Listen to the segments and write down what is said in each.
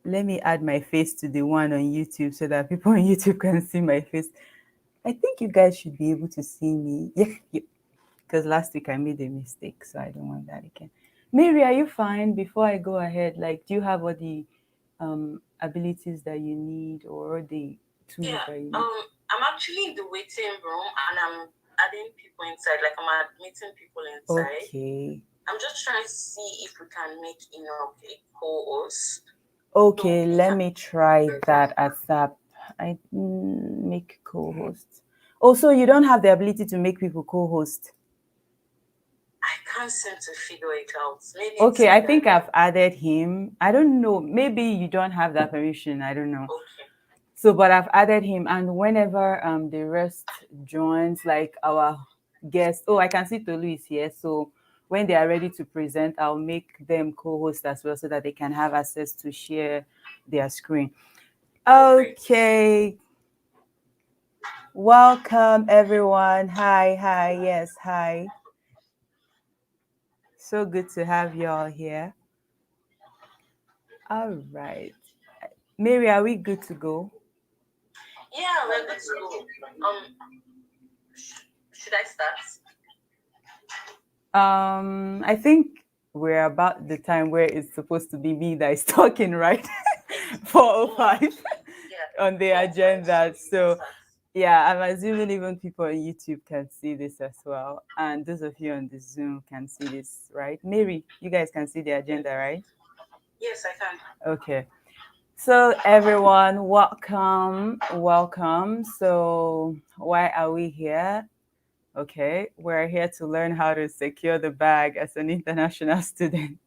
let me add my face to the one on YouTube so that people on YouTube can see my face. I think you guys should be able to see me. Yeah, because last week I made a mistake, so I don't want that again. Mary, are you fine? Before I go ahead, like, do you have all the abilities that you need or the tools Yeah. that you need? I'm actually in the waiting room and I'm adding people inside, like I'm admitting people inside. Okay. I'm just trying to see if we can make enough a co-host so Okay, we let can. me try that ASAP. I make co-host. Also, you don't have the ability to make people co-host. I can't seem to figure it out. Maybe it's Okay, me I that. think I've added him. I don't know. Maybe you don't have that permission. I don't know. Okay. So, but I've added him, and whenever the rest joins, like our guest, oh, I can see Tolu is here. So when they are ready to present, I'll make them co-host as well, so that they can have access to share their screen. Oh, great. Okay, welcome everyone. Hi, hi, yes, hi. So good to have you all here. All right, Mary, are we good to go? Yeah, we're good to go. Should I start? I think we're about the time where it's supposed to be me that is talking, right? Oh, 4:05 yeah. on the 4 5. So agenda. you can So start. yeah, I'm assuming even people on YouTube can see this as well, and those of you on the Zoom can see this, right? Mary, you guys can see the Yes. agenda, right? Yes, I can. Okay. So everyone, welcome, welcome. So why are we here? Okay, we're here to learn how to secure the bag as an international student.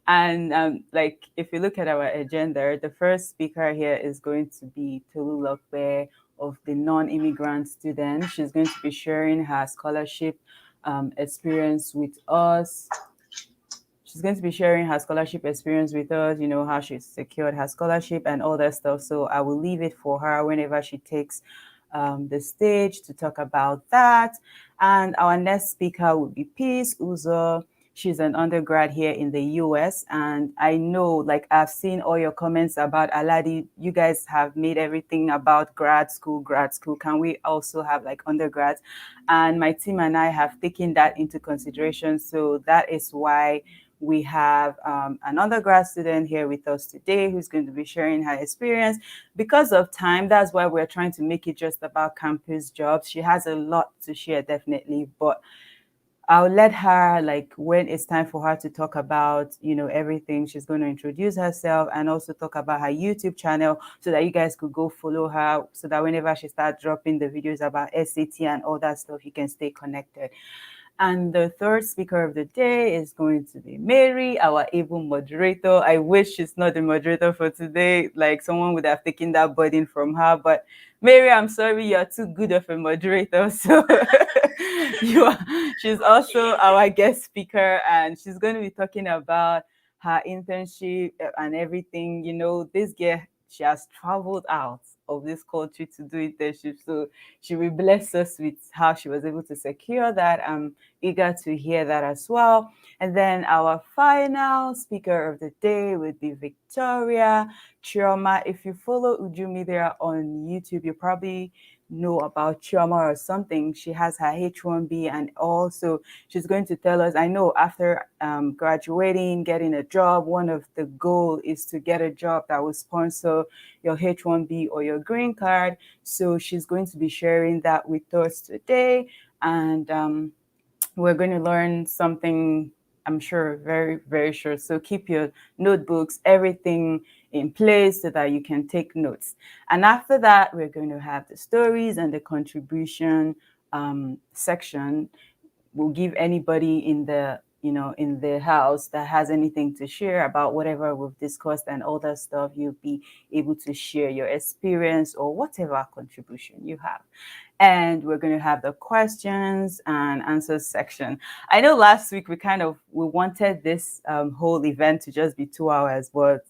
And like, if you look at our agenda, the first speaker here is going to be Tolu Lokbe of the non-immigrant student. She's going to be sharing her scholarship experience with us. She's going to be sharing her scholarship experience with us, you know, how she secured her scholarship and all that stuff. So I will leave it for her whenever she takes the stage to talk about that. And our next speaker will be Peace Uzo. She's an undergrad here in the US. And I know, like, I've seen all your comments about Aladi. You guys have made everything about grad school, grad school. Can we also have like undergrads? And my team and I have taken that into consideration. So that is why we have an undergrad student here with us today who's going to be sharing her experience. Because of time, that's why we're trying to make it just about campus jobs. She has a lot to share, definitely, but I'll let her, like, when it's time for her to talk about, you know, everything, she's going to introduce herself and also talk about her YouTube channel so that you guys could go follow her so that whenever she starts dropping the videos about SAT and all that stuff, you can stay connected. And the third speaker of the day is going to be Mary, our able moderator. I wish she's not the moderator for today. Like, someone would have taken that burden from her. But Mary, I'm sorry, you're too good of a moderator. So you are, she's also Okay. our guest speaker, and she's going to be talking about her internship and everything. You know, this girl, she has traveled out of this country to do internship. So she will bless us with how she was able to secure that. Eager to hear that as well. And then our final speaker of the day would be Victoria Chioma. If you follow Uju Media on YouTube, you probably know about Chioma or something. She has her H-1B, and also she's going to tell us. I know after graduating, getting a job, one of the goal is to get a job that will sponsor your H-1B or your green card. So she's going to be sharing that with us today. And we're going to learn something, I'm sure, very, very sure. So keep your notebooks, everything in place so that you can take notes. And after that, we're going to have the stories and the contribution section. We'll give anybody in the, you know, in the house that has anything to share about whatever we've discussed and all that stuff. You'll be able to share your experience or whatever contribution you have. And we're going to have the questions and answers section. I know last week we wanted this whole event to just be 2 hours, but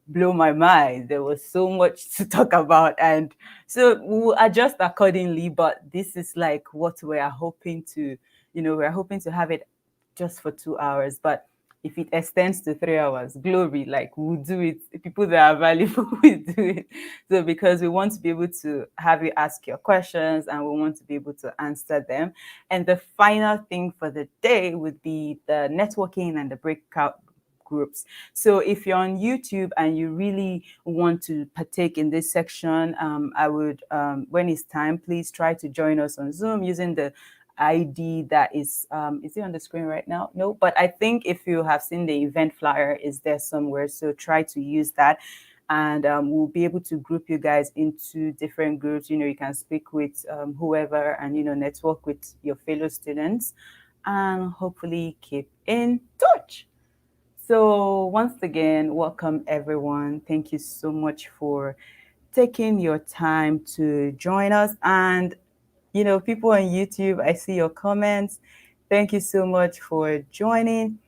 blow my mind. There was so much to talk about, and so we'll adjust accordingly. But this is like what we're hoping to, you know, we're hoping to have it just for 2 hours. But if it extends to 3 hours, glory, like we'll do it. People that are valuable, we do it. So because we want to be able to have you ask your questions and we want to be able to answer them. And the final thing for the day would be the networking and the breakout groups. So if you're on YouTube and you really want to partake in this section, I would, when it's time, please try to join us on Zoom using the ID that is it on the screen right now? No, but I think if you have seen the event flyer, is there somewhere. So try to use that. And we'll be able to group you guys into different groups. You can speak with whoever and, network with your fellow students and hopefully keep in touch. So, once again, welcome everyone. Thank you so much for taking your time to join us. And, people on YouTube, I see your comments. Thank you so much for joining.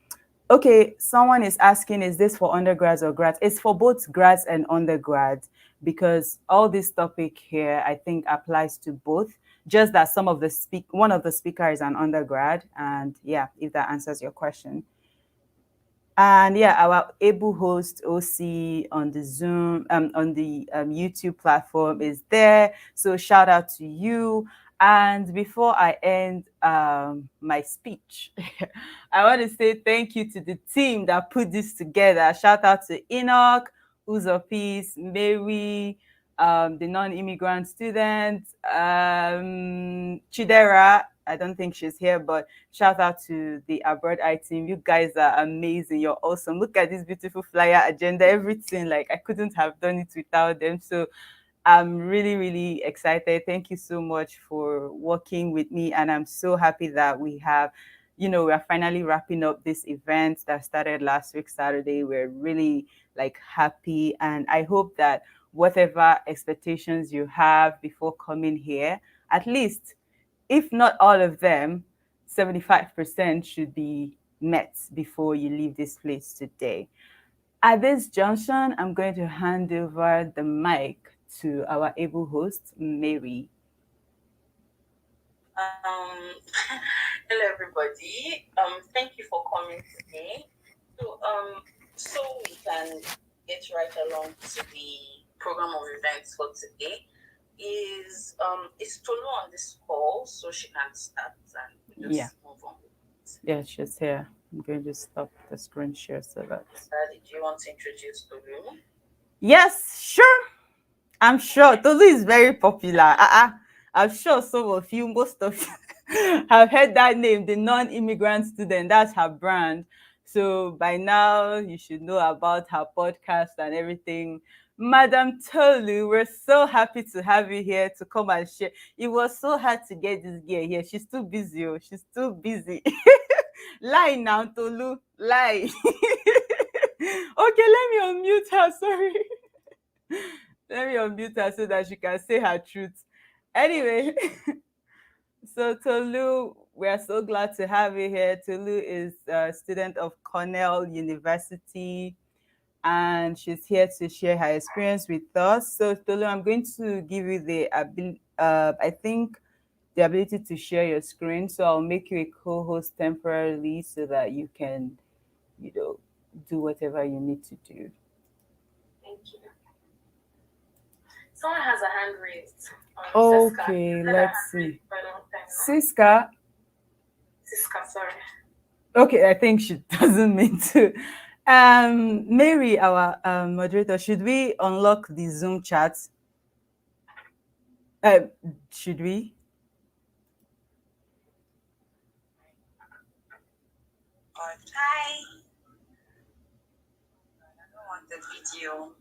Okay, someone is asking, is this for undergrads or grads? It's for both grads and undergrads because all this topic here, I think, applies to both. Just that one of the speakers is an undergrad, and yeah, if that answers your question. And yeah, our able host OC on the Zoom, on the YouTube platform is there. So shout out to you. And before I end my speech, I want to say thank you to the team that put this together. Shout out to Enoch, Uzo Peace, Mary, the non-immigrant student, Chidera. I don't think she's here, but shout out to the Abroad I team. You guys are amazing. You're awesome. Look at this beautiful flyer agenda, everything. Like I couldn't have done it without them. So I'm really, really excited. Thank you so much for working with me. And I'm so happy that we are finally wrapping up this event that started last week, Saturday. We're really like happy. And I hope that whatever expectations you have before coming here, at least if not all of them, 75% should be met before you leave this place today. At this junction, I'm going to hand over the mic to our able host, Mary. Hello everybody. Thank you for coming today. So we can get right along to the program of events for today. Is Tolu on this call so she can start and Yeah. just move on? Yeah, she's here. I'm going to stop the screen share so that. Do you want to introduce Tolu? Yes, sure. I'm sure Tolu is very popular. I'm sure some of you, most of you, have heard that name, the non-immigrant student. That's her brand. So by now, you should know about her podcast and everything. Madam Tolu, we're so happy to have you here to come and share. It was so hard to get this girl here. She's too busy. Oh, she's too busy. Lie now, Tolu. Lie. Okay, let me unmute her. Sorry. Let me unmute her so that she can say her truth. Anyway, so Tolu, we are so glad to have you here. Tolu is a student of Cornell University and she's here to share her experience with us. So Tolu, I'm going to give you the ability, I think the ability to share your screen. So I'll make you a co-host temporarily so that you can, do whatever you need to do. Thank you. Someone has a hand raised. Okay, let's see. Siska. Siska, sorry. Okay, I think she doesn't mean to. Mary, our moderator, should we unlock the Zoom chat? Should we? Hi. I don't want the video.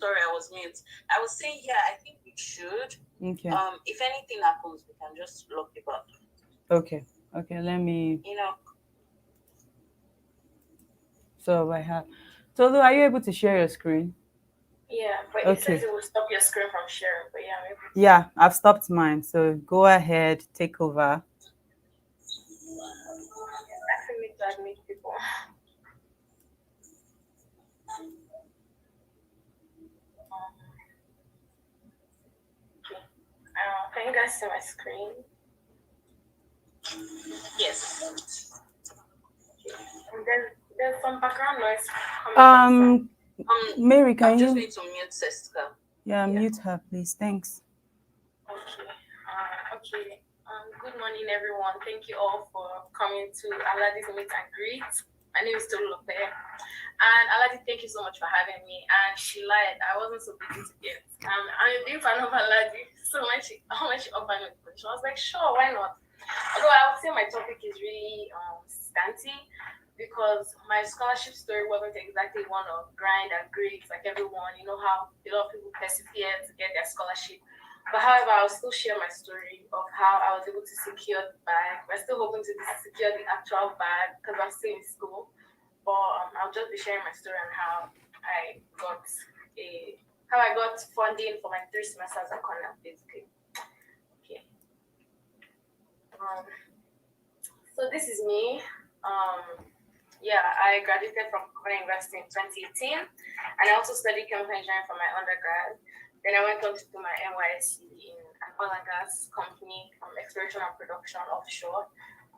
Sorry, I was mute. I was saying, yeah, I think we should. Okay. If anything happens, we can just lock it back. Okay. Okay, let me. So I have. Tolu, are you able to share your screen? Yeah, but it says it will stop your screen from sharing. But yeah, maybe. Yeah, I've stopped mine. So go ahead, take over. I need to admit people. Can you guys see my screen? Yes. And then There's some background noise coming from the side. Um, Mary, I'm can just you? going to mute Seska. Yeah, Yeah. mute her, please. Thanks. Okay. Okay. Good morning, everyone. Thank you all for coming to Aladi's meet and greet. My name is Tolulope. And Aladi, thank you so much for having me. And she lied. I wasn't so busy to get. I'm a big fan of Aladi. So when she offered me the position, I was like, sure, why not? Although I would say my topic is really scanty because my scholarship story wasn't exactly one of grind and grades like everyone. You know how a lot of people persevere to get their scholarship. But however, I'll still share my story of how I was able to secure the bag. We're still hoping to secure the actual bag because I'm still in school. But I'll just be sharing my story on I got a how I got funding for my 3 semesters at Cornell, basically. Okay. Um, so this is me. Um, yeah, I graduated from Cornell University in 2018, and I also studied chemical engineering for my undergrad. Then I went on to do my NYSC in an oil and gas company, exploration and production offshore.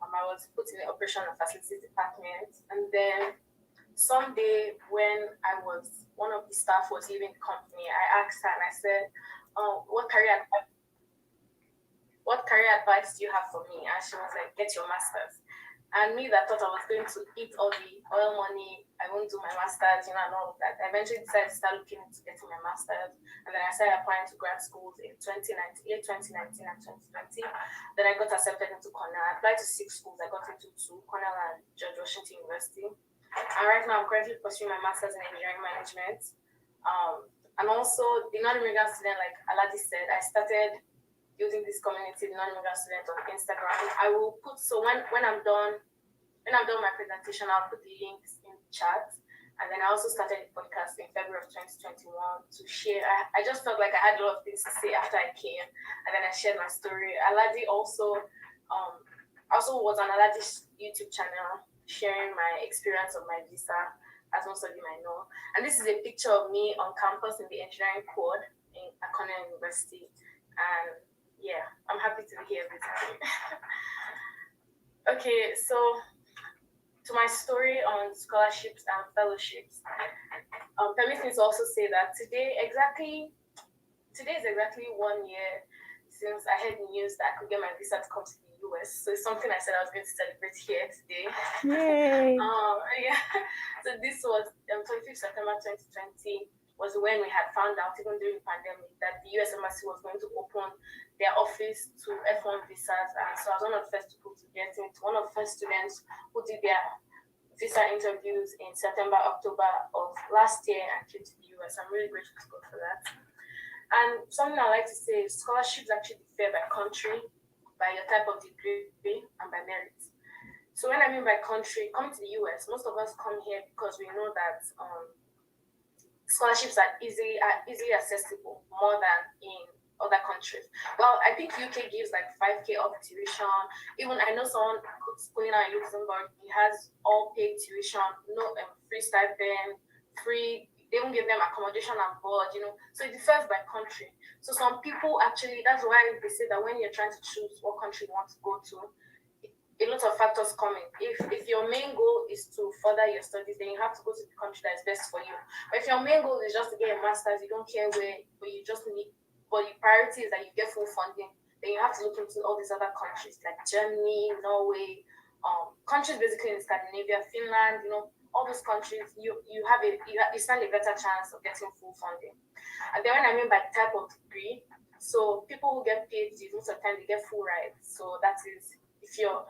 I was put in the operation and facilities department, and then someday when I was one of the staff was leaving the company, I asked her and I said, "Oh, what career advice do you have for me?" And she was like, "Get your master's." And me that thought I was going to eat all the oil money, I won't do my master's, and all of that. I eventually decided to start looking into getting my master's. And then I started applying to grad schools in 2019, late 2019 and 2020. Then I got accepted into Cornell. I applied to 6 schools. I got into 2, Cornell and George Washington University. And right now I'm currently pursuing my master's in engineering management. And also the non-immigrant student, like Aladi said, I started using this community, the non-immigrant student, on Instagram. I will put when I'm done my presentation, I'll put the links in the chat. And then I also started a podcast in February of 2021 to share. I just felt like I had a lot of things to say after I came, and then I shared my story. Aladi also was on Aladi's YouTube channel sharing my experience of my visa, as most of you might know. And this is a picture of me on campus in the engineering quad in Cornell University. And yeah, I'm happy to be here visiting. Okay, so to my story on scholarships and fellowships, permit me to also say that today is exactly 1 year since I heard news that I could get my visa to come to the US. So it's something I said I was going to celebrate here today. Yay! Yeah. So this was 25th September 2020 was when we had found out, even during the pandemic, that the US Embassy was going to open their office to F1 visas. And so I was one of the first people to get it, one of the first students who did their visa interviews in September, October of last year and came to the US. I'm really grateful to God for that. And something I like to say is scholarships actually differ by country, by your type of degree, and by merit. So when I mean by country, coming to the US, most of us come here because we know that scholarships are easily accessible more than in other countries. Well, I think UK gives like 5K off tuition. Even I know someone schooling out in Luxembourg, he has all paid tuition, no free stipend, free. They won't give them accommodation and board, So it differs by country. So some people actually, that's why they say that when you're trying to choose what country you want to go to, a lot of factors come in. If your main goal is to further your studies, then you have to go to the country that is best for you. But if your main goal is just to get a master's, you don't care where, but your priority is that you get full funding, then you have to look into all these other countries like Germany, Norway, countries basically in Scandinavia, Finland, all those countries, you stand a better chance of getting full funding. And then when I mean by type of degree, so people who get PhDs, most of the time they get full rights. So that is, if you're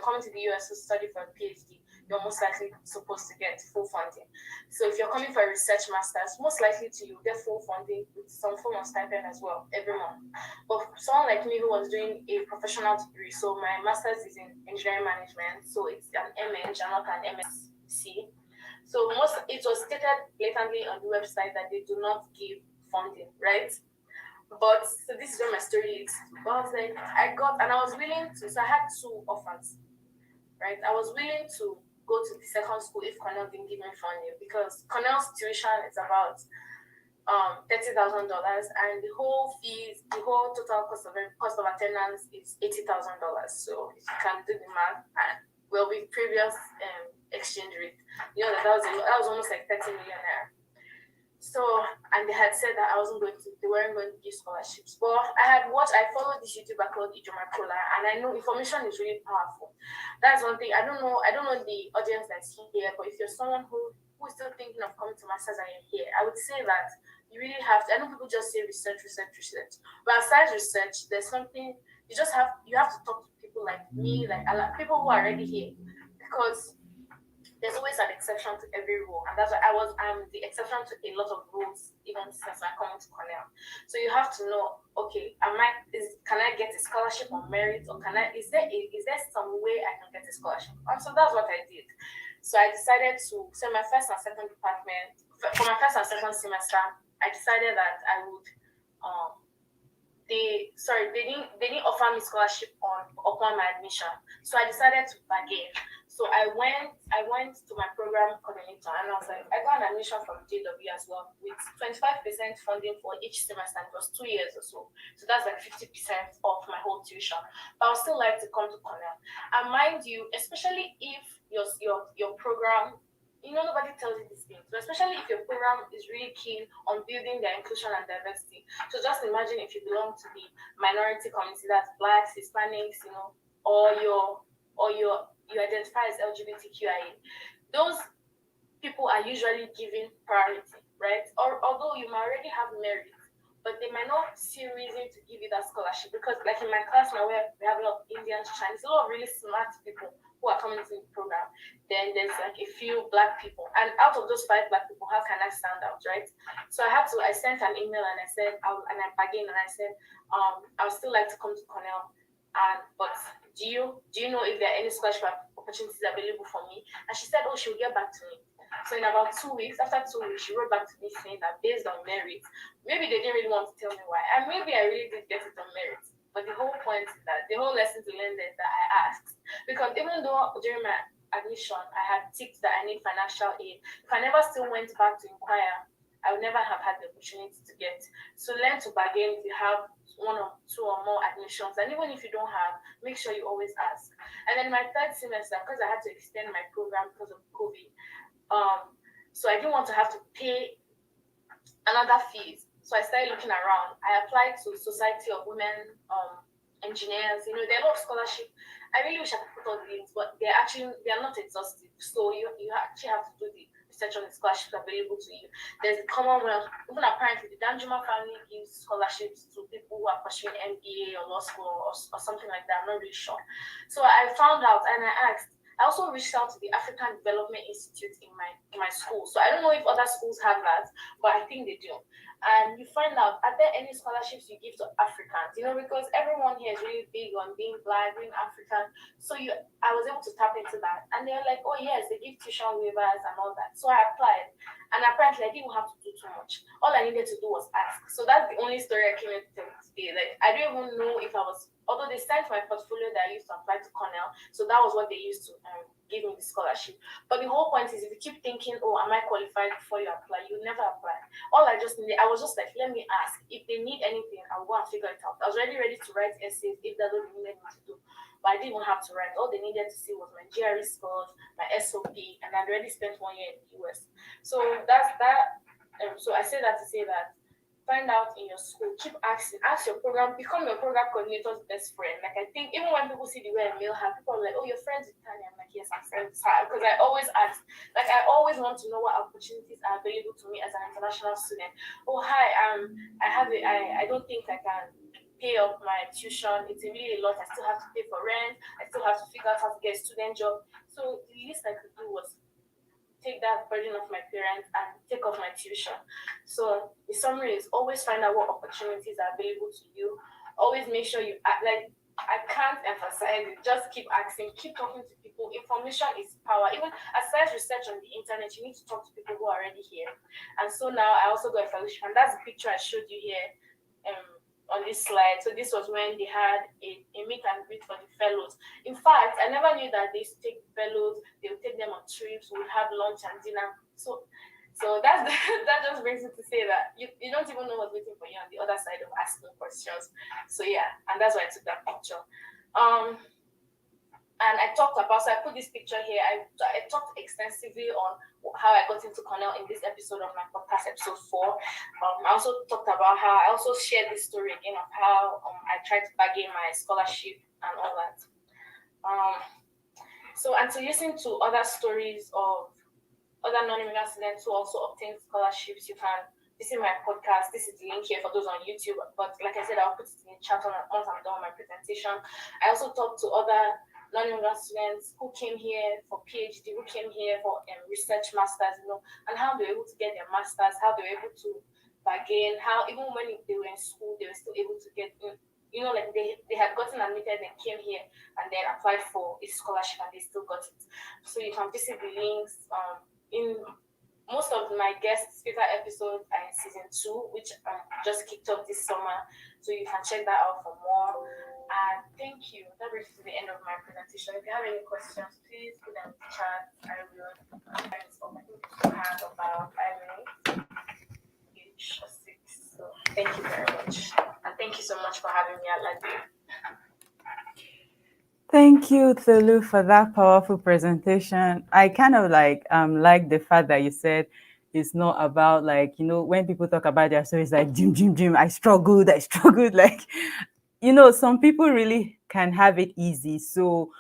coming to the US to study for a PhD, you're most likely supposed to get full funding. So if you're coming for a research master's, most likely you get full funding with some form of stipend as well every month. But someone like me who was doing a professional degree, so my master's is in engineering management, so it's an MN, not an MSc. So it was stated blatantly on the website that they do not give funding, right? But so this is where my story is. But I was like, I was willing to. So I had 2 offers, right? I was willing to go to the second school if Cornell didn't give me funding, because Cornell's tuition is about $30,000, and the whole total cost of attendance is $80,000. So if you can do the math, and well, with previous exchange rate, that was almost like 30 million naira. So, and they had said that they weren't going to give scholarships. But I followed this YouTuber called Ijoma Kola, and I know information is really powerful. That's one thing. I don't know the audience that's here, but if you're someone who is still thinking of coming to masters and you're here, I would say that you really have to. I know people just say research, research, research, but aside research, there's something you have to talk to people like me, like people who are already here, because there's always an exception to every rule, and that's why I'm the exception to a lot of rules even since I come to Cornell. So you have to know, okay, can I get a scholarship on merit, or is there some way I can get a scholarship? And so that's what I did. So I decided to so my first and second department for my first and second semester, I decided that I would um they didn't offer me scholarship upon my admission. So I decided to bargain. So I went to my program coordinator and I was like, I got an admission from JW as well with 25% funding for each semester, and it was 2 years or so. So that's like 50% of my whole tuition. But I would still like to come to Cornell. And mind you, especially if your program, nobody tells you these things, but especially if your program is really keen on building their inclusion and diversity. So just imagine if you belong to the minority community, that's blacks, Hispanics, or you identify as LGBTQIA. Those people are usually given priority, right? Or although you might already have merit, but they might not see reason to give you that scholarship because, like in my class now, where we have a lot of Indians, Chinese, a lot of really smart people who are coming to the program. Then there's like a few black people, and out of those 5 black people, how can I stand out, right? So I sent an email and I said, and I again and I said, I would still like to come to Cornell, but do you know if there are any scholarship opportunities available for me? And she said, oh, she'll get back to me. So in about 2 weeks, after 2 weeks, she wrote back to me saying that based on merit, maybe they didn't really want to tell me why, and maybe I really did get it on merit. But the whole point is that the whole lesson to learn is that I asked, because even though during my admission I had ticked that I need financial aid, if I never still went back to inquire, I would never have had the opportunity to get. So learn to bargain if you have 1 or 2 or more admissions, and even if you don't have, make sure you always ask. And then my third semester, because I had to extend my program because of COVID, so I didn't want to have to pay another fees. So I started looking around. I applied to Society of Women Engineers. There are a lot of scholarship. I really wish I could put all the links, but they are not exhaustive. So you actually have to do the research on the scholarships available to you. There's the Commonwealth. Even apparently, the Danjuma family gives scholarships to people who are pursuing MBA or law school or something like that. I'm not really sure. So I found out and I asked. I also reached out to the African Development Institute in my school. So I don't know if other schools have that, but I think they do. And you find out, are there any scholarships you give to Africans? Because everyone here is really big on being black, being African. So I was able to tap into that. And they're like, oh yes, they give tuition waivers and all that. So I applied. And apparently I didn't have to do too much. All I needed to do was ask. So that's the only story I came to tell you today. Like I don't even know if although they sent my portfolio that I used to apply to Cornell. So that was what they used to give me the scholarship. But the whole point is if you keep thinking, oh, am I qualified before you apply, you never apply. All I was just like, let me ask. If they need anything, I'll go and figure it out. I was already ready to write essays if that's what they needed me to do. But I didn't even have to write. All they needed to see was my GRE scores, my SOP, and I'd already spent 1 year in the US. So that's that. So I say that to say that find out in your school, keep asking, ask your program, become your program coordinator's best friend. Like I think even when people see the way I mail her, people are like, oh, you're friends with Tanya. I'm like, yes, I'm friends with her. Because I always ask, like I always want to know what opportunities are available to me as an international student. Oh, hi, I don't think I can pay up my tuition. It's really a lot. I still have to pay for rent. I still have to figure out how to get a student job. So the least I could do was take that burden off my parents and take off my tuition. So the summary is always find out what opportunities are available to you. Always make sure you act like I can't emphasize it. Just keep asking, keep talking to people. Information is power. Even aside research on the internet, you need to talk to people who are already here. And so now I also got a fellowship, and that's the picture I showed you here. On this slide. So this was when they had a meet and greet for the fellows. In fact, I never knew that they used to take fellows, they would take them on trips, we would have lunch and dinner. So that's that just brings me to say that you don't even know what's waiting for you on the other side of asking questions. So yeah, and that's why I took that picture. And I talked about, so I put this picture here. I talked extensively on how I got into Cornell in this episode of my podcast, episode 4. I also talked about how I also shared this story again of how I tried to bargain my scholarship and all that. So, and to listen to other stories of other non-immigrant students who also obtained scholarships, you can visit my podcast. This is the link here for those on YouTube. But like I said, I'll put it in the chat once I'm done with my presentation. I also talked to other non-immigrant students who came here for PhD, who came here for research masters, and how they were able to get their masters, how they were able to bargain, how even when they were in school, they were still able to get in. Like they had gotten admitted and came here and then applied for a scholarship and they still got it. So you can visit the links in most of my guest speaker episodes are in season 2, which just kicked off this summer. So you can check that out for more. And thank you. That brings to the end of my presentation. If you have any questions, please put them in the chat. I will have about 5 minutes each or 6. So thank you very much. And thank you so much for having me, Aladi. Thank you, Tolu, for that powerful presentation. I kind of like the fact that you said it's not about when people talk about their stories like Jim, I struggled, like some people really can have it easy. So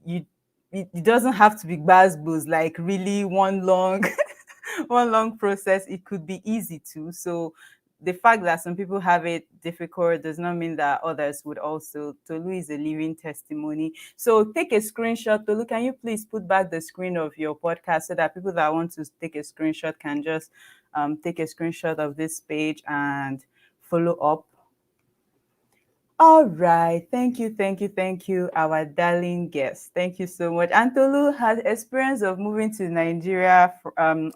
you it doesn't have to be booze like really one long one long process. It could be easy too. So the fact that some people have it difficult does not mean that others would also. Tolu is a living testimony. So take a screenshot. Tolu, can you please put back the screen of your podcast so that people that want to take a screenshot can just take a screenshot of this page and follow up. All right. Thank you, our darling guest. Thank you so much. Antolu has experience of moving to Nigeria,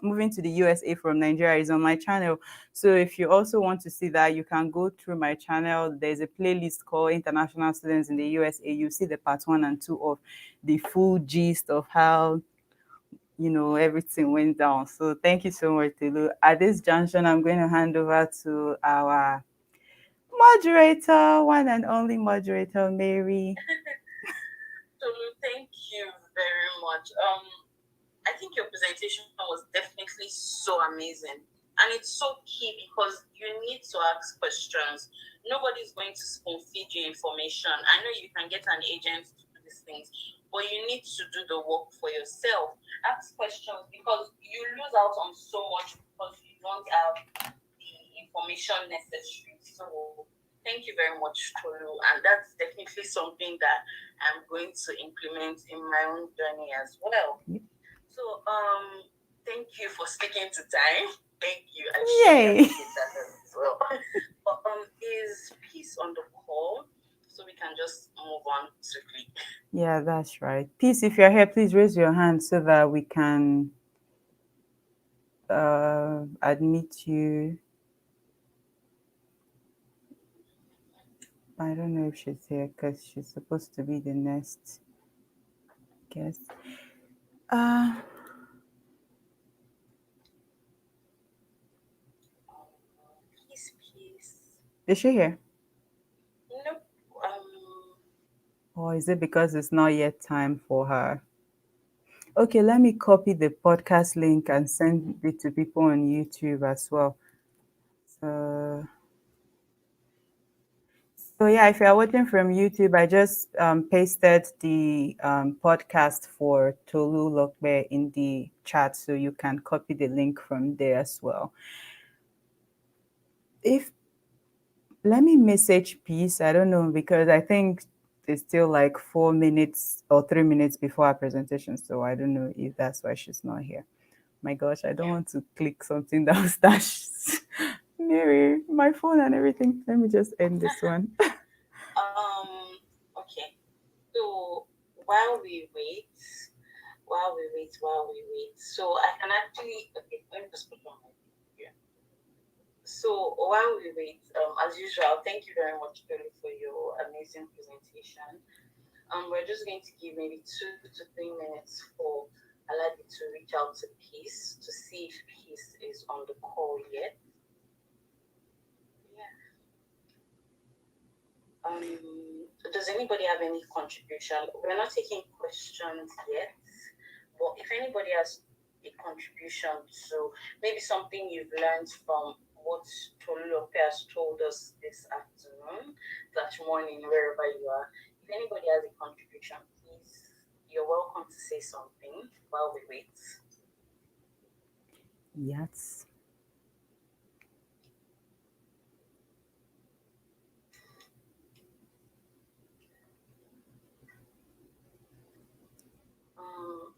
moving to the USA from Nigeria is on my channel. So if you also want to see that, you can go through my channel. There's a playlist called International Students in the USA. You see the part 1 and 2 of the full gist of how everything went down. So thank you so much, Tolu. At this junction, I'm going to hand over to our moderator, one and only moderator, Mary. So thank you very much. I think your presentation was definitely so amazing. And it's so key because you need to ask questions. Nobody's going to spoon feed you information. I know you can get an agent to do these things, but you need to do the work for yourself. Ask questions because you lose out on so much because you don't have the information necessary. So thank you very much, Tolu. And that's definitely something that I'm going to implement in my own journey as well. So thank you for sticking to time. Thank you. I Yay. appreciate that as well. But is Peace on the call? So we can just move on swiftly. Yeah, that's right. Peace, if you're here, please raise your hand so that we can admit you. I don't know if she's here because she's supposed to be the next guest. Peace. Is she here? Nope. Or is it because it's not yet time for her? Okay, let me copy the podcast link and send it to people on YouTube as well. So yeah, if you're watching from YouTube, I just pasted the podcast for Tolu Lokbe in the chat, so you can copy the link from there as well. Let me message Peace. I don't know because I think it's still like 4 minutes or 3 minutes before our presentation, so I don't know if that's why she's not here. My gosh, I don't want to click something that will start Mary, my phone and everything. Let me just end this one. Okay. So while we wait, so I can actually let me just put on my video. So while we wait, as usual, thank you very much, Kelly, for your amazing presentation. We're just going to give maybe 2 to 3 minutes for Aladi to reach out to Peace to see if Peace is on the call yet. Yeah. does anybody have any contribution? We're not taking questions yet, but if anybody has a contribution to maybe something you've learned from what Tolulope has told us this afternoon, that morning, wherever you are, if anybody has a contribution, please, you're welcome to say something while we wait. Yes.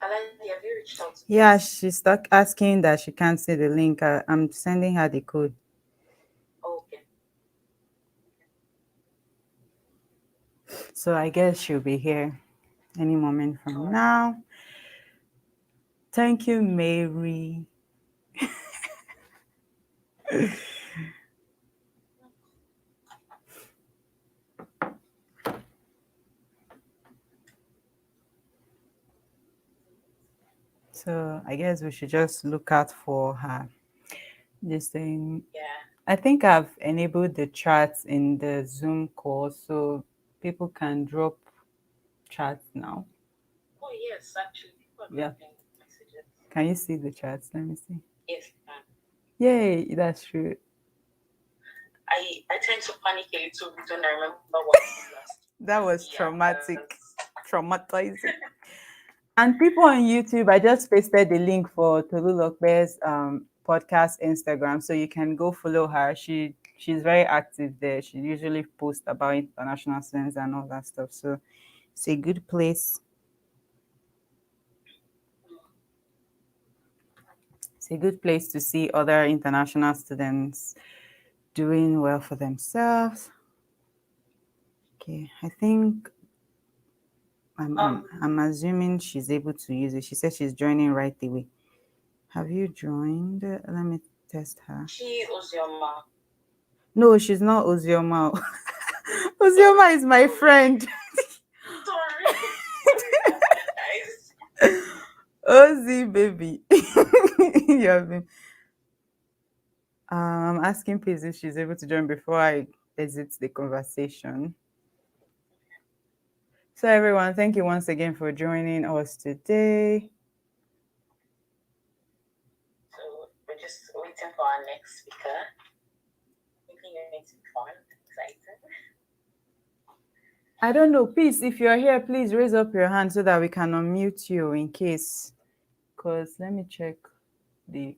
Aladi, have you reached out to Yeah, Peace? she's stuck asking that she can't see the link. I'm sending her the code. Okay. So I guess she'll be here any moment All from right. now. Thank you, Mary. So I guess we should just look out for her. This thing. Yeah. I think I've enabled the chats in the Zoom call so people can drop chats now. Oh, yes, actually, people are Yeah. dropping messages. Can you see the chats? Let me see. Yes, you can. Yay, that's true. I tend to panic a little bit when I remember what happened last. That was Yeah, traumatic. because Traumatizing. And people on YouTube, I just pasted the link for Tolulokbe's podcast Instagram, so you can go follow her. She's very active there. She usually posts about international students and all that stuff. So it's a good place. It's a good place to see other international students doing well for themselves. Okay, I think I'm assuming she's able to use it. She said she's joining right away. Have you joined? Let me test her. she Ozioma. No, she's not Ozioma. Sorry, Ozioma is my friend. sorry, sorry, I apologize. Ozzy, baby. You have been. I'm asking Paige if she's able to join before I exit the conversation. So, everyone, thank you once again for joining us today. So we're just waiting for our next speaker. Thinking you're going to be fun, exciting. I don't know, Peace, if you're here, please raise up your hand so that we can unmute you in case. Because let me check the.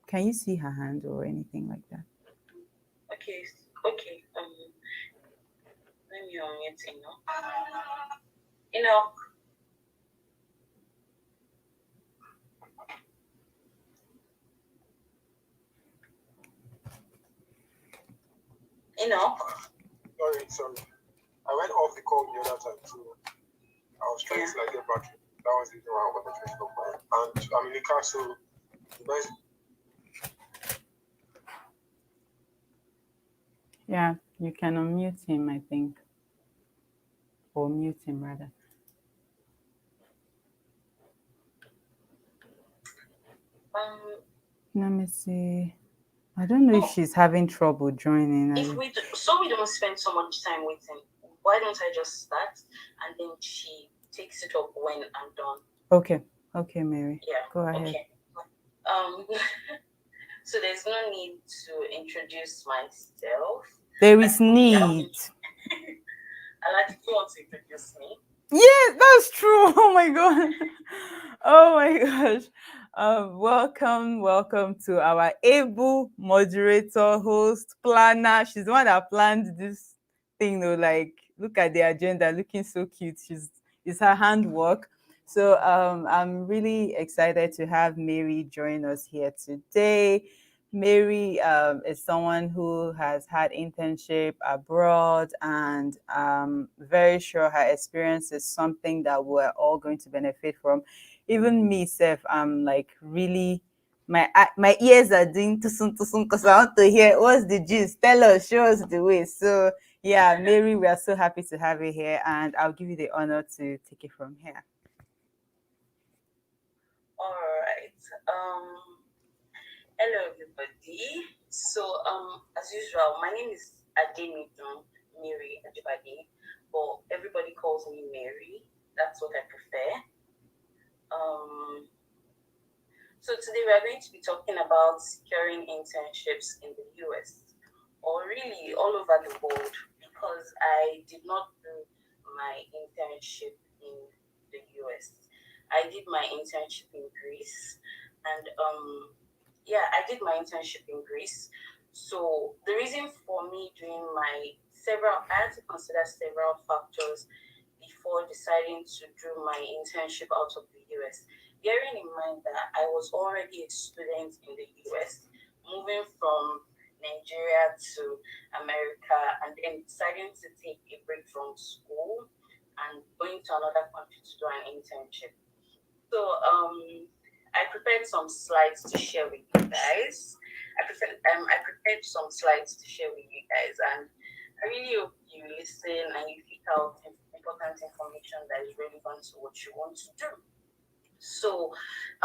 Can you see her hand or anything like that? Okay, okay. Let me unmute Enoch. Enoch. Enoch. Sorry. I went off the call the other time too. I was trying to like get back. That was the reason why I got the train of mine. And I'm in the car, so the best. Yeah, you can unmute him, I think. Or mute him, rather. Let me see. I don't know if she's having trouble joining. If we we don't spend so much time waiting, why don't I just start and then she takes it up when I'm done? Okay, Mary. Yeah. Go ahead. Okay. So there's no need to introduce myself. There is need. Aladi, you want to introduce me? Yes, that's true. Oh my god. Oh my gosh. Welcome to our able moderator, host, planner. She's the one that planned this thing though. Like, look at the agenda, looking so cute. It's her handwork. So I'm really excited to have Mary join us here today. Mary is someone who has had internship abroad, and very sure her experience is something that we're all going to benefit from. Even me, Seth, I'm like really my ears are doing tusun because I want to hear what's the gist. Tell us, show us the way. So yeah, Mary, we are so happy to have you here, and I'll give you the honor to take it from here. All right. Hello, everybody. So, as usual, my name is Ademidun Mary Ajibade, but everybody calls me Mary. That's what I prefer. Um, so today we are going to be talking about securing internships in the US, or really all over the world, because I did not do my internship in the US. I did my internship in Greece, and yeah, I did my internship in Greece. So the reason for me doing I had to consider several factors before deciding to do my internship out of the US. Bearing in mind that I was already a student in the US, moving from Nigeria to America, and then deciding to take a break from school and going to another country to do an internship. So I prepared some slides to share with you guys. I prepared some slides to share with you guys, and I really hope you listen and you pick out important information that is relevant to what you want to do. So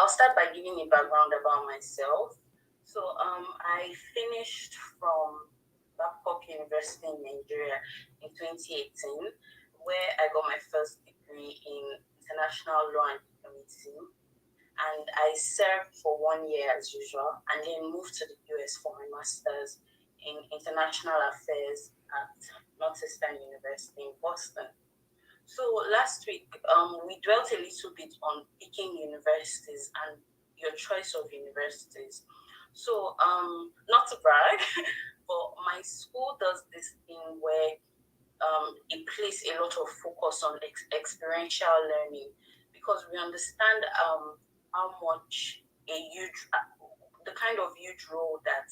I'll start by giving a background about myself. So I finished from Babcock University in Nigeria in 2018, where I got my first degree in international law and diplomacy. And I served for 1 year as usual, and then moved to the US for my master's in international affairs at Northeastern University in Boston. So last week, we dwelt a little bit on picking universities and your choice of universities. So, not to brag, but my school does this thing where it places a lot of focus on experiential learning, because we understand how much the kind of huge role that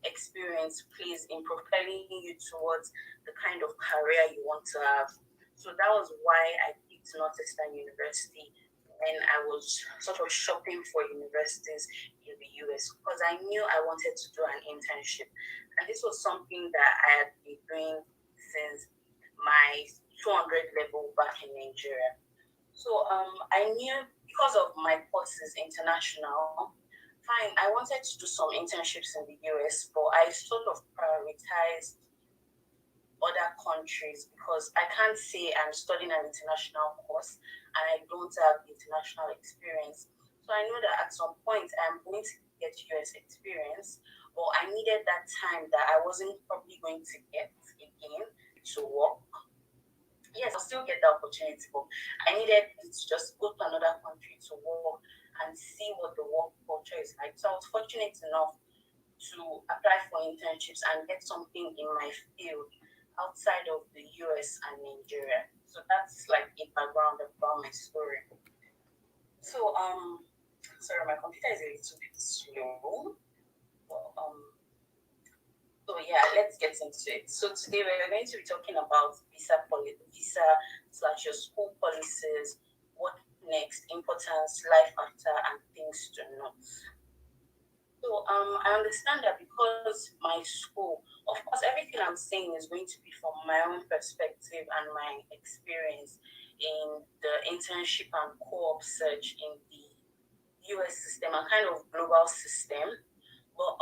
experience plays in propelling you towards the kind of career you want to have. So that was why I picked Northeastern University when I was sort of shopping for universities in the US, because I knew I wanted to do an internship. And this was something that I had been doing since my 200 level back in Nigeria. So I knew, because of my courses international, fine, I wanted to do some internships in the US, but I sort of prioritized other countries, because I can't say I'm studying an international course and I don't have international experience. So I know that at some point I'm going to get US experience, but I needed that time that I wasn't probably going to get again to work. Yes, I'll still get the opportunity, but I needed to just go to another country to work and see what the work culture is like. So I was fortunate enough to apply for internships and get something in my field outside of the US and Nigeria. So that's like a background about my story. So sorry, my computer is a little bit slow. But, so yeah, let's get into it. So today we're going to be talking about visa slash your school policies, what next, importance, life after, and things to note. So I understand that because my school, of course, everything I'm saying is going to be from my own perspective and my experience in the internship and co-op search in the US system, a kind of global system. But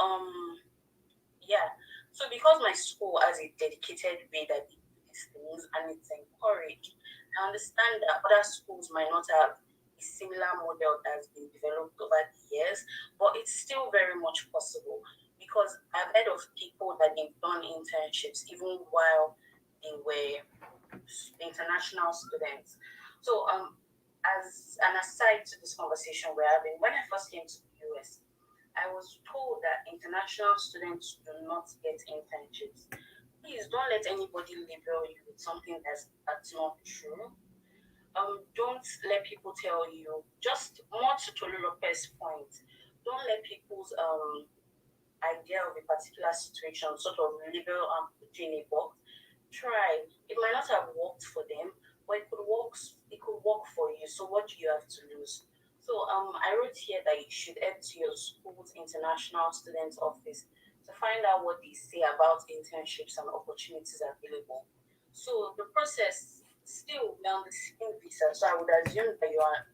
yeah, so because my school has a dedicated way that they do these things and it's encouraged, I understand that other schools might not have a similar model that has been developed over the years, but it's still very much possible, because I've heard of people that they've done internships even while they were international students. So as an aside to this conversation we're having, when I first came to the US, I was told that international students do not get internships. Please don't let anybody label you with something that's not true. Don't let people tell you, just more to Tolu Lopez's point, don't let people's idea of a particular situation sort of label and put you in a box. Try. It might not have worked for them, but it could work for you. So what do you have to lose? So I wrote here that you should head to your school's international students office to find out what they say about internships and opportunities available. So the process, still we're on the same visa. So I would assume that you are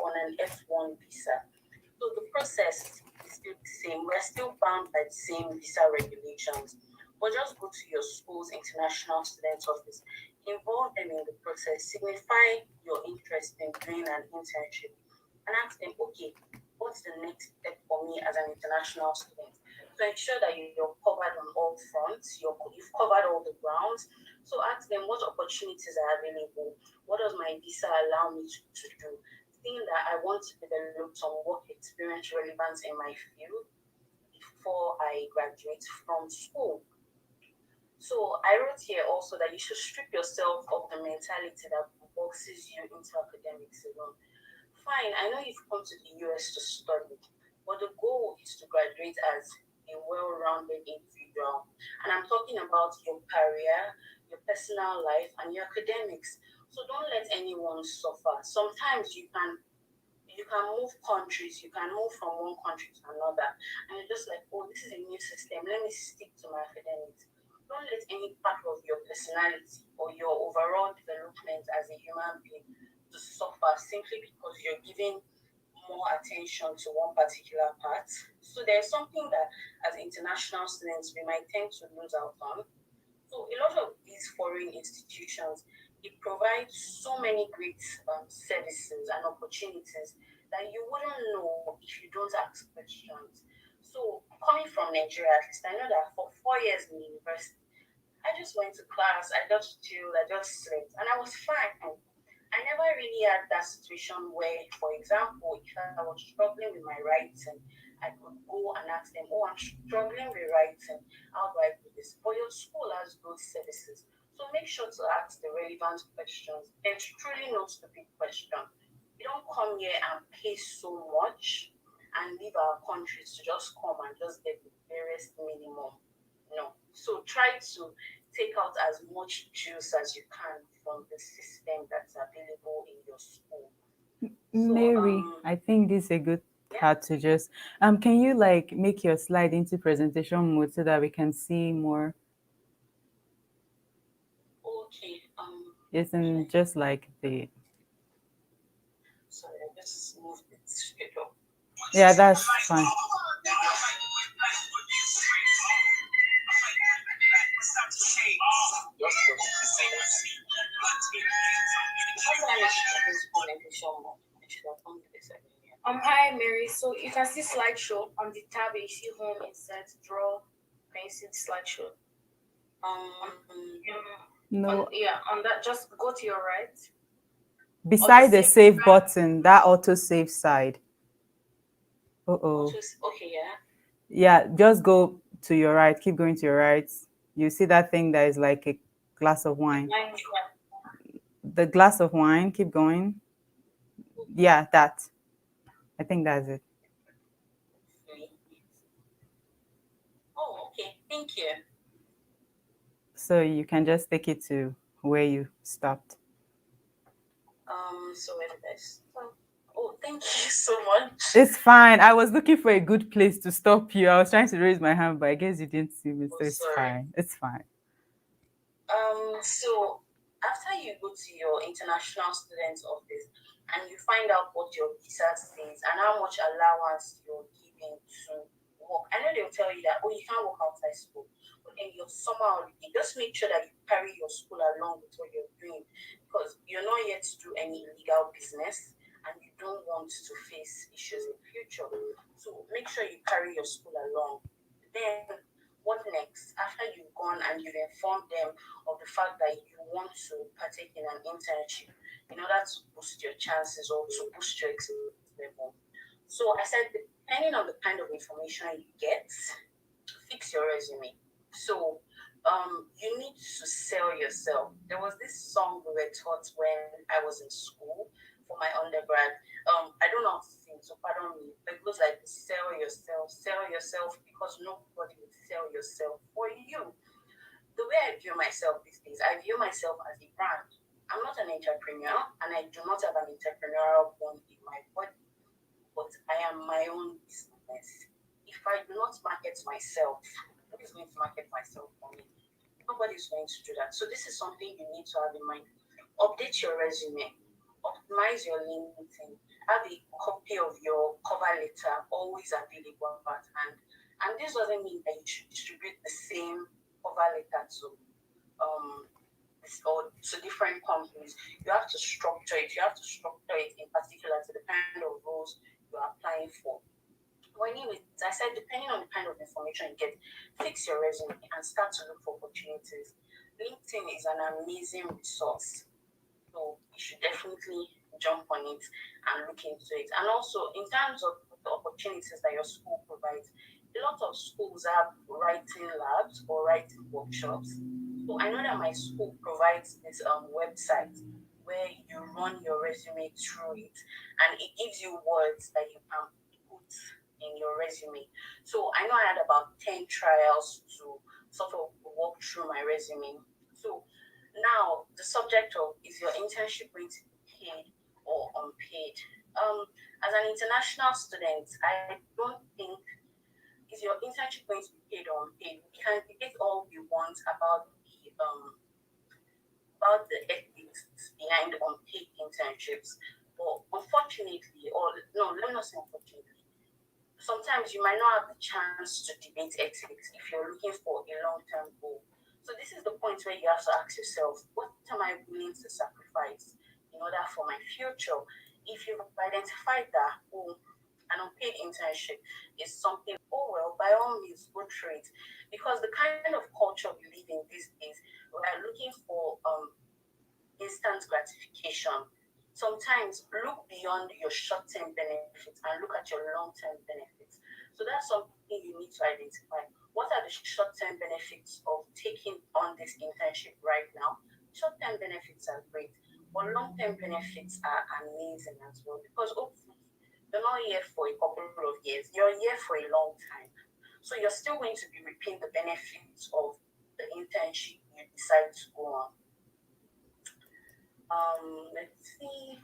on an F1 visa. So the process is still the same. We're still bound by the same visa regulations. but just go to your school's international student office, involve them in the process, signify your interest in doing an internship, and ask them, okay, what's the next step for me as an international student? To ensure that you're covered on all fronts, you've covered all the grounds. So ask them what opportunities are available, what does my visa allow me to do, seeing that I want to develop some work experience relevant in my field before I graduate from school. So I wrote here also that you should strip yourself of the mentality that boxes you into academics alone. Fine, I know you've come to the US to study, but the goal is to graduate as a well-rounded individual. And I'm talking about your career, your personal life, and your academics. So don't let anyone suffer. Sometimes you can move countries, you can move from one country to another, and you're just like, oh, this is a new system. Let me stick to my academics. Don't let any part of your personality or your overall development as a human being to suffer simply because you're giving more attention to one particular part. So there's something that as international students we might tend to lose out on. So a lot of these foreign institutions, it provides so many great services and opportunities that you wouldn't know if you don't ask questions. So coming from Nigeria, at least I know that for 4 years in university, I just went to class, I just chilled, I just slept, and I was fine. I never really had that situation where, for example, if I was struggling with my writing, I could go and ask them, oh, I'm struggling with writing. How do I do this? But your school has those services. So make sure to ask the relevant questions. There's truly no stupid question. We don't come here and pay so much and leave our countries to just come and just get the barest minimum. No. So try to take out as much juice as you can from the system that's available in your school. So Mary, I think this is a good yeah, part to just can you like make your slide into presentation mode so that we can see more? okay. Isn't just like the Sorry, I just moved it straight up. yeah, that's fine. How do I make this presentation more? I should have done this earlier. Hi Mary. So you can see slideshow on the tab. You see home, insert, draw. Can you see the slideshow? Um, On No, yeah, on that, just go to your right. Or the beside the save save tab. button, that auto save side. Uh-oh. okay, yeah. Yeah, just go to your right. Keep going to your right. You see that thing that is like a glass of wine. Mine, yeah. The glass of wine, keep going. Yeah, that. I think that's it. Oh, okay. Thank you. So you can just take it to where you stopped. So where did I stop? Oh, thank you so much. It's fine. I was looking for a good place to stop you. I was trying to raise my hand, but I guess you didn't see me, Oh, so it's sorry. fine. It's fine. So after you go to your international students office and you find out what your visa says and how much allowance you're giving to work, I know they'll tell you that, oh, you can't work outside school, but then your summer holiday, just make sure that you carry your school along with what you're doing because you're not yet to do any illegal business and you don't want to face issues in future. So make sure you carry your school along. Then what next? After you've gone and you've informed them of the fact that you want to partake in an internship in order to boost your chances or to boost your experience level. So I said, depending on the kind of information you get, fix your resume. So you need to sell yourself. There was this song we were taught when I was in school for my undergrad. I don't know how to sing, so pardon me. But it goes like sell yourself because nobody will sell yourself for you. The way I view myself these days, I view myself as a brand. I'm not an entrepreneur and I do not have an entrepreneurial bone in my body, but I am my own business. If I do not market myself, who is going to market myself for me? Nobody's going to do that. So this is something you need to have in mind. Update your resume, optimize your LinkedIn, have a copy of your cover letter always available at hand. And this doesn't mean that you should distribute the same cover letter um or to different companies, you have to structure it. You have to structure it in particular to the kind of roles you are applying for. Well, anyways, I said depending on the kind of information you get, fix your resume and start to look for opportunities. LinkedIn is an amazing resource, so you should definitely jump on it and look into it. And also, in terms of the opportunities that your school provides, a lot of schools have writing labs or writing workshops. So I know that my school provides this website where you run your resume through it, and it gives you words that you can put in your resume. So I know I had about 10 trials to sort of walk through my resume. So now, the subject of is your internship going to be paid or unpaid? As an international student, I don't think is your internship going to be paid or unpaid. We can debate all we want about the ethics behind unpaid internships, but unfortunately, or no, let me not say unfortunately, sometimes you might not have the chance to debate ethics if you're looking for a long-term goal. So this is the point where you have to ask yourself, what am I willing to sacrifice in order for my future? If you've identified that, oh, an unpaid internship is something, oh well, by all means, go through it. Because the kind of culture we live in these days, we're looking for instant gratification. Sometimes look beyond your short-term benefits and look at your long-term benefits. So that's something you need to identify. What are the short-term benefits of taking on this internship right now? Short-term benefits are great, but long-term benefits are amazing as well because hopefully you're not here for a couple of years. You're here for a long time. So you're still going to be reaping the benefits of the internship you decide to go on. Let's see.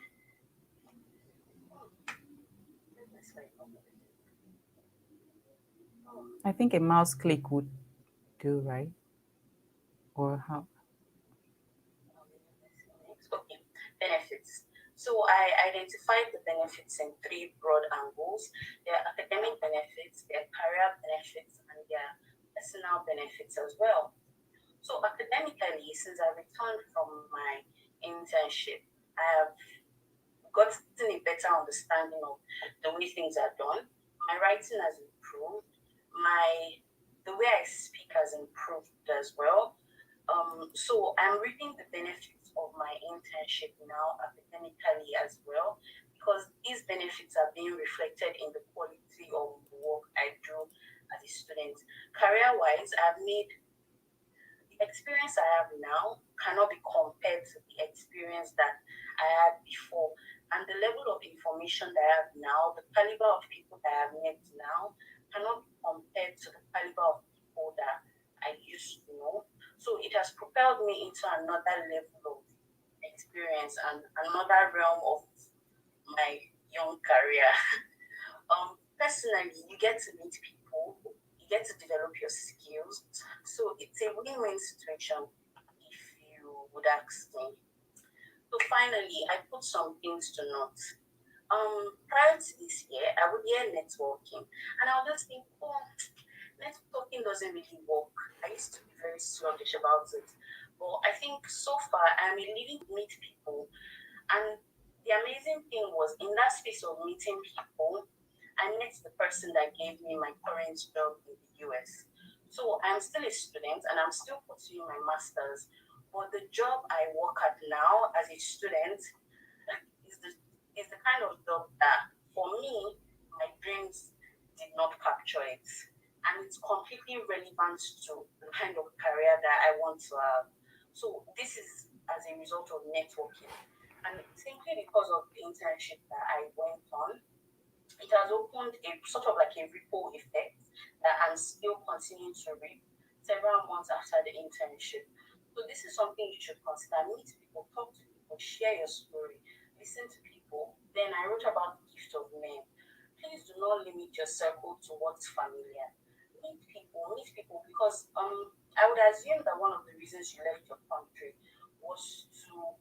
I think a mouse click would do, right? Or how? Okay, benefits. So I identified the benefits in three broad angles. There are academic benefits, there are career benefits, and there are personal benefits as well. So academically, since I returned from my internship, I have gotten a better understanding of the way things are done. My writing has improved. My the way I speak has improved as well. So I'm reaping the benefits of my internship now academically as well, because these benefits are being reflected in the quality of the work I do as a student. Career-wise, I've made the experience I have now cannot be compared to the experience that I had before. And the level of information that I have now, the caliber of people that I have met now, cannot be compared to the caliber of people that I used to know. So it has propelled me into another level of experience and another realm of my young career. Personally, you get to meet people, you get to develop your skills. So it's a win-win situation if you would ask me. So finally, I put some things to note. Prior to this year, I would hear networking, and I would just think, oh, networking doesn't really work. I used to be very sluggish about it, but I think so far I'm a living meet people, and the amazing thing was in that space of meeting people, I met the person that gave me my current job in the US. So I'm still a student and I'm still pursuing my master's. But the job I work at now as a student is the kind of job that for me, my dreams did not capture it. And it's completely relevant to the kind of career that I want to have. So this is as a result of networking. And simply because of the internship that I went on, it has opened a sort of like a ripple effect that I'm still continuing to reap several months after the internship. So this is something you should consider. Meet people, talk to people, share your story, listen to people. Then I wrote about the gift of men. Please do not limit your circle to what's familiar. Meet people because I would assume that one of the reasons you left your country was to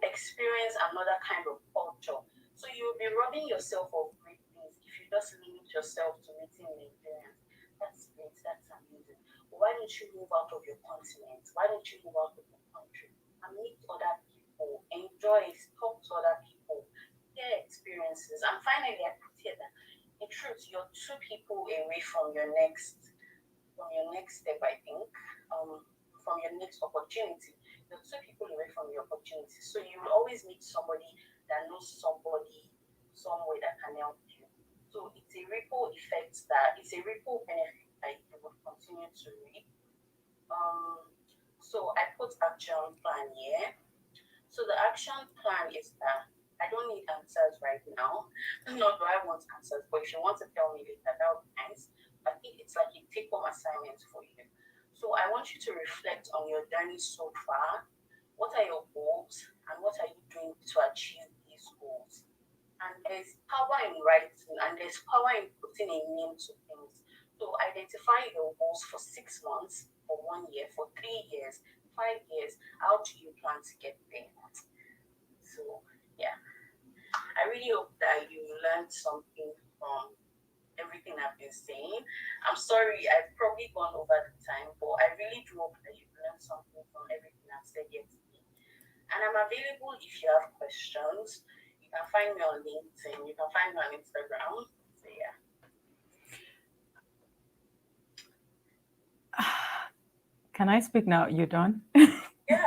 experience another kind of culture. So you'll be robbing yourself of great things if you just limit yourself to meeting Nigerians. That's great, that's amazing. why don't you move out of your continent? Why don't you move out of your country and meet other people, enjoy, talk to other people, their experiences? And finally, I put here that in truth, you're two people away from your next step, I think, from your next opportunity. You're two people away from your opportunity. So you will always meet somebody that knows somebody somewhere that can help you. So it's a ripple benefit that you would continue to reap. Um, so I put action plan here. So the action plan is that I don't need answers right now. Not do I want answers, but if you want to tell me later, that would be nice. I think it's like a take home assignment for you. So I want you to reflect on your journey so far. What are your goals and what are you doing to achieve these goals? And there's power in writing and there's power in putting a name to things. So identify your goals for 6 months, for 1 year, for 3 years, 5 years. How do you plan to get there? So yeah, I really hope that you learned something from everything I've been saying. I'm sorry I've probably gone over the time, but I really do hope that you've learned something from everything I've said yet today. And I'm available if you have questions. You can find me on LinkedIn. You can find me on Instagram. So yeah. Can I speak now? You done? Yeah.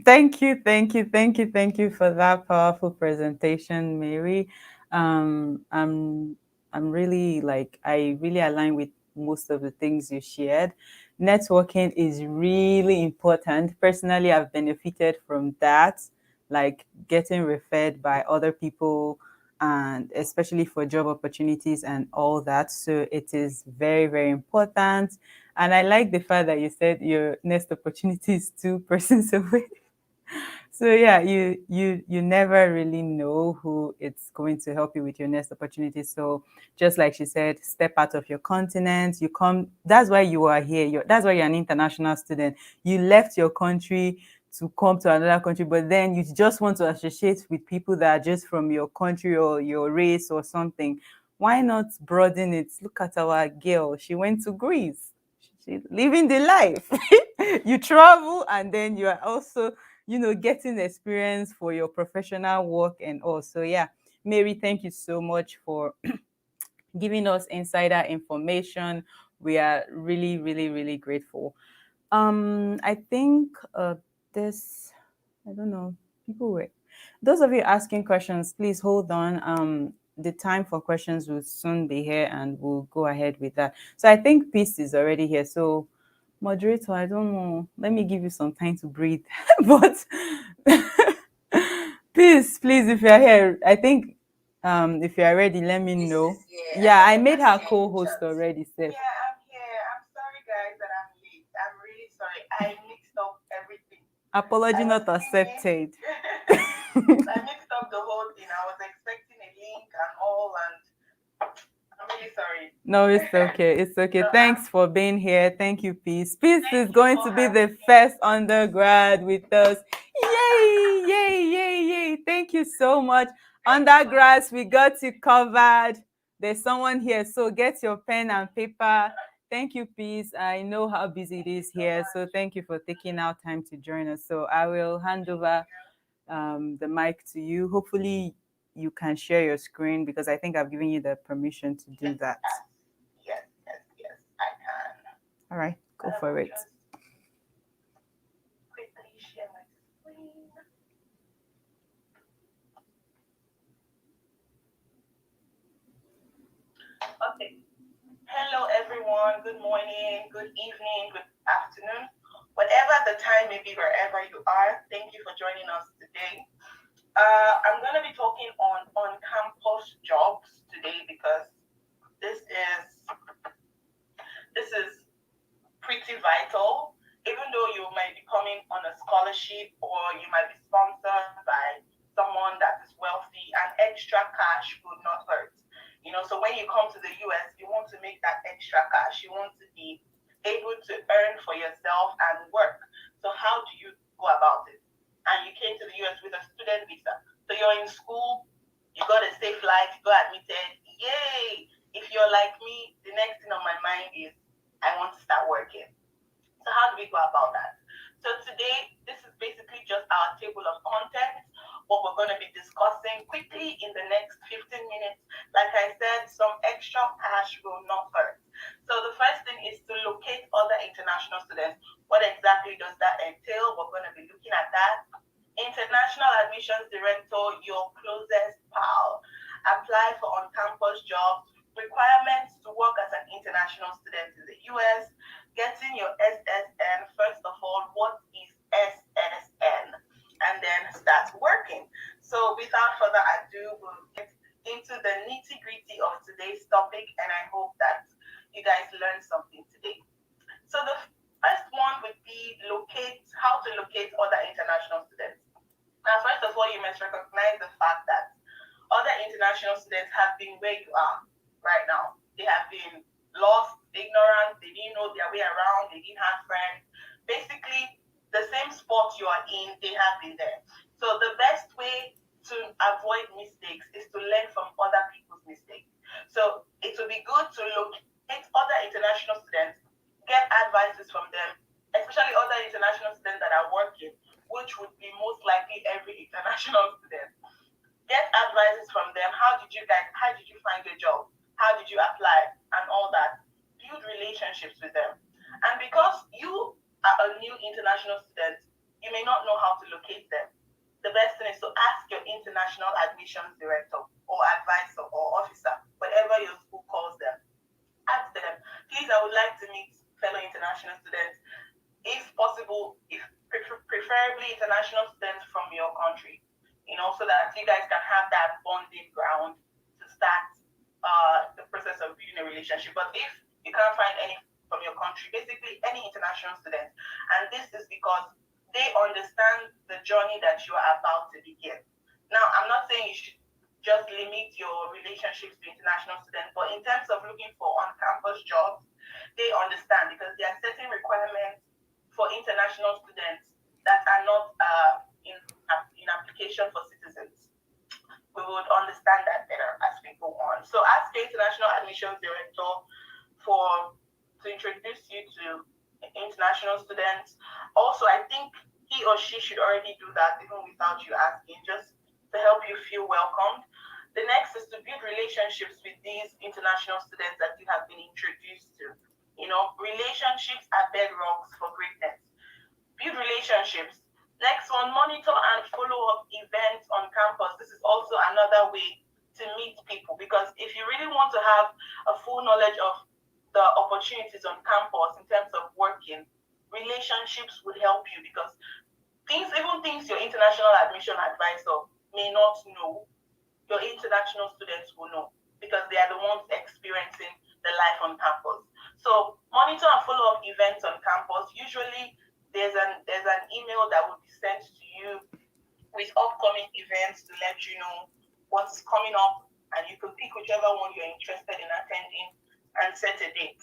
Thank you, thank you, thank you, thank you for that powerful presentation, Mary. Um, I'm I'm really like I really align with most of the things you shared. Networking is really important. Personally, I've benefited from that, like getting referred by other people and especially for job opportunities and all that. So it is very, very important. And I like the fact that you said your next opportunity is two persons away. So yeah, you never really know who it's going to help you with your next opportunity. So just like she said, step out of your continent. You come. That's why you are here. That's why you're an international student. You left your country to come to another country, but then you just want to associate with people that are just from your country or your race or something. Why not broaden it? Look at our girl. She went to Greece. She's living the life. You travel and then you are also getting experience for your professional work and all. So yeah, Mary, thank you so much for giving us insider information. We are really, really, really grateful. I think this, I don't know, people were, those of you asking questions, please hold on. The time for questions will soon be here and we'll go ahead with that. So I think Peace is already here. So moderator, I don't know. Let me give you some time to breathe. But please, if you're here, I think if you're ready, let me This know. is yeah. I Yeah, think I I made can see her her in the co-host chat. already, Steph. Yeah, I'm here. I'm sorry, guys, that I'm late. I'm really sorry. I mixed up everything. Apology I was not thinking, accepted. I mixed up the whole thing. I was expecting a link and all, and I'm really sorry. No, it's okay. It's okay. So Thanks for being here. Thank you, Peace. Peace is thank you going for to be having the me. first undergrad with us. Yay, yay, yay, yay. Thank you so much. Undergrads, we got you covered. There's someone here, so get your pen and paper. Thank you, Peace. I know how busy it is here, so thank you for taking out time to join us. So I will hand over the mic to you. Hopefully, you can share your screen because I think I've given you the permission to do that. Yes, I can. All right, go I for will it. just quickly share my screen. Okay. Hello, everyone. Good morning, good evening, good afternoon. Whatever the time may be, wherever you are, thank you for joining us today. I'm going to be talking on campus jobs today because this is pretty vital. Even though you might be coming on a scholarship or you might be sponsored by someone that is wealthy, and extra cash would not hurt. So when you come to the US, you want to make that extra cash. You want to be able to earn for yourself and work. So how do you go about it? And you came to the US with a student visa. So you're in school, you got a safe flight, you got admitted. Yay! If you're like me, the next thing on my mind is, I want to start working. So how do we go about that? So today, this is basically just our table of contents, what we're going to be discussing quickly in the next 15 minutes. Like I said, some extra cash will not hurt. So the first thing is to locate other international students. What exactly does that entail? We're going to be looking at that. International Admissions Director, your closest pal. Apply for on-campus jobs. Requirements to work as an international student in the US. Getting your SSN. First of all, what is SSN? And then start working. So without further ado, we'll get into the nitty-gritty of today's topic, and I hope that you guys learned something today. So the first one would be how to locate other international students. Now, first of all, you must recognize the fact that other international students have been where you are right now. They have been lost, ignorant, they didn't know their way around, they didn't have friends. Basically, the same spot you are in, they have been there. So the best way to avoid mistakes is to learn from other people's mistakes. So it would be good to locate other international students, get advices from them, especially other international students that are working, which would be most likely every international student. Get advices from them. How did you find your job? How did you apply? And all that. Build relationships with them. And because you are a new international student, you may not know how to locate them. The best thing is to ask your international admissions director or advisor or officer, whatever your school calls them. Ask them, please, I would like to meet fellow international students. If possible, preferably international students from your country, so that you guys can have that bonding ground to start the process of building a relationship. But if you can't find any from your country, basically any international student, and this is because they understand the journey that you are about to begin. Now, I'm not saying you should just limit your relationships to international students, but in terms of looking for on-campus jobs, they understand because there are certain requirements for international students that are not in application for citizens. We would understand that better as we go on. So ask the international admissions director to introduce you to international students. Also, I think he or she should already do that even without you asking, just to help you feel welcomed. The next is to build relationships with these international students that you have been introduced to. Relationships are bedrocks for greatness. Build relationships. Next one, monitor and follow up events on campus. This is also another way to meet people, because if you really want to have a full knowledge of the opportunities on campus in terms of working, relationships would help you, because even things your international admission advisor may not know, your international students will know, because they are the ones experiencing the life on campus. So monitor and follow up events on campus. Usually there's an email that will be sent to you with upcoming events to let you know what's coming up, and you can pick whichever one you're interested in attending and set a date.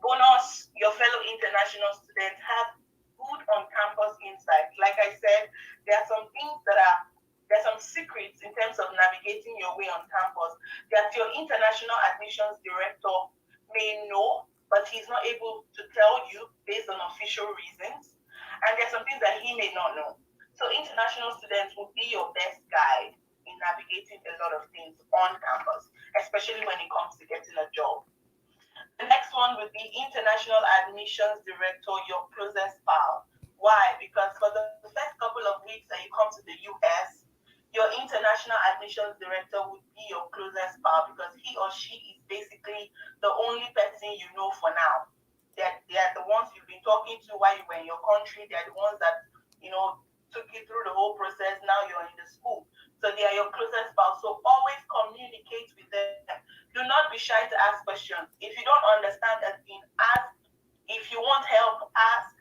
Bonus, your fellow international students have good on-campus insights. Like I said, there's some secrets in terms of navigating your way on campus that your international admissions director may know, but he's not able to tell you based on official reasons. And there's some things that he may not know. So international students will be your best guide in navigating a lot of things on campus, especially when it comes to getting a job. The next one would be international admissions director, your closest pal. Why? Because for the first couple of weeks that you come to the US, your international admissions director would be your closest pal, because he or she is basically the only person you know for now. They are the ones you've been talking to while you were in your country. They are the ones that, took you through the whole process. Now you're in the school. So they are your closest pal. So always communicate with them. Do not be shy to ask questions. If you don't understand a thing, ask. If you want help, ask.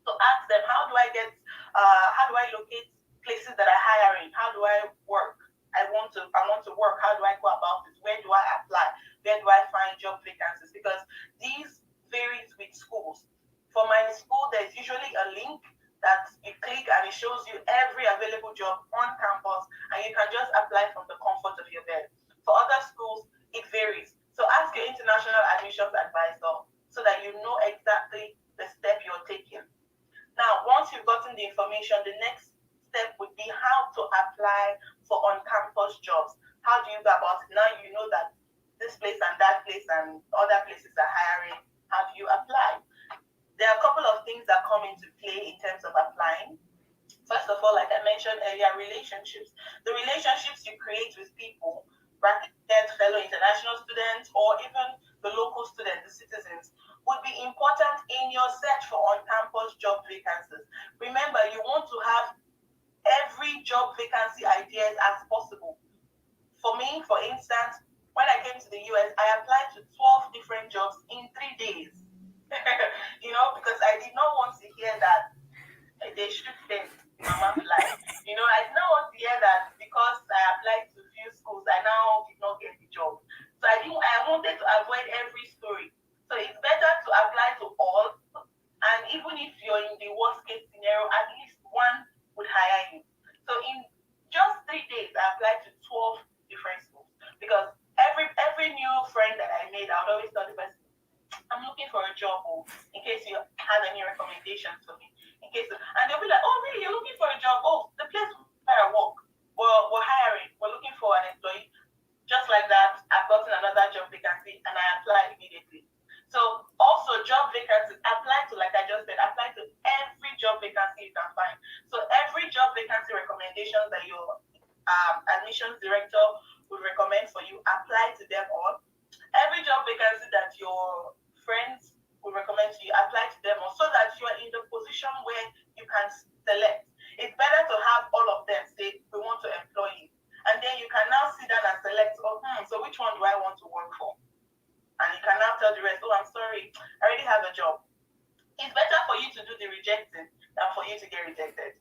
So ask them, how do I locate places that are hiring? How do I work? I want to work. How do I go about it? Where do I apply? Where do I find job vacancies? Because these varies with schools. For my school, there's usually a link that you click and it shows you every available job on campus, and you can just apply from the comfort of your bed. For other schools, it varies. So ask your international admissions advisor so that you gotten the information, the next step would be how to apply for on-campus jobs. How do you go about it? Now you know that this place and that place and other places are hiring. How do you apply? There are a couple of things that come into play in terms of applying. First of all, like I mentioned earlier, relationships. The relationships you create with people, bracket fellow international students, or even the local students, the citizens, would be important in your search for on-campus job vacancies. Remember, you want to have every job vacancy ideas as possible. For me, for instance, when I came to the US, I applied to 12 different jobs in 3 days. Because I did not want to hear that they should them, mama fly. I did not want to hear that because I applied to few schools, I now did not get the job. So I wanted to avoid every story. So it's better to apply to all, and even if you're in the worst case scenario, at least one would hire you. So in just 3 days, I applied to 12 different schools, because every new friend that I made, I would always tell the person, I'm looking for a job, in case you have any recommendations for me. And they'll be like, oh, really? You're looking for a job? Oh, the place where I work, we're hiring. We're looking for an employee. Just like that, I've gotten another job vacancy and I applied immediately. So also job vacancies, apply to, like I just said, apply to every job vacancy you can find. So every job vacancy recommendations that your admissions director would recommend for you, apply to them all. Every job vacancy that your friends would recommend to you, apply to them all, so that you are in the position where you can select. It's better to have all of them say, we want to employ you. And then you can now sit down and select, so which one do I want to work for? And you can now tell the rest, I'm sorry, I already have a job. It's better for you to do the rejecting than for you to get rejected.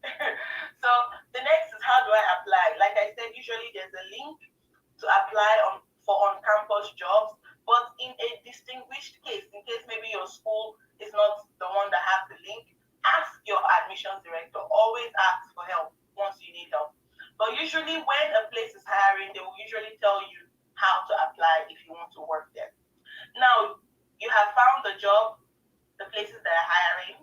So the next is, how do I apply? Like I said, usually there's a link to apply for on-campus jobs, but in a distinguished case, in case maybe your school is not the one that has the link, ask your admissions director. Always ask for help once you need help. But usually when a place is hiring, they will usually tell you how to apply if you want to work there. Now, you have found the job, the places that are hiring.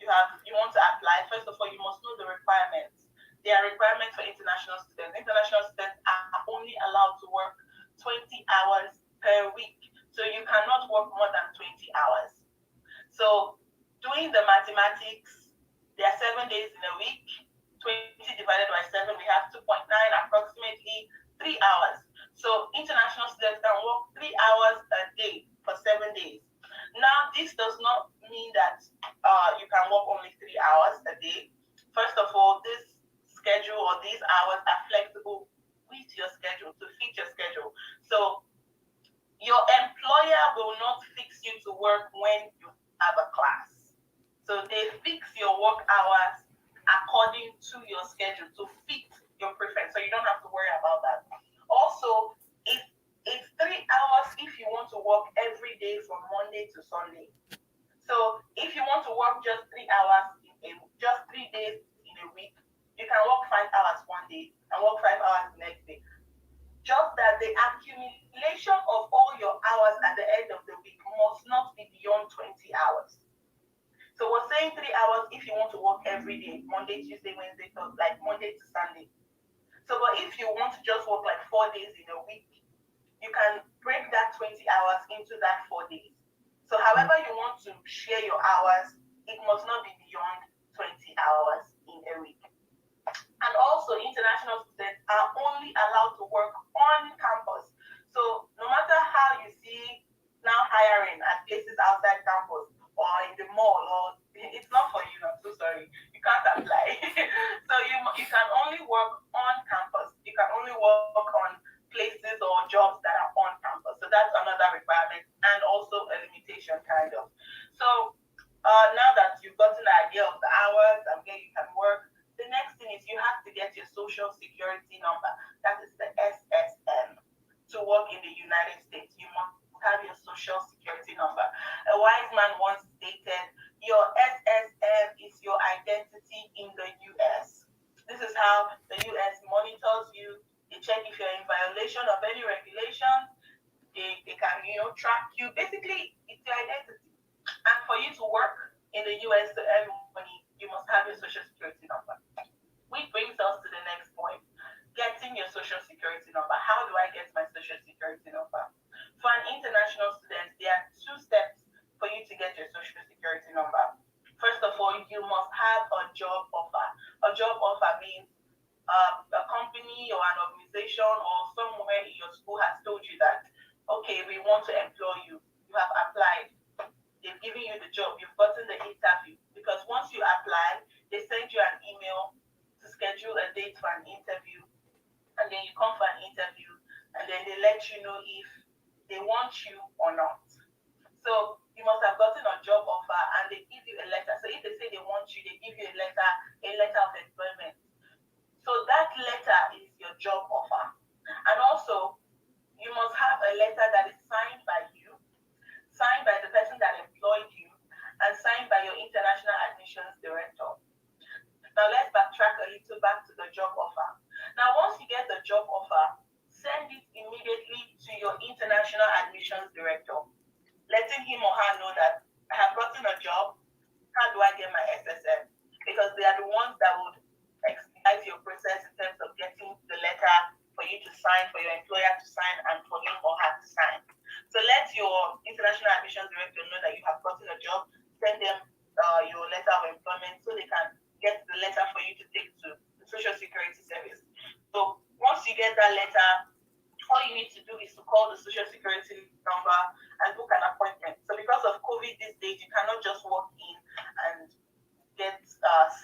You want to apply. First of all, you must know the requirements. There are requirements for international students. International students are only allowed to work 20 hours per week. So you cannot work more than 20 hours. So doing the mathematics, there are 7 days in a week. 20 divided by 7, we have 2.9, approximately 3 hours. So international students can work 3 hours a day for 7 days. Now, this does not mean that you can work only 3 hours a day. First of all, this schedule or these hours are flexible with your schedule, to fit your schedule. So your employer will not fix you to work when you have a class. So they fix your work hours according to your schedule, to fit your preference. So you don't have to worry about that. Also, it's 3 hours if you want to work every day from Monday to Sunday. So if you want to work just 3 hours just 3 days in a week, you can work 5 hours one day and work 5 hours the next day. Just that the accumulation of all your hours at the end of the week must not be beyond 20 hours. So we're saying 3 hours if you want to work every day, Monday, Tuesday, Wednesday, Thursday, like Monday to Sunday. So, but if you want to just work like 4 days in a week, you can break that 20 hours into that 4 days. So however you want to share your hours, it must not be beyond 20 hours in a week. And also, international students are only allowed to work on campus. So no matter how you see now hiring at places outside campus or in the mall, or it's not for you, I'm so sorry. You can't apply. So you can only work on campus. You can only work on places or jobs that are on campus. So that's another requirement and also a limitation kind of. So now that you've gotten an idea of the hours and where you can work, the next thing is you have to get your social security number. That is the SSN. To work in the United States, you must have your social security number. A wise man once stated, your SSN is your identity in the US. This is how the US monitors you. They check if you're in violation of any regulations. They can, track you. Basically, it's your identity. And for you to work in the US to earn money, you must have your social security number. Which brings us to the next point, getting your social security number. How do I get my social security number? For an international student, there are two steps for you to get your social security number. First of all, you must have a job offer. A job offer means a company or an organization or somewhere in your school has told you that, okay, we want to employ you. You have applied. They've given you the job. You've gotten the interview. Because once you apply, they send you an email to schedule a date for an interview. And then you come for an interview. And then they let you know if they want you or not. So you must have gotten a job offer and they give you a letter. So if they say they want you, they give you a letter of employment. So that letter is your job offer. And also, you must have a letter that is signed by you, signed by the person that employed you, and signed by your international admissions director. Now let's backtrack a little back to the job offer. Now, once you get the job offer, send it immediately to your international admissions director, letting him or her know that I have gotten a job. How do I get my SSM? Because they are the ones that would expedite your process in terms of getting the letter for you to sign, for your employer to sign, and for him or her to sign. So let your international admissions director know that you have gotten a job. Send them your letter of employment so they can get the letter for you to take to the Social Security Service. So once you get that letter, all you need to do is to call the Social Security number and book an appointment. So because of COVID these days, you cannot just walk in and get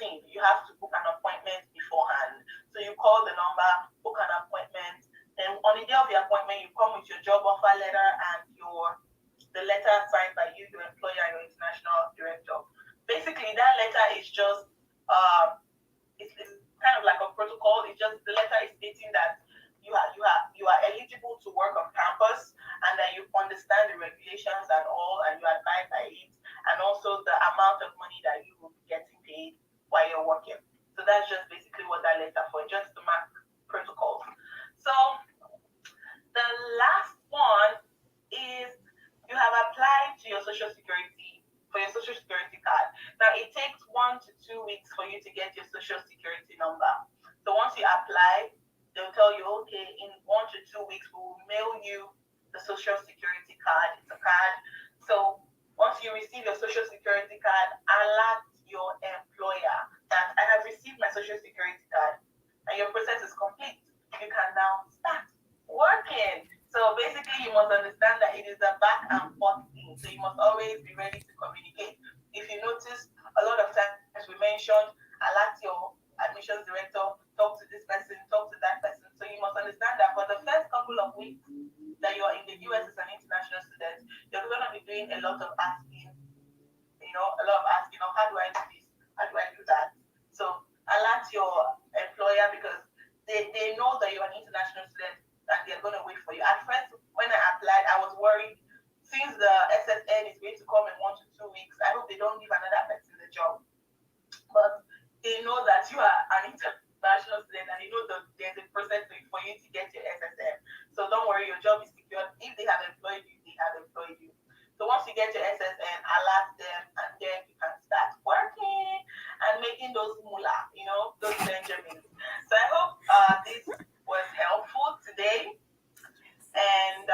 seen. You have to book an appointment beforehand. So you call the number, book an appointment. Then on the day of the appointment, you come with your job offer letter and the letter signed by you, your employer, and your international director. Basically, that letter is just it's kind of like a protocol. It's just the letter is stating that you are eligible to work on campus and that you understand the regulations and all, and you abide by it, and also the amount of money that you will be getting paid while you're working. So that's just basically what that letter for, just to mark protocols. So the last one is you have applied to your social security for your social security card. Now it takes 1 to 2 weeks for you to get your social security number. So once you apply, they'll tell you, okay, in 1 to 2 weeks, we will mail you the social security card. It's a card. So once you receive your social security card, alert your employer that I have received my social security card and your process is complete. You can now start working. So basically, you must understand that it is a back and forth thing. So you must always be ready to communicate. If you notice, a lot of times we mentioned, alert your admissions director, talk to this person, talk to that person. So you must understand that for the first couple of weeks that you're in the US as an international student, you're going to be doing a lot of asking, how do I do this? How do I do that? So alert your employer because they know that you're an international student and they're going to wait for you. At first, when I applied, I was worried. Since the SSN is going to come in 1 to 2 weeks, I hope they don't give another person the job. But they know that you are an international student and they know that there's a process for you to get your SSM. So don't worry, your job is secured. If they have employed you, they have employed you. So once you get your SSN, alert them and then you can start working and making those moolah, those Benjamins. So I hope this was helpful today. And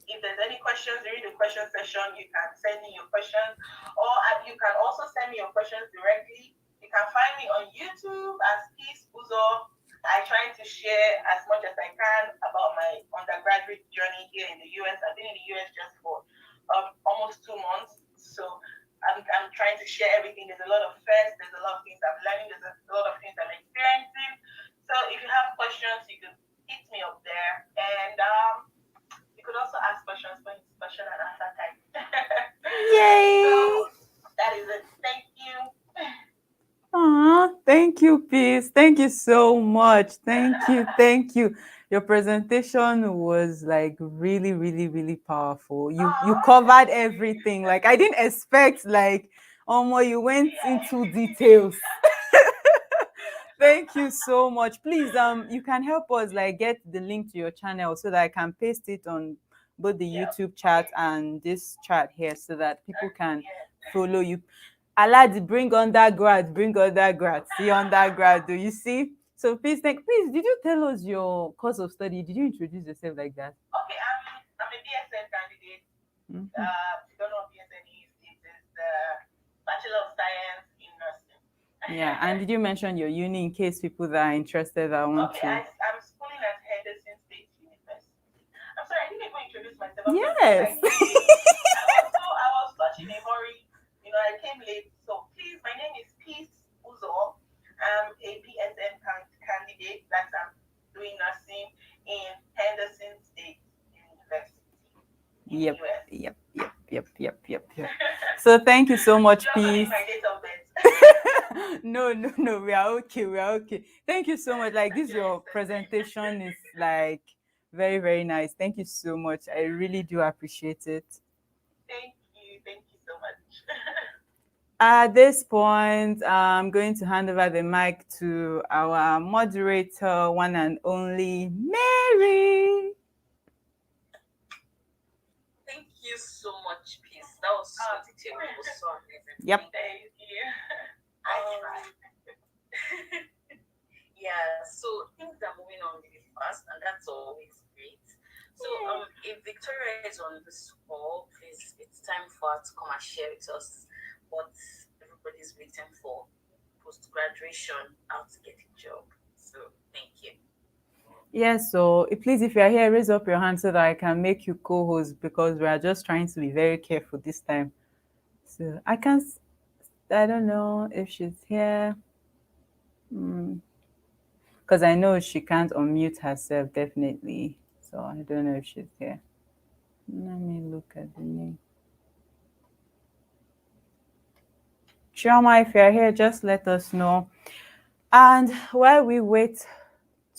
if there's any questions during the question session, you can send me your questions, or you can also send me your questions directly. You can find me on YouTube as Peace Uzo. I try to share as much as I can about my undergraduate journey here in the US. I've been in the US just for almost 2 months, so I'm trying to share everything. There's a lot of firsts, there's a lot of things I'm learning, there's a lot of things I'm experiencing. So if you have questions, you can hit me up there, and you could also ask questions when it's question and answer time. Yay! So that is it. Thank you. Thank you, Peace. Thank you so much. Thank you. Your presentation was like really, really, really powerful. You covered everything. Like I didn't expect you went into details. Thank you so much. Please, you can help us get the link to your channel so that I can paste it on both the YouTube chat and this chat here so that people can follow you. Aladi, bring undergrad. See undergrad, do you see? So please, did you tell us your course of study? Did you introduce yourself like that? Okay, I'm a BSN candidate. Mhm. If you don't know what BSN is, it is the Bachelor of Science in Nursing. Yeah, and did you mention your uni in case people that are interested that want Okay, to? I'm schooling at Henderson State University. I'm sorry, I didn't even introduce myself. I'm so sorry. I Yes. came late. I was such in a hurry. I came late. So please, my name is Peace Uzo. I'm a BSN candidate. That's I'm doing nursing in Henderson State University in the Yep, US. yep. So thank you so much, Just Peace. my date of birth. No, we are okay. We are okay. Thank you so much. Like this, your presentation is like very, very nice. Thank you so much. I really do appreciate it. Thank you. Thank you so much. At this point, I'm going to hand over the mic to our moderator, one and only Mary. Thank you so much, Peace. That was so detailed. It was so amazing. Yep. Thank you. I tried. Yeah, so things are moving on really fast, and that's always great. So, if Victoria is on this call, please, it's time for her to come and share with us what everybody's waiting for post graduation, how to get a job. So, thank you. Yes, so please, if you are here, raise up your hand so that I can make you co-host because we are just trying to be very careful this time. So I don't know if she's here. Because I know she can't unmute herself, definitely. So I don't know if she's here. Let me look at the name. Chioma, if you're here, just let us know. And while we wait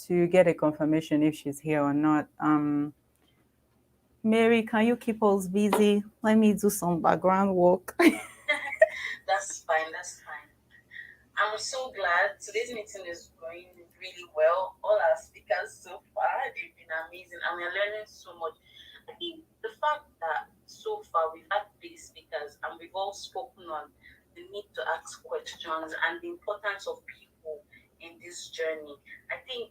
to get a confirmation if she's here or not, Mary, can you keep us busy? Let me do some background work. That's fine. That's fine. I'm so glad today's meeting is going really well. All our speakers so far, they've been amazing, and we're learning so much. I think the fact that so far we've had three speakers and we've all spoken on the need to ask questions and the importance of people in this journey. I think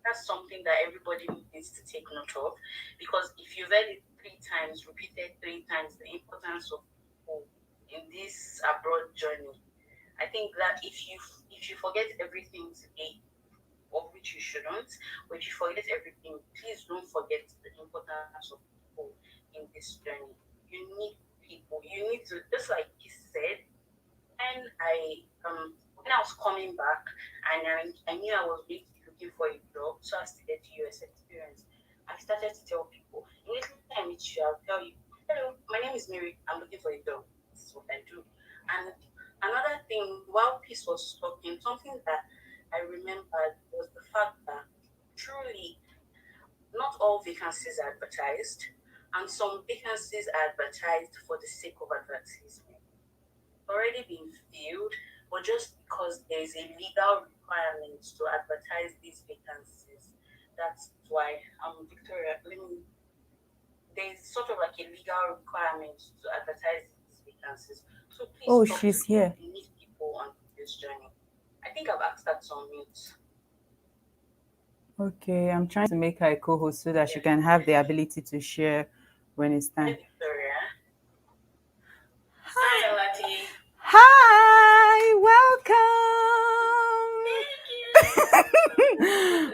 that's something that everybody needs to take note of, because if you've read it three times, repeated three times, the importance of people in this abroad journey, I think that if you forget everything today, of which you shouldn't, but if you forget everything, please don't forget the importance of people in this journey. You need people. You need to, just like he said, when I was coming back and I knew I was really looking for a job so as to get US experience, I started to tell people, immediately I meet you, I'll tell you, hello, my name is Mary, I'm looking for a job. This is what I do. And another thing, while Peace was talking, something that I remembered was the fact that truly not all vacancies are advertised, and some vacancies are advertised for the sake of advertisement. Already been filled, but just because there is a legal requirement to advertise these vacancies, that's why Victoria, there's sort of like a legal requirement to advertise these vacancies. So please Oh, stop she's people. here. We need people on this journey. I think I've asked that to unmute. Okay, I'm trying to make her a co-host so that she can have the ability to share when it's Hi, time. Victoria. Hi, Aladi. Hi, welcome.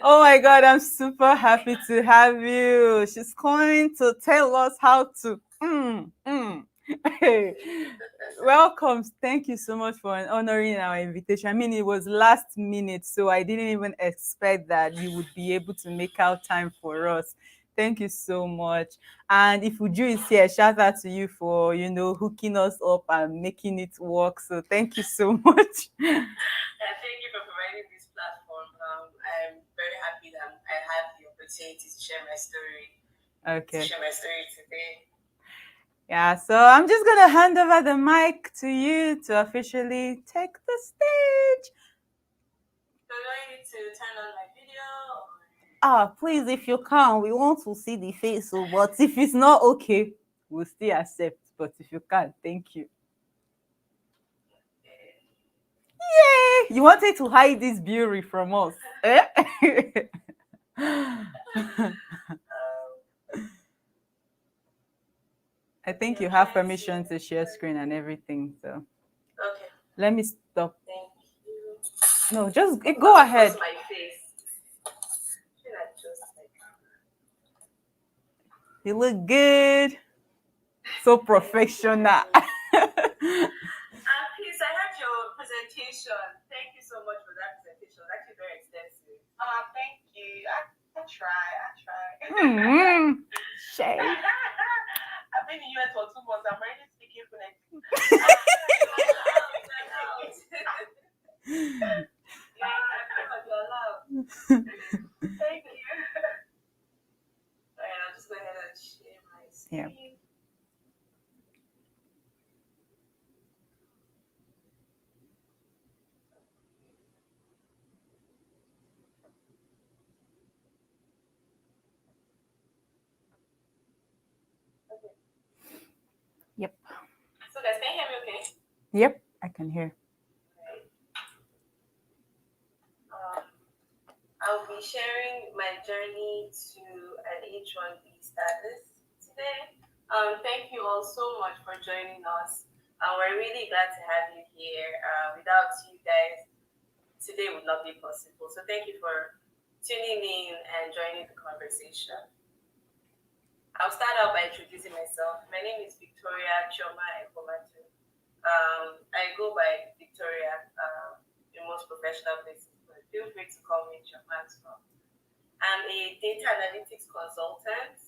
Oh my God, I'm super happy to have you. She's coming to tell us how to. Hey, welcome. Thank you so much for honoring our invitation. I mean, it was last minute, so I didn't even expect that you would be able to make out time for us. Thank you so much. And if Uju is here, shout out to you for, hooking us up and making it work. So thank you so much. Thank you for providing this platform. I'm very happy that I had the opportunity to share my story. Okay. To share my story today. Yeah, so I'm just going to hand over the mic to you to officially take the stage. So do I need to turn on my video? Please, if you can, we want to see the face. So, but if it's not okay, we'll still accept. But if you can, thank you. You wanted to hide this beauty from us. Eh? I think you have permission to share screen and everything. So Okay, let me stop. thank you. No, just go ahead. My face. Should I just like You look good. So professional. please, I heard your presentation. Thank you so much for that presentation. It's actually very extensive. Thank you. I try. Mm, Shay. I've been in US for 2 months. I'm already speaking phonetics. You're allowed. Thank you. Alright, I'll just go ahead and share my Yeah. screen. Yep. So guys, can you hear me okay? Yep. I can hear. I'll be sharing my journey to an H-1B status today. Thank you all so much for joining us. We're really glad to have you here. Without you guys, today would not be possible. So thank you for tuning in and joining the conversation. I'll start out by introducing myself. My name is Victoria Chioma Ekomatu. I go by Victoria in most professional places, but feel free to call me Chioma as well. I'm a data analytics consultant.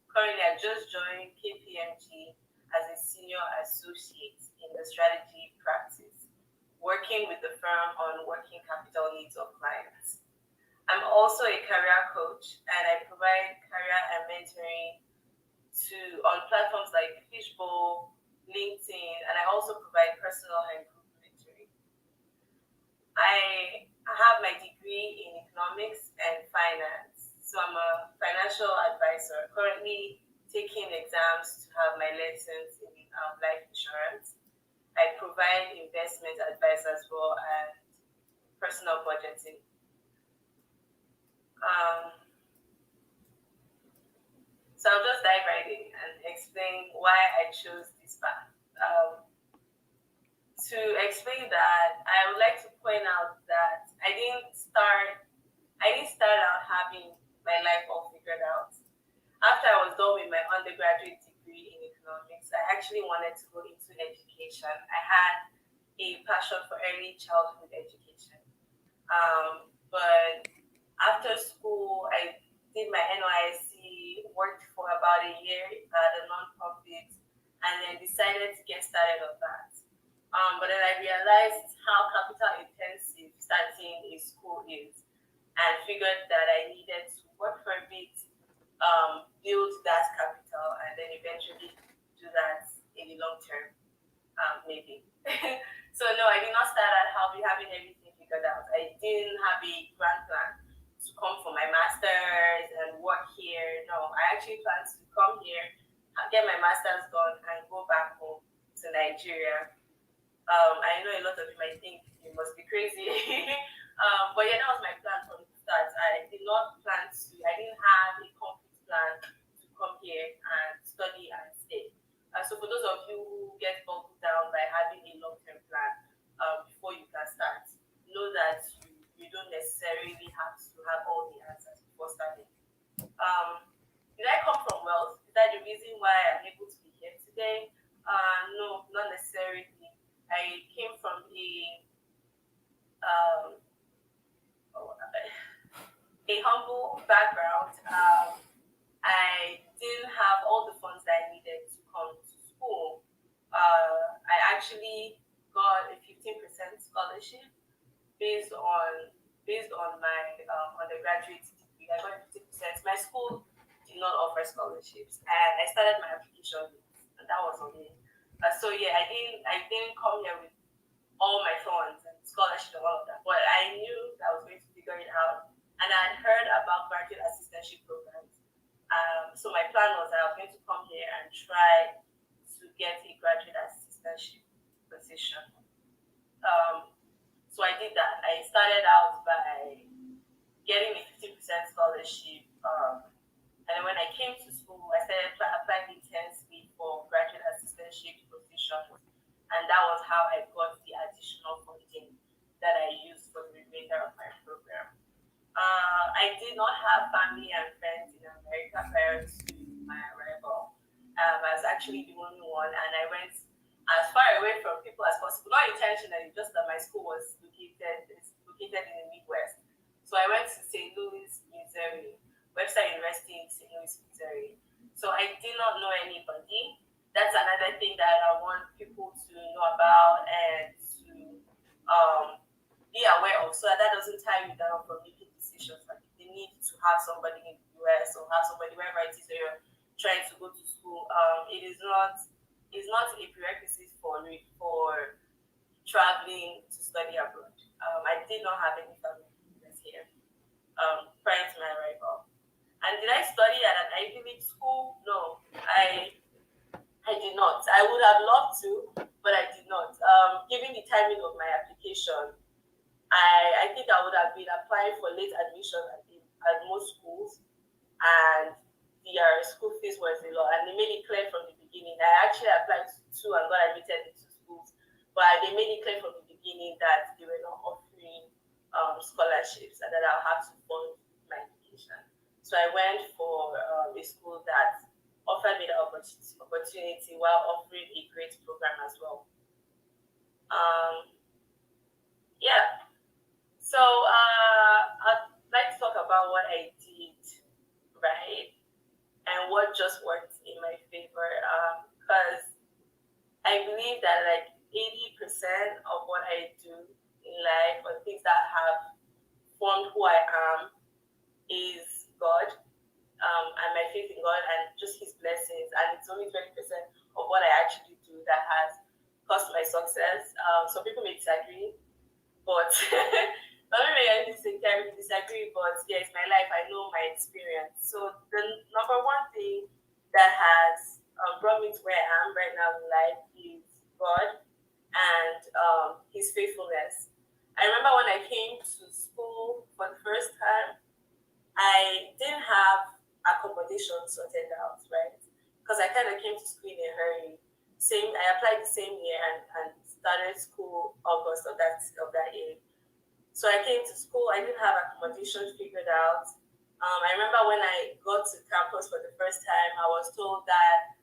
Currently, I just joined KPMG as a senior associate in the strategy practice, working with the firm on working capital needs of clients. I'm also a career coach, and I provide career and mentoring on platforms like Fishbowl, LinkedIn, and I also provide personal and group mentoring. I have my degree in economics and finance, so I'm a financial advisor, currently taking exams to have my lessons in life insurance. I provide investment advice as well and personal budgeting. So I'll just dive right in and explain why I chose this path. To explain that, I would like to point out that I didn't start out having my life all figured out. After I was done with my undergraduate degree in economics, I actually wanted to go into education. I had a passion for early childhood education. But after school, I did my NYSC, worked for about a year at a non-profit, and then decided to get started on that. But then I realized how capital intensive starting a school is, and figured that I needed to work for a bit, build that capital, and then eventually do that in the long term, maybe. So no, I did not start out having everything figured out. I didn't have a grand plan to come for my master's and work here. No, I actually planned to come here, get my master's done, and go back home to Nigeria. I know a lot of you might think you must be crazy, but yeah, that was my plan from the start. I didn't have a complete plan to come here and study and stay. So for those of you who get bogged down by having a long-term plan before you can start, know that you don't necessarily have to have all the answers before starting. Did I come from wealth? Is that the reason why I'm able to be here today? No, not necessarily. I came from a humble background. I didn't have all the funds that I needed to come to school. I actually got a 15% scholarship based on my undergraduate degree. I got 50%. My school did not offer scholarships, and I started my application late, and that was on me. So yeah, I didn't come here with all my funds and scholarship and all of that, but I knew that I was going to figure it out, and I had heard about graduate assistantship programs. So my plan was that I was going to come here and try to get a graduate assistantship position. So I did that. I started out by getting a 50% scholarship. And when I came to school, I started applying intensely for graduate assistantship positions. And that was how I got the additional funding that I used for the remainder of my program. I did not have family and friends in America prior to my arrival. I was actually the only one, and I went as far away from people as possible. Not intentionally, just that my school was located in the Midwest. So I went to St. Louis, Missouri, Webster University in St. Louis, Missouri. So I did not know anybody. That's another thing that I want people to know about and to um, be aware of, so that doesn't tie you down from making decisions. Like they need to have somebody in the US or have somebody wherever it is that you're trying to go to school. It is not a prerequisite for traveling to study abroad. I did not have any family members here prior to my arrival. And did I study at an Ivy League school? No, I did not. I would have loved to, but I did not. Given the timing of my application, I think I would have been applying for late admission at most schools, and their school fees was a lot. And they made it clear from the beginning. I actually applied to two and got admitted into schools, but they made it clear from the beginning that they were not offering scholarships and that I'll have to fund my education. So I went for a school that offered me the opportunity while offering a great program as well. Yeah. So I'd like to talk about what I did right and what just worked in my favor. Because I believe that like 80% of what I do in life or things that have formed who I am is God and my faith in God and just His blessings. And it's only 20% of what I actually do that has caused my success. Some people may disagree, but not really disagree, but yeah, it's my life. I know my experience. So the number one thing that has brought me to where I am right now in life is God and His faithfulness. I remember when I came to school for the first time, I didn't have accommodation sorted out, right? Because I kind of came to school in a hurry. I applied the same year and started school August of that year. So I came to school, I didn't have accommodation figured out. I remember when I got to campus for the first time, I was told that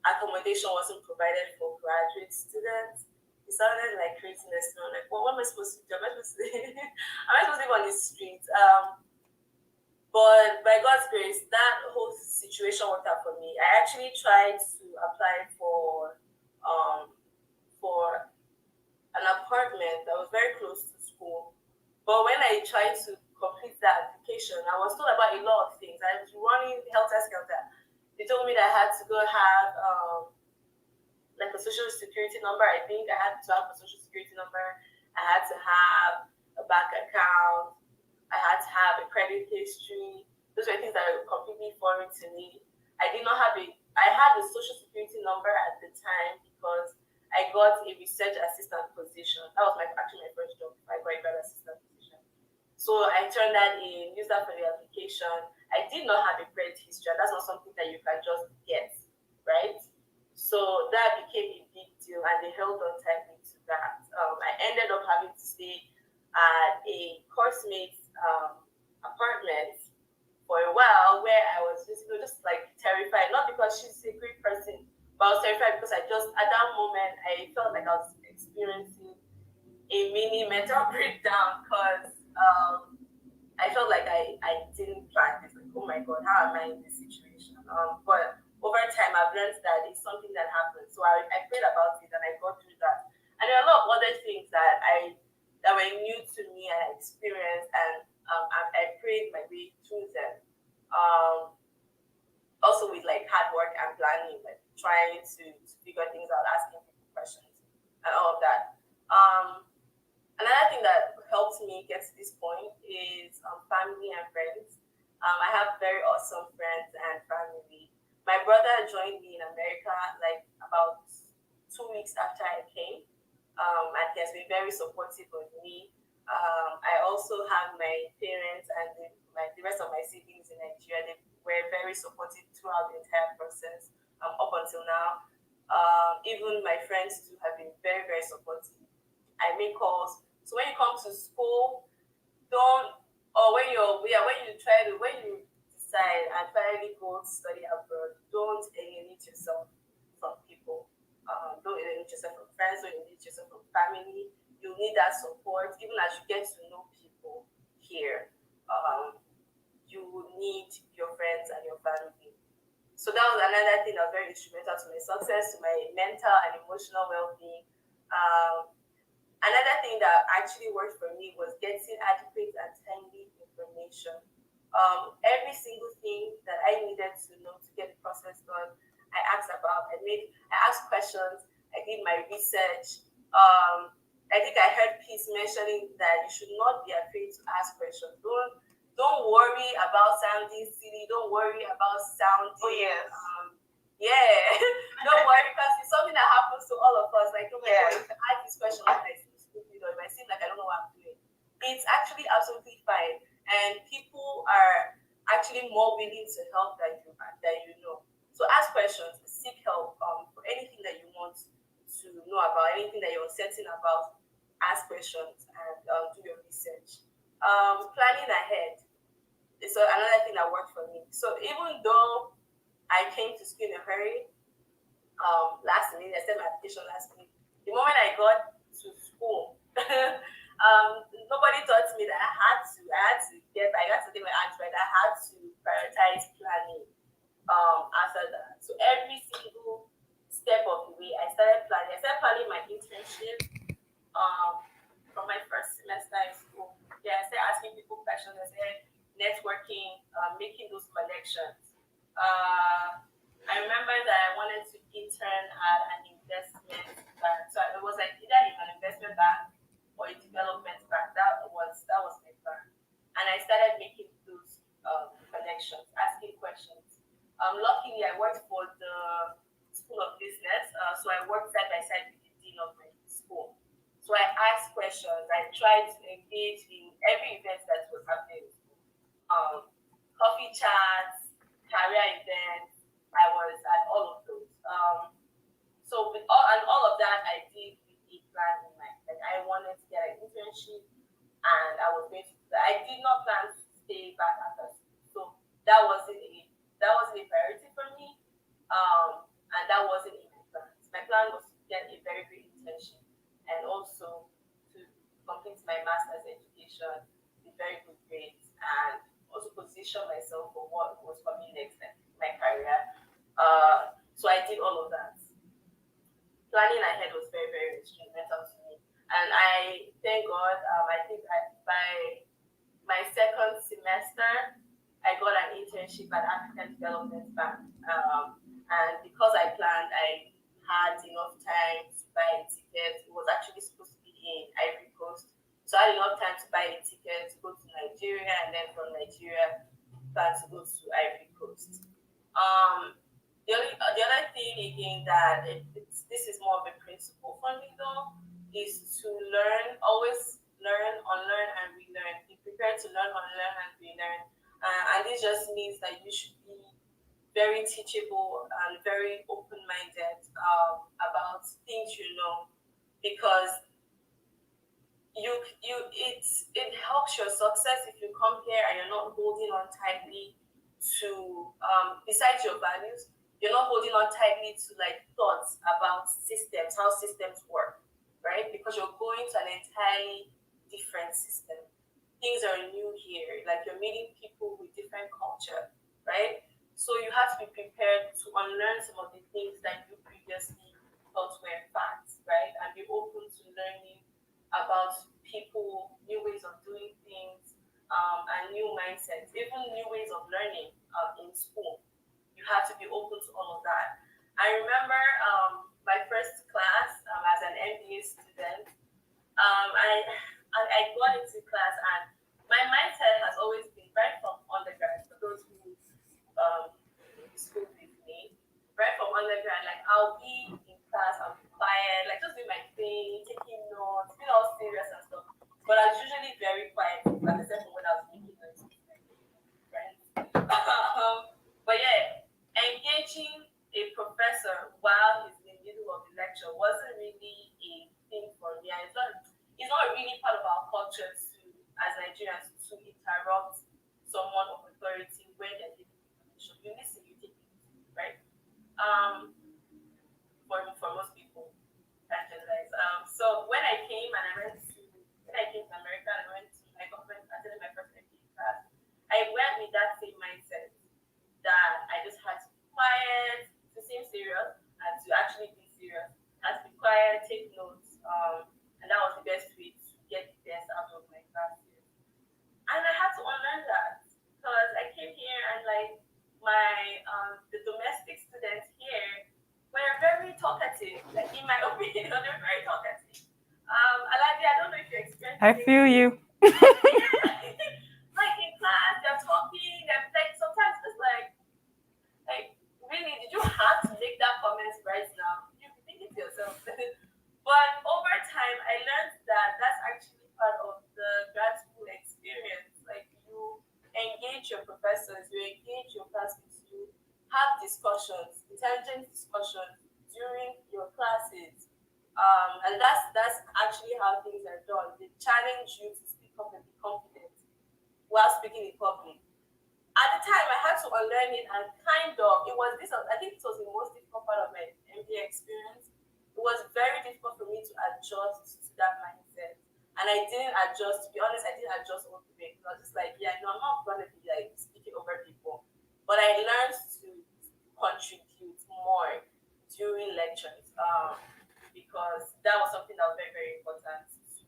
accommodation wasn't provided for graduate students. It sounded like craziness. And I'm like, well, what am I supposed to do? Am I supposed to, am I supposed to live on the street? But by God's grace, that whole situation worked out for me. I actually tried to apply for an apartment that was very close to school. But when I tried to complete that application, I was told about a lot of things. I was running helter skelter. They told me that I had to go have like a social security number. I think I had to have a social security number. I had to have a bank account. I had to have a credit history. Those were things that were completely foreign to me. I did not have I had a social security number at the time because I got a research assistant position. That was actually my first job. I got a grad assistant position. So I turned that in, used that for the application. I did not have a credit history. That's not something that you can just get, right? So that became a big deal, and they held on tightly to that. I ended up having to stay at a course-mate's apartment for a while, where I was just like terrified, not because she's a great person, but I was terrified because at that moment, I felt like I was experiencing a mini mental breakdown because I felt like I didn't plan this. Like, oh my God, how am I in this situation? But over time, I've learned that it's something that happens. So I prayed about it and I got through that. And there are a lot of other things that were new to me and I experienced, and I prayed my way through them. Also with like hard work and planning, like trying to figure things out, asking people questions, and all of that. Another thing that helped me get to this point is family and friends. I have very awesome friends and family. My brother joined me in America like about 2 weeks after I came, and he has been very supportive of me. I also have my parents and the rest of my siblings in Nigeria. They were very supportive throughout the entire process up until now. Even my friends too have been very, very supportive. I make calls. So when you come to school, don't or when you decide and finally go to study abroad, don't alienate yourself from people. Don't alienate yourself from friends, don't alienate yourself from family. You need that support even as you get to know people here. Um, you will need your friends and your family. So that was another thing that was very instrumental to my success, to my mental and emotional well-being. Um, Another thing that actually worked for me was getting adequate and timely information. Every single thing that I needed to know to get the process done, I asked about. I asked questions. I did my research. I think I heard Peace mentioning that you should not be afraid to ask questions. Don't worry about sounding silly. Don't worry about sounding. Oh yes. Yeah, don't worry because it's something that happens to all of us. Like, oh my Yeah. God, if I ask this question, it might seem stupid or it might seem like I don't know what I'm doing. It's actually absolutely fine, and people are actually more willing to help than you know. So ask questions, seek help for anything that you want to know about, anything that you're uncertain about. Ask questions and do your research. Planning ahead is another thing that worked for me. So even though I came to school in a hurry, last minute. I sent my application last minute. The moment I got to school, nobody taught me that I had to take my hands right. I had to prioritize planning after that. So every single step of the way, I started planning. I started planning my internship from my first semester in school. Yeah, I started asking people questions. I started networking, making those connections. I remember that I wanted to intern at an investment bank. So it was like either in an investment bank or a development bank. That was my plan. And I started making those connections, asking questions. Luckily, I worked for the School of Business, so I worked side by side with the dean of my school. So I asked questions. I tried to engage in every event that was happening. Coffee chats, career events. I was at all of those. So with all of that, I did with a plan in mind. Like I wanted to get an internship, and I was going to. I did not plan to stay back after school, so that wasn't a priority for me. And that wasn't in my plans. My plan was to get a very good internship, and also to complete my master's education with very good grades, and also position myself for what was coming next, like my career. So I did all of that. Planning ahead was very, very instrumental to me. And I thank God, by my second semester, I got an internship at African Development Bank. And because I planned, I had enough time to buy a ticket. It was actually supposed to be in Ivory Coast. So I had enough time to buy a ticket to go to Nigeria, and then from Nigeria, plan to go to Ivory Coast. The other thing again that this is more of a principle for me though is to learn, always learn, unlearn, and relearn. Be prepared to learn, unlearn, and relearn. And this just means that you should be very teachable and very open-minded about things you know, because it helps your success if you come here and you're not holding on tightly to besides your values, you're not holding on tightly to like thoughts about systems, how systems work, right? Because you're going to an entirely different system. Things are new here, like you're meeting people with different culture, right? So you have to be prepared to unlearn some of the things that you previously thought were facts, right? And be open to learning about people, new ways of doing things, and new mindsets, even new ways of learning in school. You have to be open to all of that. I remember my first class as an MBA student. I got into class, and my mindset has always been right from undergrad. For those who school with me, right from undergrad, like I'll be in class, I'll be quiet, like just doing my thing, taking notes, not really part of our culture to, as Nigerians, to interrupt someone of authority when they're giving information. You listen, you take it, right? Um, for most people, can't generalize. So when I came to America and I went to my government, attended my first MBA class, I went with that same mindset that I just had to be quiet, to seem serious, and to actually be serious. I had to be quiet, take notes, and that was the best way to get the best out of my classes. And I had to unlearn that because I came here and like the domestic students here were very talkative. Like in my opinion, they're very talkative. Aladi, I don't know if you experienced the I same feel thing. you. Yeah, like in class, they're talking. They're like sometimes it's like really, did you have to make that comment right now? You can think it to yourself. But over time, I learned that that's actually part of the grad school experience. Like you engage your professors, you engage your classmates, you have discussions, intelligent discussions during your classes. And that's actually how things are done. They challenge you to speak up and be confident while speaking in public. At the time, I had to unlearn it, and kind of it was this. I think this was the most difficult part of my MBA experience. It was very difficult for me to adjust to that mindset, and I didn't adjust. To be honest, I didn't adjust all the way. I was just like, yeah, no, I'm not gonna be like speaking over people, but I learned to contribute more during lectures, because that was something that was very very important to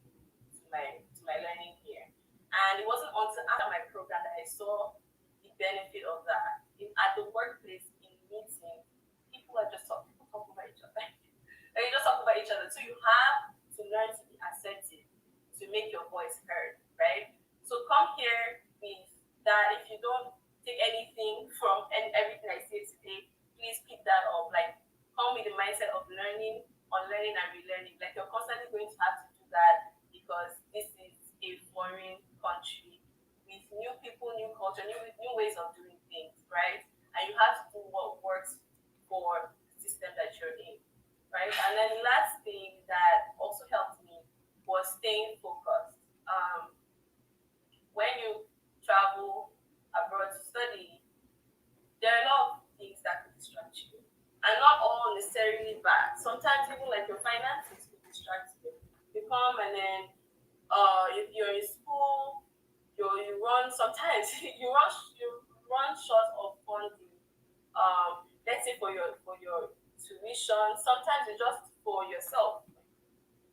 my learning here. And it wasn't until after my program that I saw the benefit of that. At the workplace, in meetings, people talk over each other. And you just talk about each other. So you have to learn to be assertive, to make your voice heard, right? So come here with that. If you don't take anything from everything I say today, please pick that up. Like come with the mindset of learning, unlearning and relearning. Like you're constantly going to have to do that because this is a foreign country with new people, new culture, new ways of doing things, right? And you have to do what works for the system that you're in, right? And then the last thing that also helped me was staying focused. When you travel abroad to study, there are a lot of things that could distract you, and not all necessarily bad. Sometimes even like your finances could distract you. You come and then if you're in school, you run sometimes you run short of funding. Let's say for your tuition, sometimes it's just for yourself.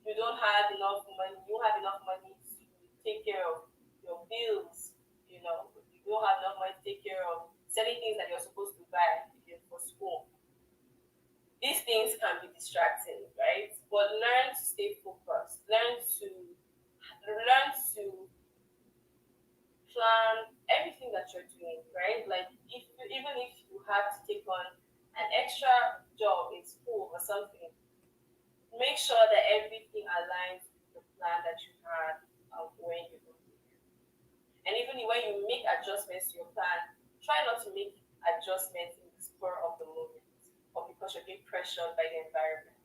You don't have enough money. You don't have enough money to take care of your bills. You don't have enough money to take care of certain things that you're supposed to buy for school. These things can be distracting, right? But learn to stay focused. Learn to plan everything that you're doing, right? Like even if you have to take on an extra job in school or something, make sure that everything aligns with the plan that you had when you go there. And even when you make adjustments to your plan, try not to make adjustments in the spur of the moment or because you're being pressured by the environment.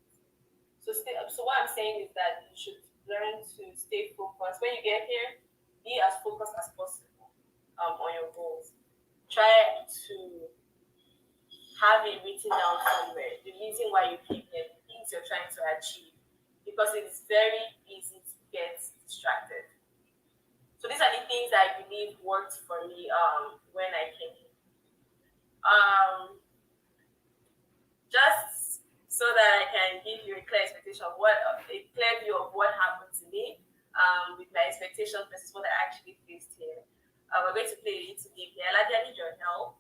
So what I'm saying is that you should learn to stay focused. When you get here, be as focused as possible on your goals. Try to have it written down somewhere. The reason why you came here, the things you're trying to achieve, because it is very easy to get distracted. So these are the things that I believe worked for me when I came here. Just so that I can give you a clear expectation of a clear view of what happened to me with my expectations versus what I actually faced here. We're going to play a little game here. Aladi, I need your help.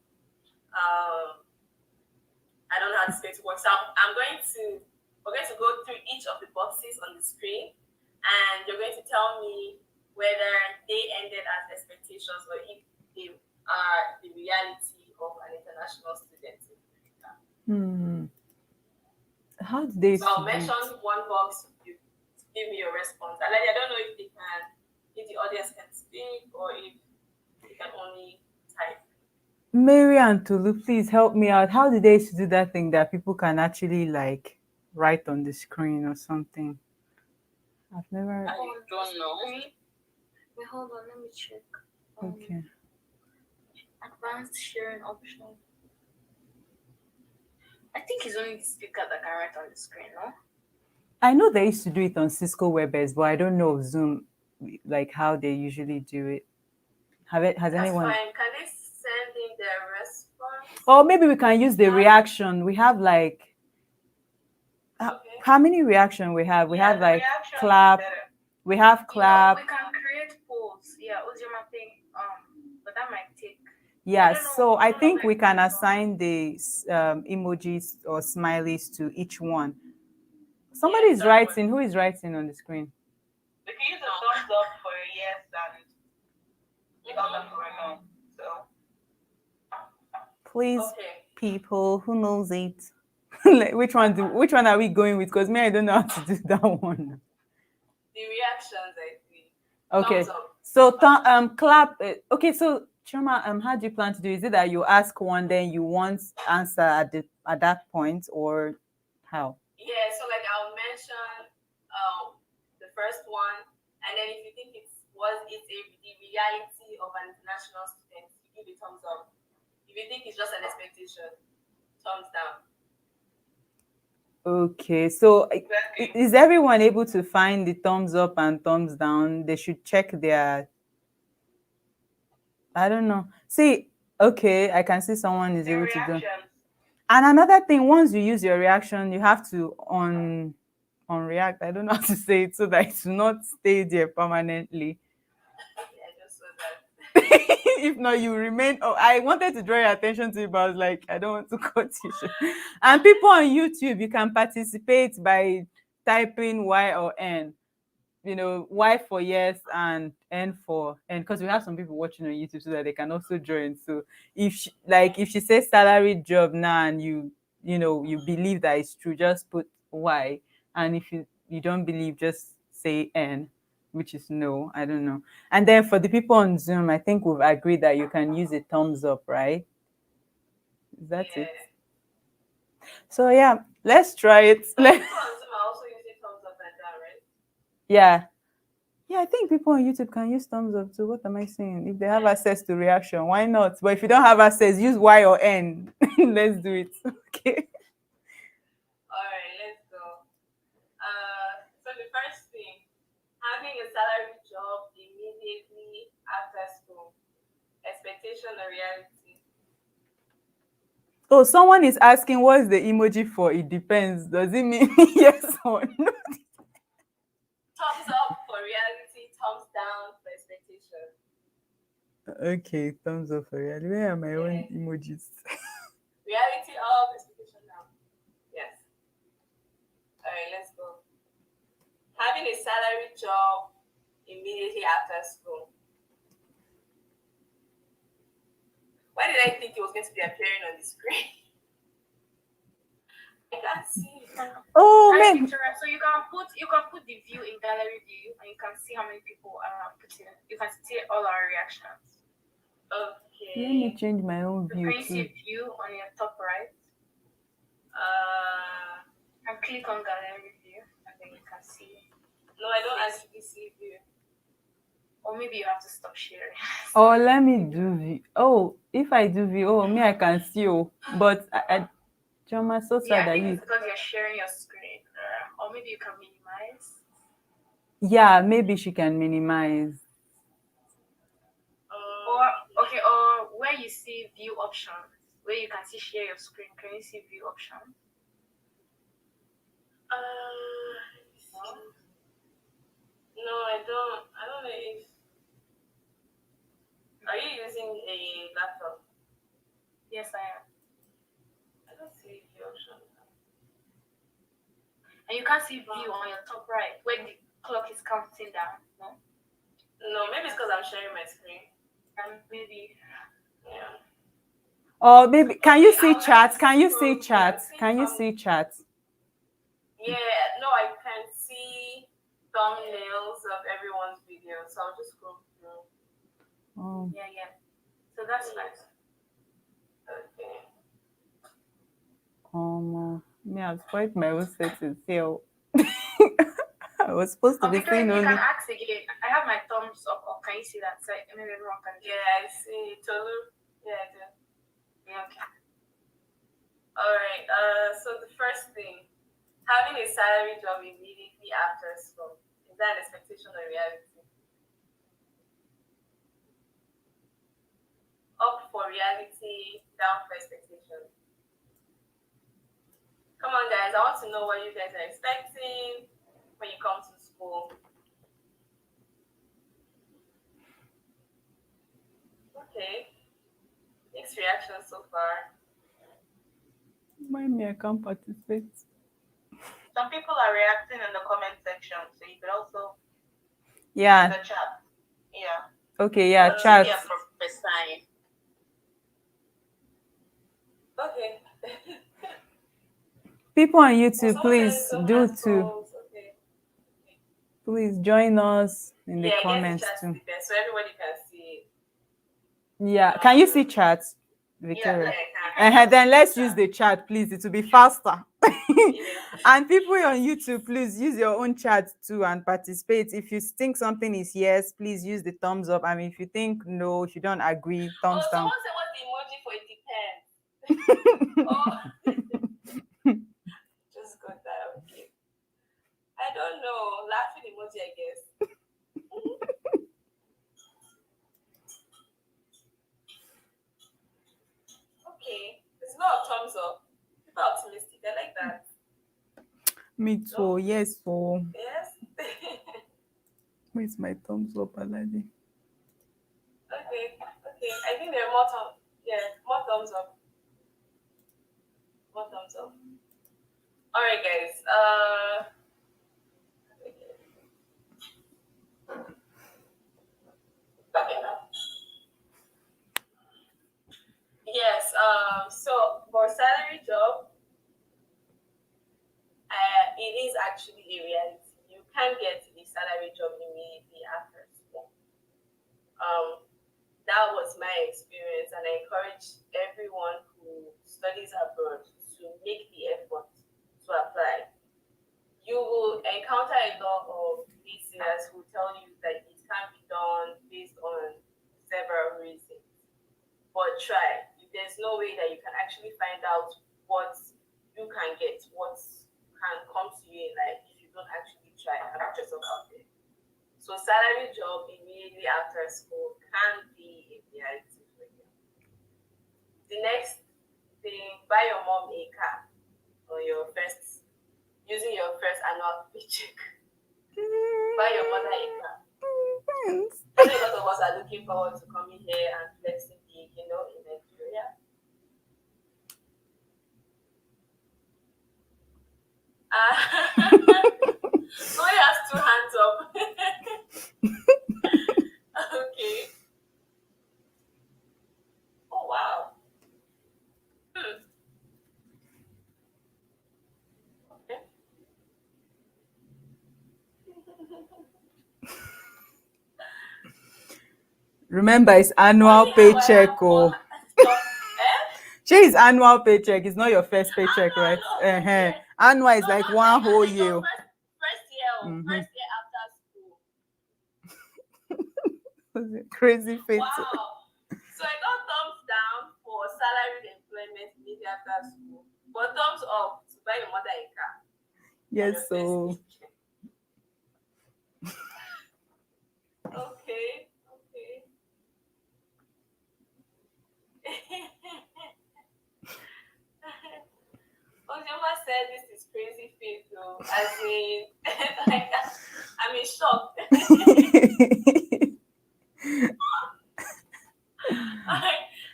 I don't know how this is going to work. So we're going to go through each of the boxes on the screen, and you're going to tell me whether they ended as expectations or if they are the reality of an international student in America. How did they So I'll do it? mention one box, you give me your response. And I don't know if the audience can speak or if they can only type. Mary and Tulu, please help me out. How did they do that thing that people can actually like write on the screen or something? I've never. I don't know. Wait, hold on, let me check. Okay. Advanced sharing option. I think it's only the speaker that can write on the screen, no? I know they used to do it on Cisco WebEx, but I don't know of Zoom, like how they usually do it. Has That's anyone? fine. Can they send in their response? Or maybe we can use the reaction. We have like Okay. how many reaction we have? We Yeah, have the like reaction is clap. better. We have clap. We can create polls. Yeah, Ozima thing. But that might take. Yeah, don't know- so I I don't know think where we it can comes from. assign the emojis or smileys to each one. Somebody Yes, is that writing. Who is writing on the screen? We can use a thumbs up for a yes and thumbs up for a no. So Please, Okay. people, who knows it? Like, which one are we going with? Because me, I don't know how to do that one. The reactions, I think. Okay. Thumbs up. So clap. Okay, so Choma, how do you plan to do? Is it that you ask one, then you want answer at that point, or how? Yeah, so like I'll mention the first one, and then if you think the reality of an international student, you give a thumbs up. If you think it's just an expectation, thumbs down. Okay, so exactly. is everyone able to find the thumbs up and thumbs down? They should check their. I don't know. See, okay, I can see someone is The able to do. reactions. And another thing, once you use your reaction, you have to on react. I don't know how to say it so that it will not stay there permanently. Yeah, I just saw that. If not, you remain. Oh, I wanted to draw your attention to it, but I was like, I don't want to cut you short. And people on YouTube, you can participate by typing Y or N. Y for yes and N for N, because we have some people watching on YouTube so that they can also join. So if she says salary job now and you believe that it's true, just put Y. And if you don't believe, just say N, which is no. I don't know. And then for the people on Zoom, I think we've agreed that you can use a thumbs up, right? That's it. Yeah. So yeah, let's try it. So people on Zoom are also using thumbs up and down, right? Yeah. Yeah, I think people on YouTube can use thumbs up too. What am I saying? If they have access to reaction, why not? But if you don't have access, use Y or N. Let's do it. Okay. All right, let's go. So the first thing, having a salary job immediately after school, expectation or reality? Oh, someone is asking what's the emoji for? It depends. Does it mean yes or no? Thumbs up for reality, thumbs down for expectation. Okay, thumbs up for reality. Where are my own emojis? Reality up, expectation down. Yes. All right, let's go. Having a salary job immediately after school. Why did I think it was going to be appearing on the screen? I can't see. Oh Hi, man. Victoria. So you can put the view in gallery view, and you can see how many people are putting. You can see all our reactions. Okay. Let me change my own So view can you see too. view on your top right? And click on gallery view, and then you can see. No, I don't actually see view. Or maybe you have to stop sharing. Oh, let me do view. Oh, if I do view, me I can see. Oh, but Joma, so Yeah, sad I that think you. it's because you're sharing your screen. Or maybe you can minimize. Yeah, maybe she can minimize. Or where you see view options, where you can see share your screen. Can you see view options? No, I don't. I don't know if. Are you using a laptop? Yes, I am. I don't see the option. And you can see view on your top right, where the clock is counting down. No? No, maybe it's because I'm sharing my screen. And maybe. Yeah. Or maybe can you see I'll chat? just Can you scroll see through. chat? I think Can you see chat? Yeah, no, I can see thumbnails of everyone's video, so I'll just scroll through. Oh. Yeah. So that's nice. Okay. Me, I've spoiled my own settings here. I was supposed to be Victoria, saying you only. can ask again. I have my thumbs up. Or can you see that? So maybe everyone can. Yeah, I see. Tolu. Yeah, I do. Yeah, okay. All right. So the first thing, having a salary job immediately after school, is that an expectation or reality? Up for reality, down for expectation. Come on, guys. I want to know what you guys are expecting when you come to school. Okay. Mixed reaction so far. Mind me, I can't participate. Some people are reacting in the comment section, so you could also in Yeah. the chat. Yeah. Okay. Yeah. Uh, Chat. Yeah, prophesying. Okay. People on Well, YouTube, someone please says some do has too. goals. Okay. Please join us in the Yeah, I guess the comments chat's too. the best, so everybody can see it. Yeah. Can you see chat, Yeah, Victoria? Yeah, I can. Then let's use the chat, please. It will be faster. Yeah. And people on YouTube, please use your own chat too and participate. If you think something is yes, please use the thumbs up. I mean, if you think no, if you don't agree, Oh, thumbs down. someone said what's the emoji for it depends. Oh, just got that. Okay. I don't know. Laughing emoji, I guess. Okay. There's a lot of thumbs up. People are optimistic. I like that. Me too. No? Yes. So Yes. where's my thumbs up, Aladi? Okay. Okay. I think there are more thumbs. Yeah, more thumbs up. More thumbs up. All right, guys. Okay. Yes. So for salary job, it is actually a reality. You can get a salary job immediately after school. That was my experience, and I encourage everyone who studies abroad to make the effort to apply. You will encounter a lot of listeners who tell you that it can't be done based on several reasons. But try. There's no way that you can actually find out what you can get, what can come to you in life if you don't actually try and put yourself out there. So salary job immediately after school can be a reality for you. The next thing, buy your mom a car on your first, using your first annual paycheck. Buy your mother a car. Thanks. I know a lot of us are looking forward to coming here and flexing big, in Nigeria. Somebody has two hands up. Okay. Oh wow. Okay. Remember, it's annual paycheck. Oh, His annual paycheck. It's not your first paycheck, right? Annual is like one whole year. First year, Mhm. first year after school. Crazy fit. Wow. So I got thumbs down for salaried employment immediately after school, but thumbs up to buy your mother a car. Yes, so Okay. Ojoma said this is crazy fit though. As in, like, I'm in shock.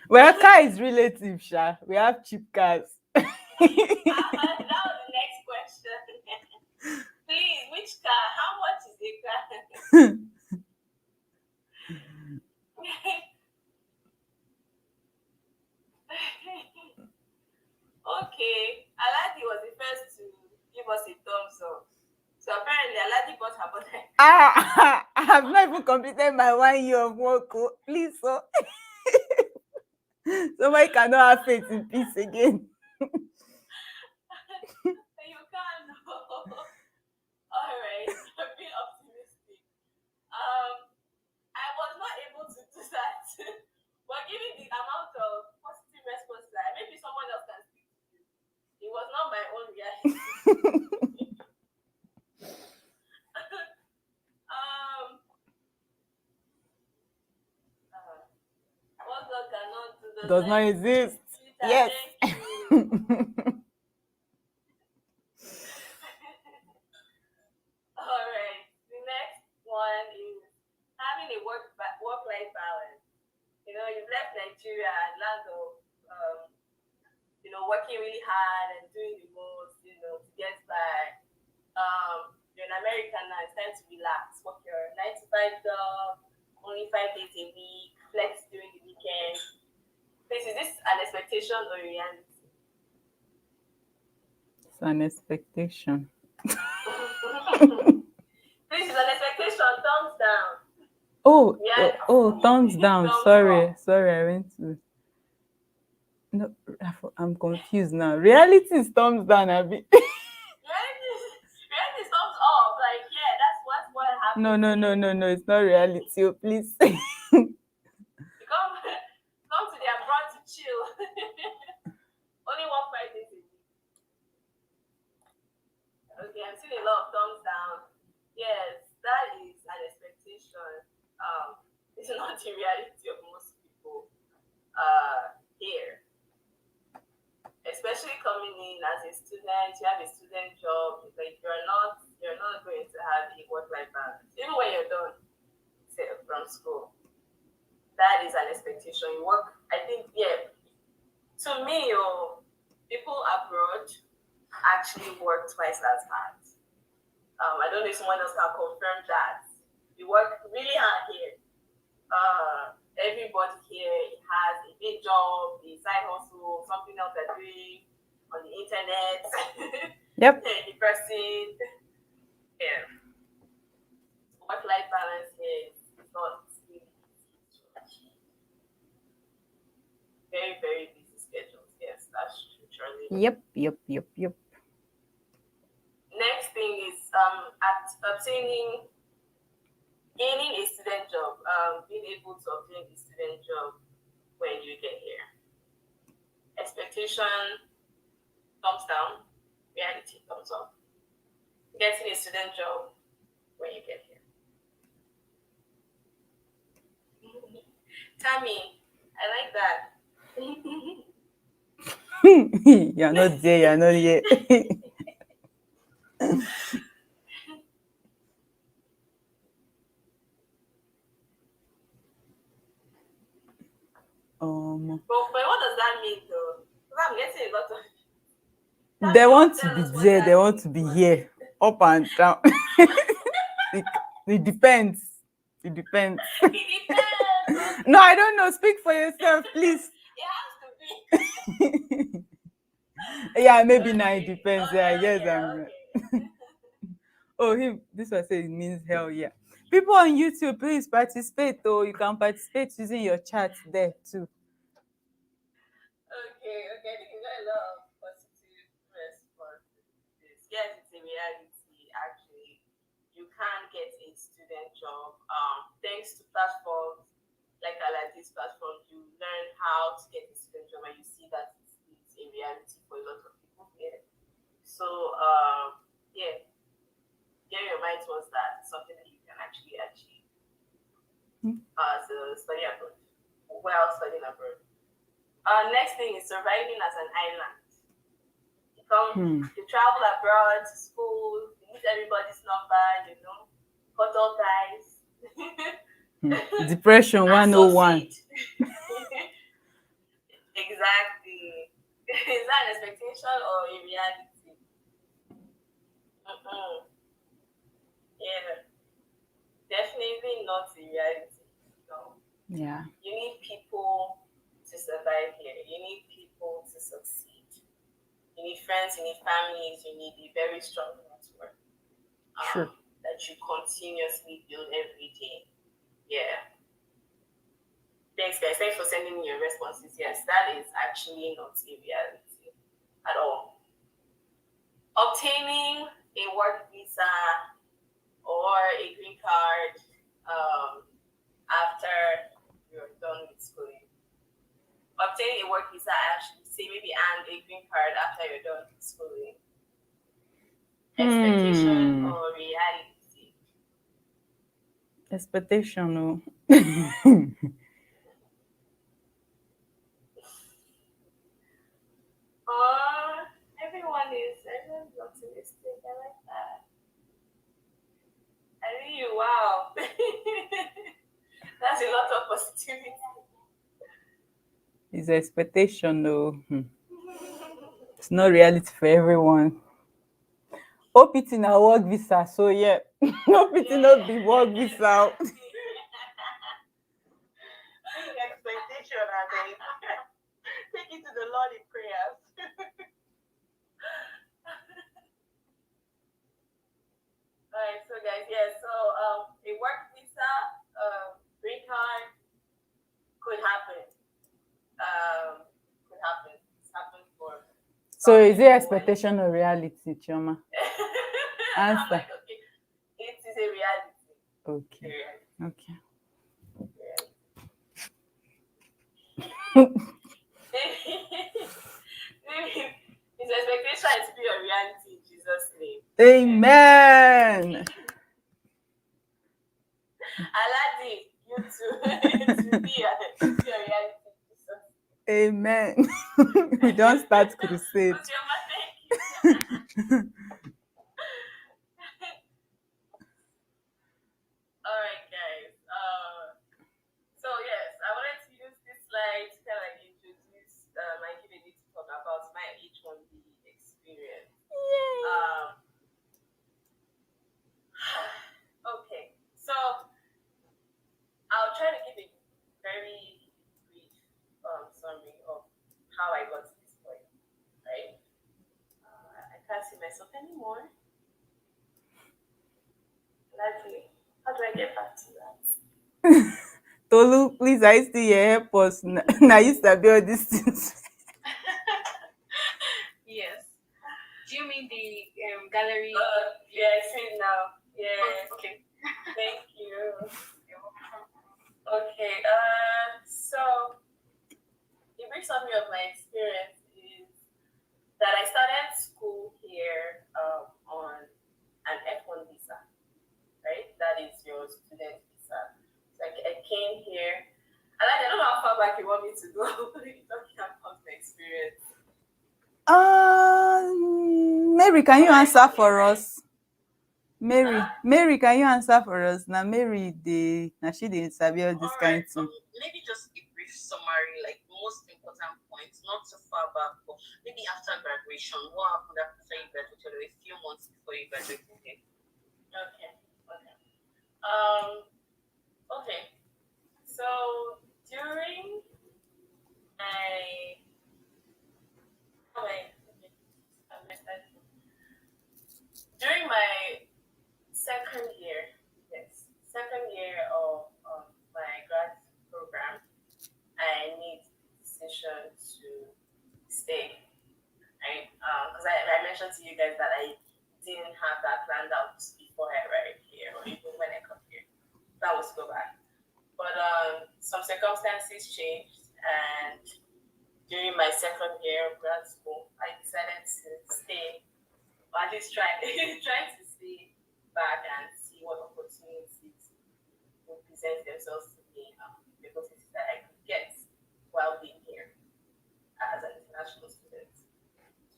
well, car is relative, Sha. We have cheap cars. That was the next question. Please, which car? How much is a car? Okay, Aladi was the first to give us a thumbs up. So apparently, Aladi bought her mother. I have not even completed my 1 year of work. Please, so somebody cannot have faith in peace again. You can't. All right. does not exist. Twitter, Yes. thank you. All right. The next one is having a work-life balance. You've left Nigeria and land of working really hard and doing the most, to get by. You're an American now, it's time to relax. Work your 9 to 5 job, only 5 days a week, flex during the weekend. Please, is this an expectation or reality? It's an expectation. Please, it's an expectation. Thumbs down. Oh, Yeah. thumbs down. Thumbs Sorry, up. I went to. No, I'm confused now. Reality is thumbs down, Abby. Reality is thumbs up. Like, yeah, that's what happened. No. It's not reality. Oh, please. Come to the abroad to chill. Only 1 5 days a week. Okay, I'm seeing a lot of thumbs down. Yes, that is an expectation. It's not the reality of most people here. Especially coming in as a student, you have a student job, like you're not going to have a work-life balance. Even when you're done from school. That is an expectation. You work, I think, yeah. To me, people abroad actually work twice as hard. I don't know if someone else can confirm that. You work really hard here. Everybody here has a big job, a side hustle, something else they're doing on the internet. Yep. The person, yeah. Work-life balance here is not really easy to achieve. Very, very busy schedules. Yes, that's true, Charlie. Yep. Next thing is gaining a student job, being able to obtain a student job when you get here. Expectation, thumbs down. Reality, thumbs up. Getting a student job when you get here. Tammy, I like that. You're not there. But what does that mean, though? Because I'm getting a lot of. They want to be there. They want to be here, up and down. It depends. It depends. No, I don't know. Speak for yourself, please. It has to be. Yeah, maybe now it depends. Okay, Yeah, I guess okay. This one says it means hell yeah. People on YouTube, please participate. Though you can participate using your chat there too. Okay. I think you got a lot of positive responses. Yes, it's a reality. Actually, you can get a student job. Thanks to platforms like Aladi-Ada's platform, you learn how to get a student job, and you see that it's a reality for a lot of people here. So, yeah, get your mind towards that. Something that you can actually achieve as a study abroad, while studying abroad. Next thing is surviving as an island. You travel abroad to school, you meet everybody's number, hotel guys. Depression 101. Exactly. Is that an expectation or a reality? Yeah. Definitely not a reality. No. Yeah. You need people to survive here. You need people to succeed. You need friends, you need families, you need a very strong network. Sure. That you continuously build every day. Yeah. Thanks, guys. Thanks for sending me your responses. Yes, that is actually not a reality at all. Obtaining a work visa or a green card after you're done with schooling. Obtaining a work visa, actually say maybe, and a green card after you're done with schooling. Expectation or reality? Expectation, no. that's a lot of positivity. It's expectation, though. It's not reality for everyone. OPT na work visa, so yeah. OPT not be work visa. Expectation, I think. Take it to the Lord in prayers. Alright, so guys, yeah, so a work visa, green card could happen. Could happen. It's happened for So some is it people. expectation or reality, Chioma? I'm Answer. like, okay, it is a reality. Okay. A reality. Okay. His expectation is to be a reality in Jesus' name. Amen. Aladi, you too. To be a reality in Jesus' name. Amen. We don't start crusade. What's your mistake? Alright, guys. So yes, I wanted to use this slide to kind of like introduce and give a little talk about my H-1B experience. Okay, so I'll try to give a very brief summary of how I got to this point. Right? I can't see myself anymore. Lovely. How do I get back to that? Tolu, please, I still here. Help us. Now you sabi all these things. Yes. Do you mean the gallery? Yeah, I see it now. Yeah. Okay. Thank you. Okay. So a brief summary of my experience is that I started school here on an F1 visa, right? That is your student visa. So I came here. And I don't know how far back you want me to go. Talking about my experience. Mary, can you answer for us? Mary, can you answer for us? Now, Mary, she didn't sabi all this kind of thing. Maybe just a brief summary, like most important points, not too far back, but maybe after graduation, what happened after you graduated, or a few months before you graduated? Okay. Okay. So during my during my second year, second year of my grad program, I made the decision to stay. Right? Because I mentioned to you guys that I didn't have that planned out before I arrived here, or even when I come here. That was go back. But some circumstances changed, and during my second year of grad school, I decided to stay, or at least try to stay back and see what opportunities would present themselves to me, the opportunities that I could get while being here as an international student.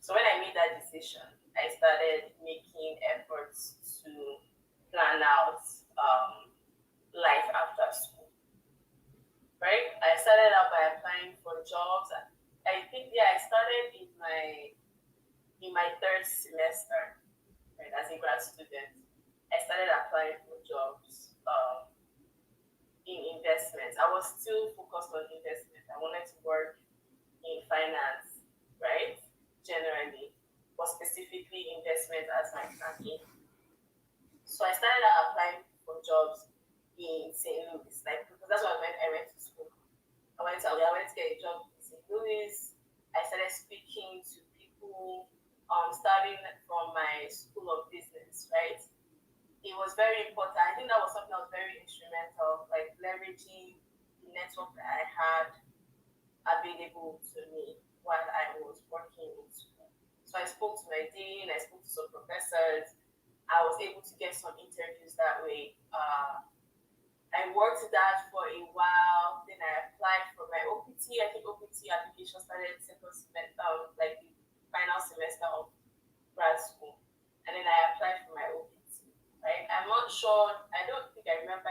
So when I made that decision, I started making efforts to plan out life after school. Right? I started out by applying for jobs. I think I started in my third semester, right, as a grad student. I started applying for jobs in investments. I was still focused on investment. I wanted to work in finance, right? Generally, but specifically investment as my plan. So I started out applying for jobs in St. Louis, like because that's what I went to school. I went to get a job in St. Louis. I started speaking to people, starting from my school of business, right? It was very important. I think that was something that was very instrumental, like leveraging the network that I had available to me while I was working in school. So I spoke to my dean, I spoke to some professors. I was able to get some interviews that way. I worked that for a while. Then I applied for my OPT. I think OPT application started second semester, like the final semester of grad school. And then I applied for my OPT. Right? I'm not sure. I don't think I remember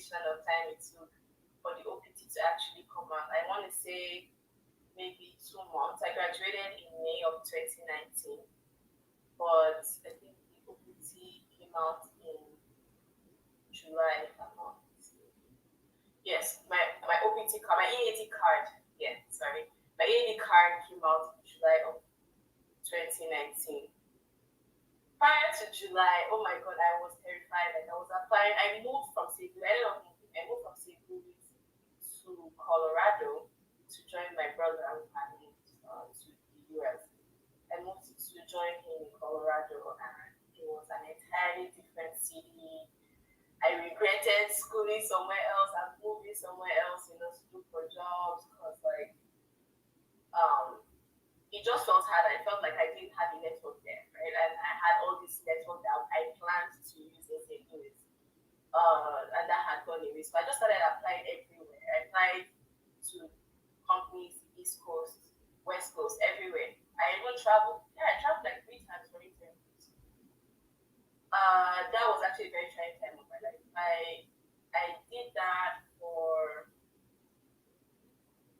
duration of time it took for the OPT to actually come out. I want to say maybe 2 months. I graduated in May of 2019, but I think the OPT came out in July, if I'm not mistaken. Yes, my OPT card, my EAD card, yeah, sorry. My EAD card came out in July of 2019. Prior to July, oh my god, I was terrified. Like I was applying. I moved from Cebu. I moved from Cebu to Colorado to join my brother and family to the US. I moved to join him in Colorado, and it was an entirely different city. I regretted schooling somewhere else and moving somewhere else, to look for jobs because um it just felt hard. I felt like I didn't have a network there, right? And I had all this network that I planned to use in St. Louis, and that had gone away. So I just started applying everywhere. I applied to companies, East Coast, West Coast, everywhere. I even traveled. Yeah, I traveled like 3 times for interviews. That was actually a very trying time of my life. I did that for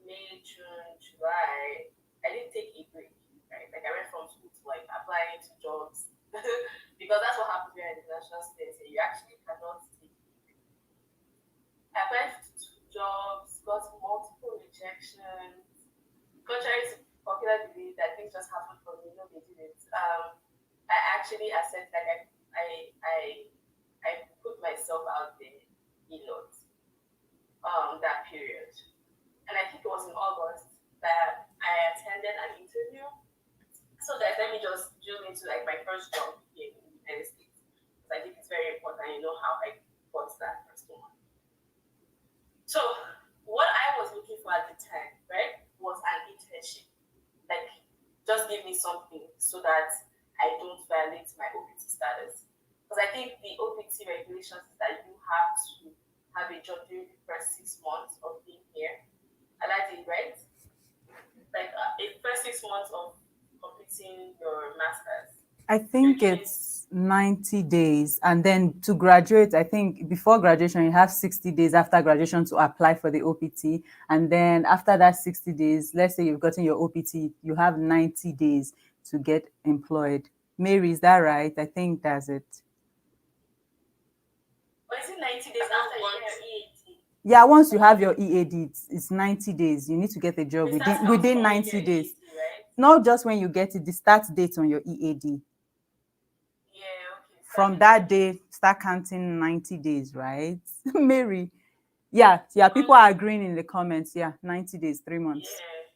May, June, July. I didn't take a break, right? Like I went from school to like applying to jobs because that's what happens here in the international space. You actually cannot take a break. I applied to jobs, got multiple rejections. Contrary to popular belief that things just happen for me, no, they didn't. I actually accept like I put myself out there a lot that period. And I think it was in August that I attended an interview. So that let me just zoom into like my first job here in the United States. Because I think it's very important, how I got that first one. So what I was looking for at the time, right, was an internship. Like just give me something so that I don't violate my OPT status. Because I think the OPT regulations is that you have to have a job during the first 6 months of being here. Aladi, right? Like in first 6 months of completing your master's. I think it's 90 days. And then to graduate, I think before graduation, you have 60 days after graduation to apply for the OPT. And then after that 60 days, let's say you've gotten your OPT, you have 90 days to get employed. Mary, is that right? I think that's it. Or is it 90 days after you get your EAD? Yeah, once you have your EAD, it's 90 days. You need to get a job It starts within from 90 your days. EAD, right? Not just when you get it, the start date on your EAD. Yeah, okay. From that day, start counting 90 days, right? Mary. Yeah, people are agreeing in the comments. Yeah, 90 days, 3 months.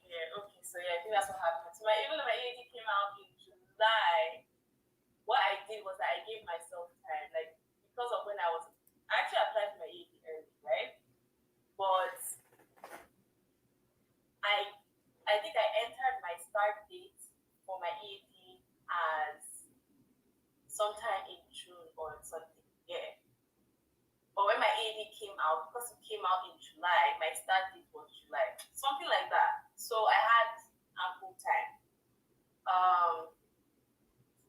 Yeah, okay. So yeah, I think that's what happened. So even though my EAD came out in July, what I did was that I gave myself time. Like because of when I actually applied for my EAD early, right? But I think I entered my start date for my EAD as sometime in June or something. Yeah. But when my EAD came out, because it came out in July, my start date was July. Something like that. So I had ample time.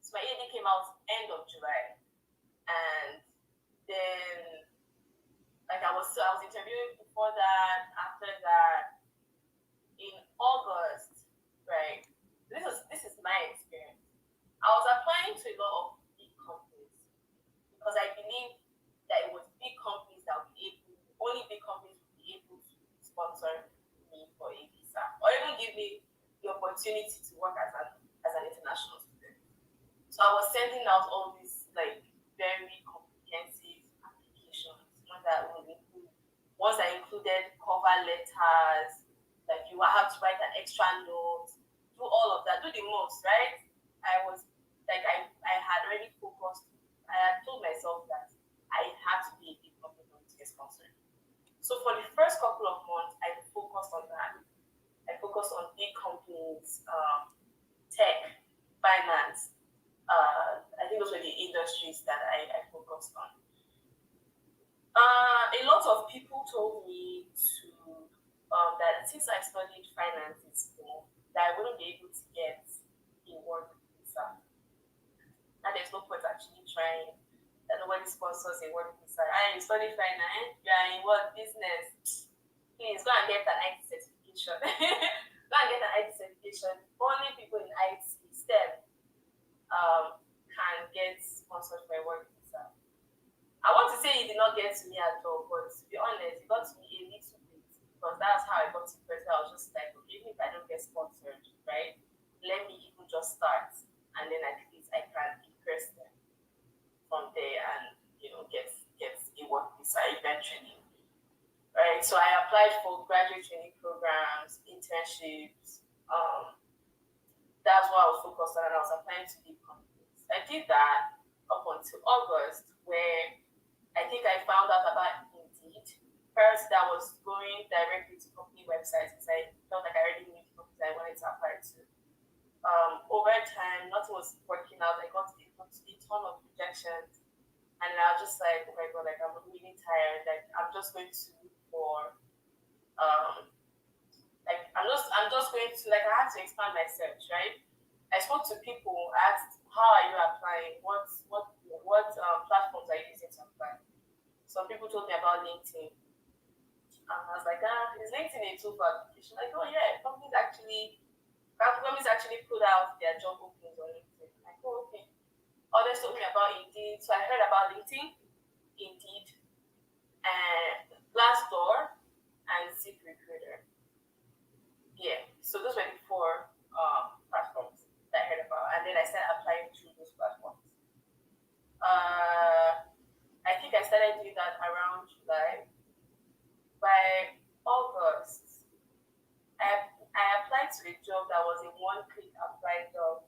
So my EAD came out end of July. And then like I was interviewing before that, after that, in August, right? This is my experience. I was applying to a lot of big companies because I believe that it was big companies that would be able, only big companies would be able to sponsor me for a visa or even give me the opportunity to work as an international student. So I was sending out all these like very comprehensive applications, ones that included cover letters, like you have to write an extra note, do all of that, do the most, right? I was like I had already focused. I had told myself that I had to be a big company to get sponsored. So for the first couple of months, I focused on that. I focused on big companies, tech, finance. I think those were the industries that I focused on. A lot of people told me to that since I studied finance in school, that I wouldn't be able to get a work visa. And there's no point actually trying. That nobody sponsors a work visa. And you study finance, you are in what business? Please go and get an IT certification. Go and get an IT certification. Only people in IT STEM can get sponsored for a work visa. I want to say it did not get to me at all, but to be honest, it got to me a little bit because that's how I got to president. I was just like, okay, even if I don't get sponsored, right? Let me even just start, and then at least I can impress them from there, and get a work visa eventually, right? So I applied for graduate training programs, internships. That's what I was focused on, and I was applying to big companies. I did that up until August, where I think I found out about Indeed. First, I was going directly to company websites because I felt like I already knew the companies I wanted to apply to. Over time, nothing was working out. I got a ton of rejections, and I was just like, oh my god, like I'm really tired. Like I'm just going to look for, like I'm just going to like I had to expand my search, right? I spoke to people, asked, how are you applying? What platforms are you using to apply? Some people told me about LinkedIn. I was like, is LinkedIn a tool for application? Like, oh yeah, companies actually put out their job openings on LinkedIn. Like, oh okay. Others told me about Indeed. So I heard about LinkedIn, Indeed, and Glassdoor, and ZipRecruiter. Yeah, so those were the four platforms that I heard about, and then I started applying through those platforms. I think I started doing that around July. By August, I applied to a job that was a one-click apply job.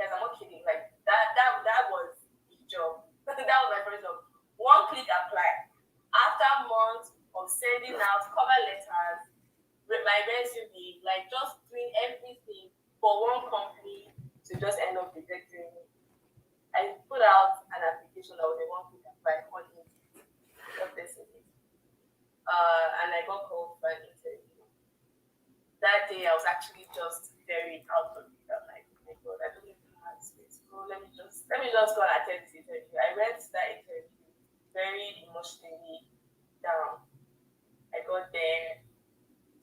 Guys, I'm not kidding. Like that was the job. That was my first job. One-click apply. After months of sending out cover letters with my resume, like just doing everything for one company to just end up rejecting me. I put out an application that was a one-click apply on Indeed. And I got called for an interview. That day, I was actually just very out of it. I'm like, oh my god, I don't even know how to go. Let me just go and attend this interview. I went to that interview very emotionally down. I got there,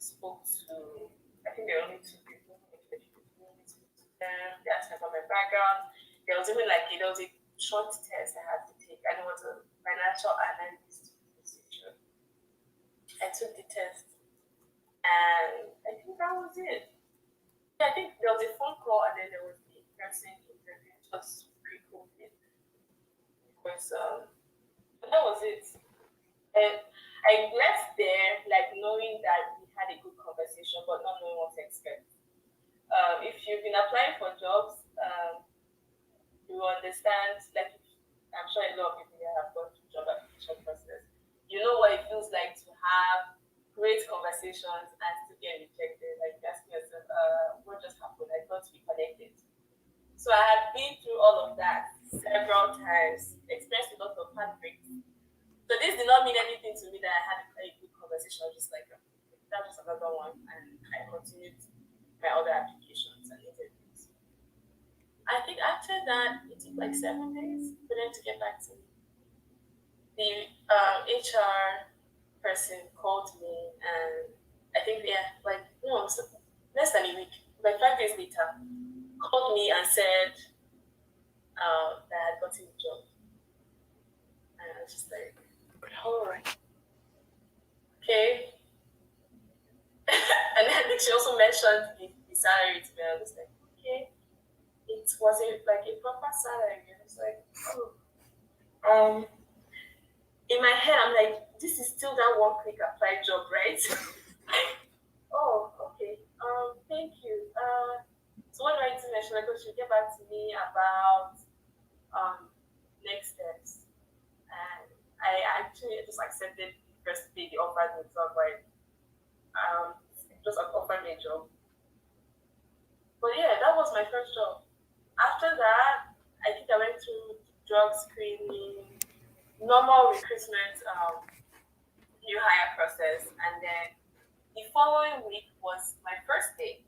spoke to, I think there were only two people who interviewed me. Spoke to them. They asked me about my background. There was even there was a short test I had to take, and it was a financial analyst position. I took the test, and I think that was it. Yeah, I think there was a phone call, and then there was the in-person interview. It was pre-COVID. That was it. And I left there like knowing that we had a good conversation, but not knowing what to expect. If you've been applying for jobs, you understand. Like I'm sure a lot of people here have gone through job application process. You know what it feels like to have great conversations and still get rejected. Like asking yourself, what just happened? I thought we connected. So I had been through all of that several times, experienced a lot of heartbreaks. So this did not mean anything to me that I had a good conversation. I was just like, that was another one, and I continued my other applications and interviews. I think after that, it took like 7 days for them to get back to me. The HR person called me, and I think less than a week, like 5 days later, called me and said that I had gotten a job. And I was just like, all right, okay. And I think she also mentioned the salary to me. I was like, okay. It was a proper salary. I was like, oh. In my head, I'm like, this is still that one-click apply job, right? Oh, okay. Thank you. So what do I do next? Like, she'll get back to me about next steps. And I actually just accepted the first day they offered me job, right? Just offered me a job. But yeah, that was my first job. After that, I think I went through job screening, normal recruitment, new hire process, and then the following week was my first day.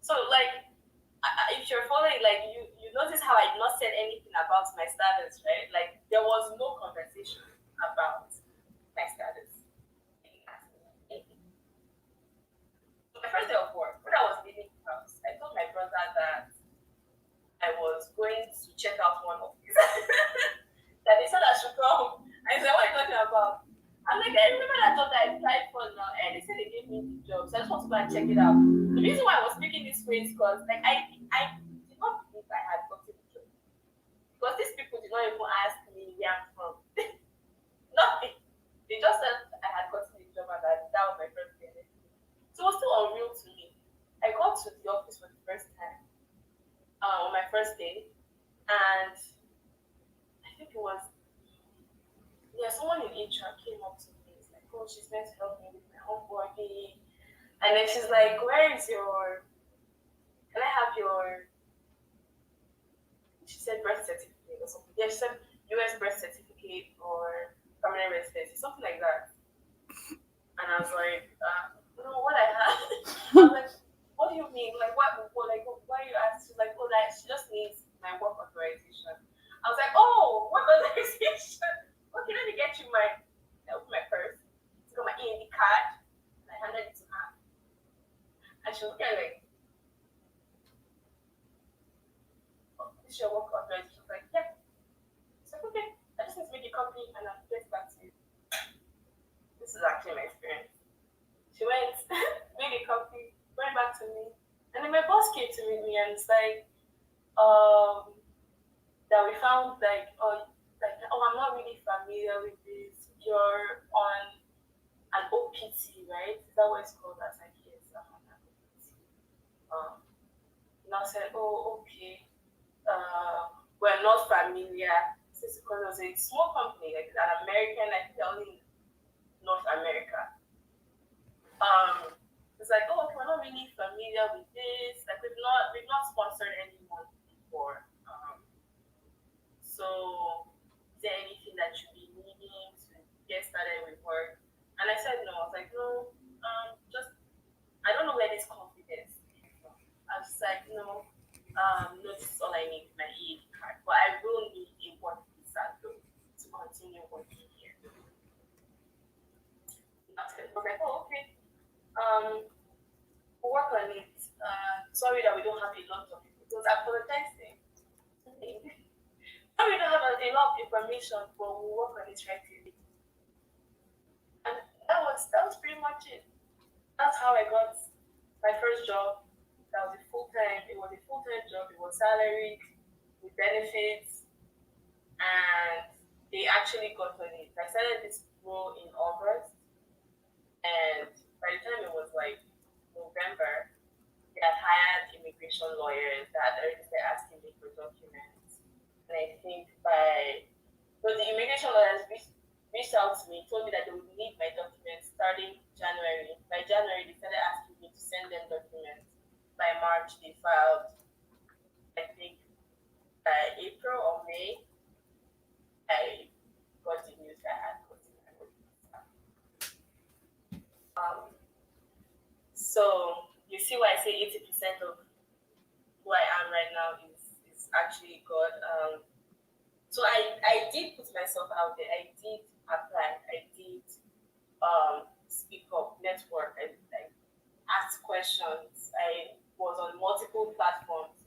So like, if you're following, like you notice how I did not say anything about my status, right? Like there was no conversation about my status. So my first day of work, when I was leaving the house, I told my brother that I was going to check out one office. That they said I should come. I said, what are you talking about? I'm like, I remember that job that I applied for now, and they said they gave me the job, so I just want to go and check it out. The reason why I was speaking this way is because, like, I did not believe I had gotten the job because these people did not even ask me where I'm from. Nothing. They just said I had gotten the job and that was my first day. So it was still unreal to me. I got to the office for the first time on my first day, and I think it was someone in HR came up to me. It's like, oh, she's meant to help me with my onboarding. And then she's like, can I have your, she said birth certificate or something. Yeah, she said US birth certificate or permanent residency, something like that. And I was like, no, what I have. I was like, what do you mean? Like, why are you asking? She's like, oh, like, she just needs my work authorization. I was like, oh, what authorization? Okay, let me get you my purse. She got my END card. And I handed it to her. And she looked at me like, oh, this is your work authorization. She was like, yeah. She's like, okay, I just need to make a copy and I'll get back to you. This is actually my experience. She went, made a copy, went back to me. And then my boss came to meet me and it's like, that we found like, I'm not really familiar with this. You're on an OPT, right? Is that what it's called? That's like, yes, I'm on an OPT. And I said, oh, okay. We're not familiar. Since because it was a small company, like an American, like they're only in North America. It's like, oh, okay, we're not really familiar with this. Like we've not sponsored anyone before. So is there anything that you be needing to get started with work? And I said no. I was like, no, just I don't know where this confidence came from. I was like, no, this is all I need, my EAD card. But I will need a work visa though to continue working here. I was like, oh, okay. We'll work on it. Sorry that we don't have a lot of people. Because I apologizing. We don't have a lot of information, but we'll work on it right away. And that was pretty much it. That's how I got my first job. That was a full-time. It was a full-time job. It was salaried with benefits, and they actually got on it. I started this role in August, and by the time it was like November, they had hired immigration lawyers that already started asking me for documents. And I think the immigration lawyers reached out to me, told me that they would need my documents starting January. By January, they started asking me to send them documents. By March, they filed. I think by April or May, I got the news that I had gotten my visa. So you see why I say 80% of who I am right now is actually God. So I did put myself out there. I did apply. I did speak up, network. I asked questions. I was on multiple platforms,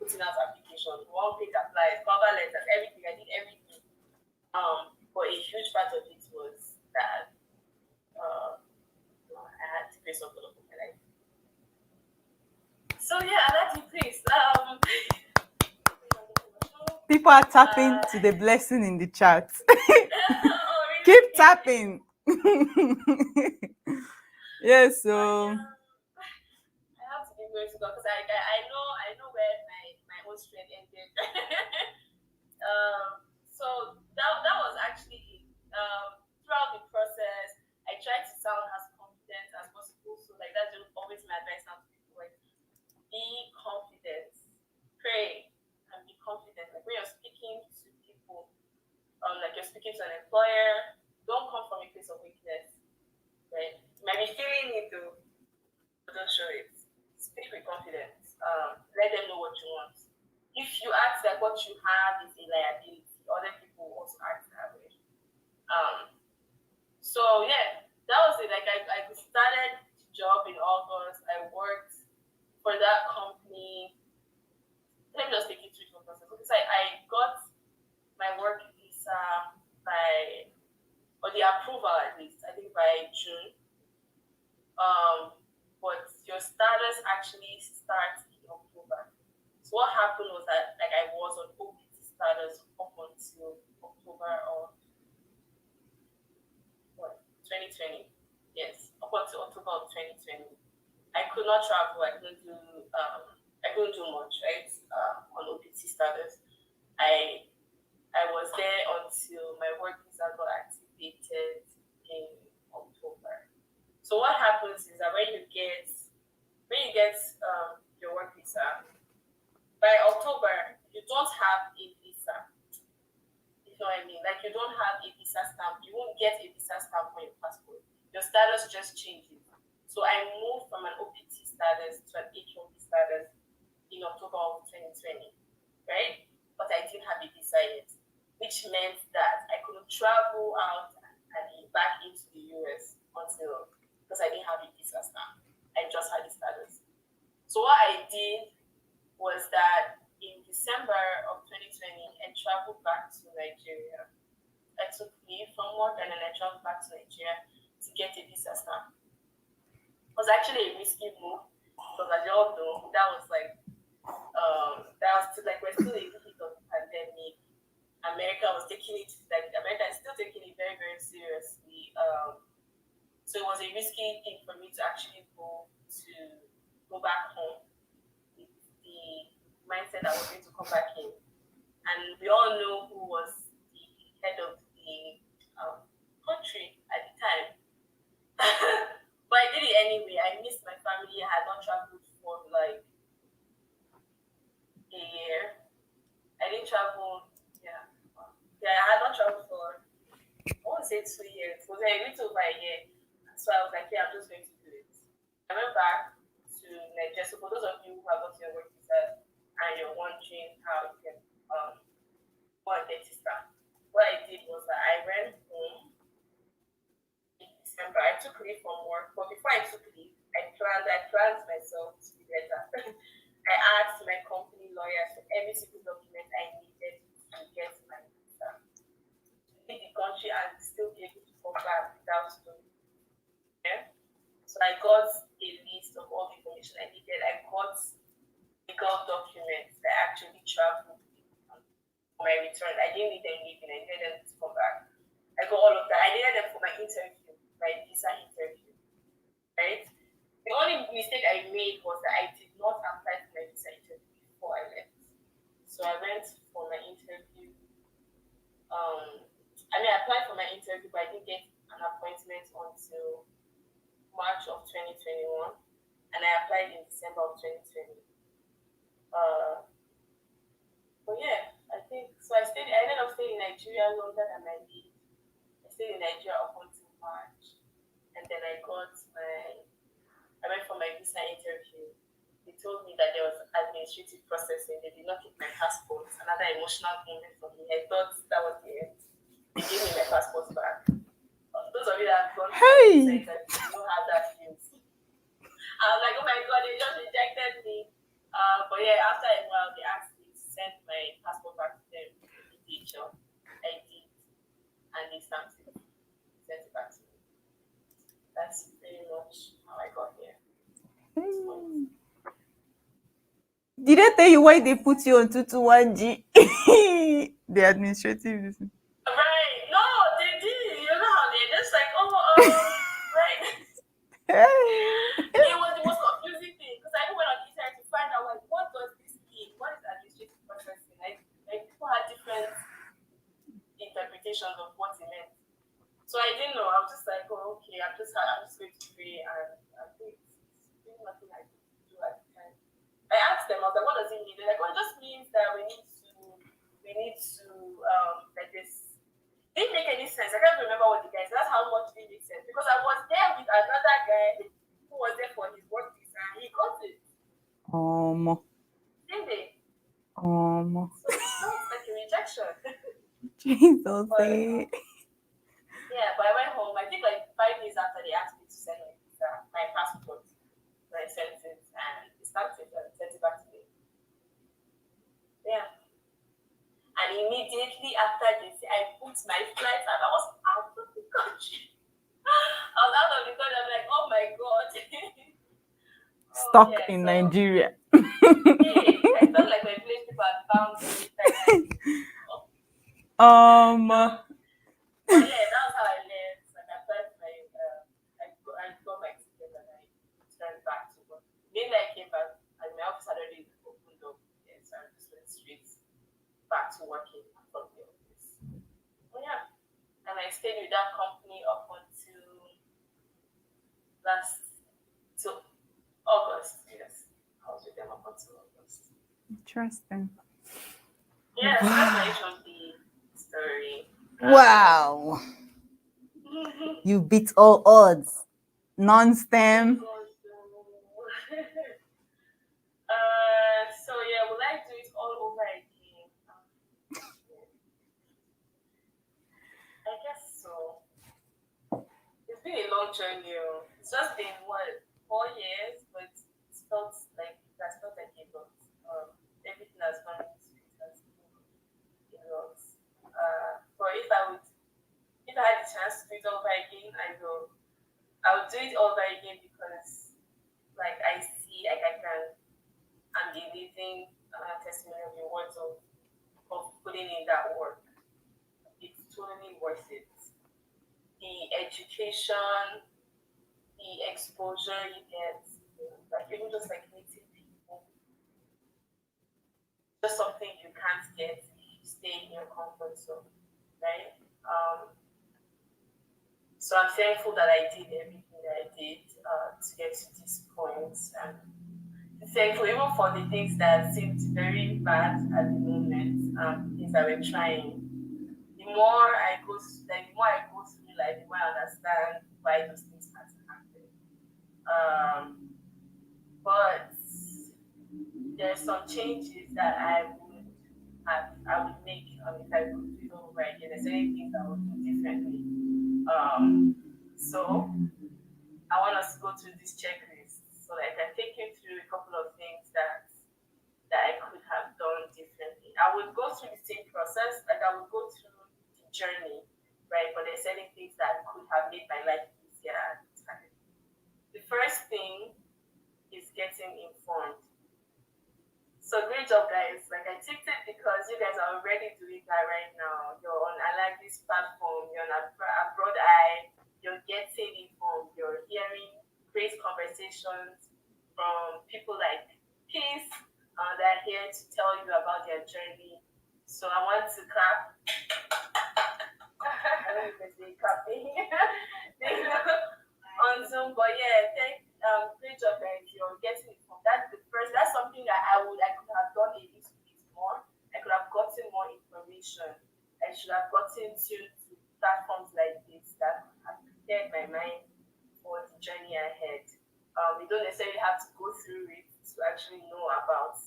putting out applications, one-page applies, cover letters, everything. I did everything. But a huge part of it was that I had the grace of God over my life. So yeah, Aladi, please. People are tapping to the blessing in the chat. Really? Keep tapping. Yeah, so I have to give grace to God because I know where my own strength ended. So that was actually throughout the process, I tried to sound as confident as possible. So like that's always my advice now to people, like be confident, pray, and be confident. Like when you're speaking to people, like you're speaking to an employer, don't come from a place of weakness. Right? You might be feeling it though, but don't show it. Speak with confidence. Let them know what you want. if you ask like what you have is a liability, other people also ask that way. So yeah, that was it. Like I started the job in August. I worked for that company. Let me just take you through the process because I got my work visa by, or the approval at least, I think by June. But your status actually starts in October. So what happened was that like I was on OPT status up until October of what 2020. Yes, up until October of 2020. I could not travel. I couldn't do much, right? On OPT status. I was there until my work visa got activated in October. So what happens is that when you get your work visa, by October you don't have a visa. You know what I mean? Like you don't have a visa stamp. You won't get a visa stamp on your passport. Your status just changes. So I moved from an OPT status to an H-1B status in October of 2020, right? But I didn't have a visa yet, which meant that I couldn't travel out and back into the US until, because I didn't have a visa stamp. I just had the status. So what I did was that in December of 2020, I traveled back to Nigeria. I took leave from work and then I traveled back to Nigeria to get a visa stamp. It was actually a risky move because as you all know, that was still like we're still in the heat of the pandemic. America is still taking it very, very seriously. So it was a risky thing for me to actually go back home with the mindset that I was going to come back in. And we all know who was the head of the country at the time. But I did it anyway. I missed my family. I had not traveled for like a year. I didn't travel. Yeah, I had not traveled for, I want to say 2 years. It was a little over a year. So I was like, yeah, I'm just going to do it. I went back to Nigeria. So for those of you who have got your work visa and you're wondering how you can go and get it started, what I did was that I went home in December. I took leave from work, but before I took leave, I planned myself to be better. I asked my company lawyers for every single document I needed to get my visa in the country and still be able to come back without doing. Yeah. So I got a list of all the information I needed. I got legal documents that actually traveled for my return. I didn't need them leaving. I needed them to come back. I got all of that. I needed them for my interview, my visa interview. Right? The only mistake I made was that I did not apply for my visa interview before I left. So I went for my interview. I applied for my interview, but I didn't get an appointment until March of 2021, and I applied in December of 2020. But yeah, I think so. I ended up staying in Nigeria longer than I did. I stayed in Nigeria up until March, and then I went for my visa interview. They told me that there was administrative processing. They did not keep my passport. Another emotional moment for me. I thought that was the end. They gave me my passport back. Those of you that have gone to the visa interview, you know how that feels. I was like, oh my God, they just rejected me. But yeah, after a while, they asked me to send my passport back to them in DHL. I did, and they stamped it, sent it back to me. That's pretty much how I got here. Did I tell you why they put you on 221G? The administrative. Right. No, they did. You know how they're just like, right. It was the most confusing thing because I went on the internet to find out like what does this mean? What is administrative processing? Like people had different interpretations of what it meant. So I didn't know. I was just like, oh, okay, I'm just going to pray and think it's really nothing I could do at the time. I asked them, I was like, what does it mean? They're like, well, it just means that we need to like this. It didn't make any sense. I can't remember what the guy said. That's how much it didn't make sense. Because I was there with another guy who was there for his work visa and he got it. Same day. Jesus. But Eh. yeah, but I went home. I think like 5 days after they asked me to send my visa, my passport. So I sent it and they stamped it and sent it back to me. Yeah. And immediately after this, I booked my flight and I was out of the country. I was out of the country. I'm like, oh my god. Oh Stuck yeah. in So Nigeria. hey, I felt like my village people had found me finally. um. So, but yeah, that was how I left. And I felt like I got my ticket and I returned back to work. Maybe I came back and my office had already opened up. Yeah, so I just went straight back to working from the office. Oh yeah. And I stayed with that company up until last till August. Yes, I was with them up until August. Interesting. Yeah, so that's my Wow. H-1B story. Wow. You beat all odds. Non-STEM. So yeah, will I do it all over again? I guess so. It's been a long journey. It's just been what 4 years, but it has felt like a lot. Everything has gone into it has been a lot. But if I had the chance to do it all over again, I will. I would do it all over again because, like, I see, like, I'm the living testimony of the words of putting in that work. It's totally worth it. The education, the exposure you get, like even just like meeting people, just something you can't get if you stay in your comfort zone, right? So I'm thankful that I did everything that I did to get to this point, and thankful even for the things that seemed very bad at the moment, things that we're trying. The more I go through life, the more I understand why those things had to happen. Um, but there's some changes that I would make if I could do it over again. There's certain things I would do differently. So I want us to go through this checklist so that I can take you through a couple of things that I could have done differently. I would go through the same process, like I would go through the journey, right? But there's certain things that could have made my life easier at the time. The first thing is getting informed. So great job, guys. Like I ticked it because you guys are already doing that right now. You're on Aladi's platform. You're on a broad eye. You're getting informed. You're hearing great conversations from people like Peace that are here to tell you about their journey. So I want to clap. I don't know if it's clapping on Zoom, but yeah, great job, guys. You're getting it from that's the first. That's something that I could have done a little bit more. I could have gotten more information. I should have gotten to platforms like this that have prepared my mind for the journey ahead. You don't necessarily have to go through it to actually know about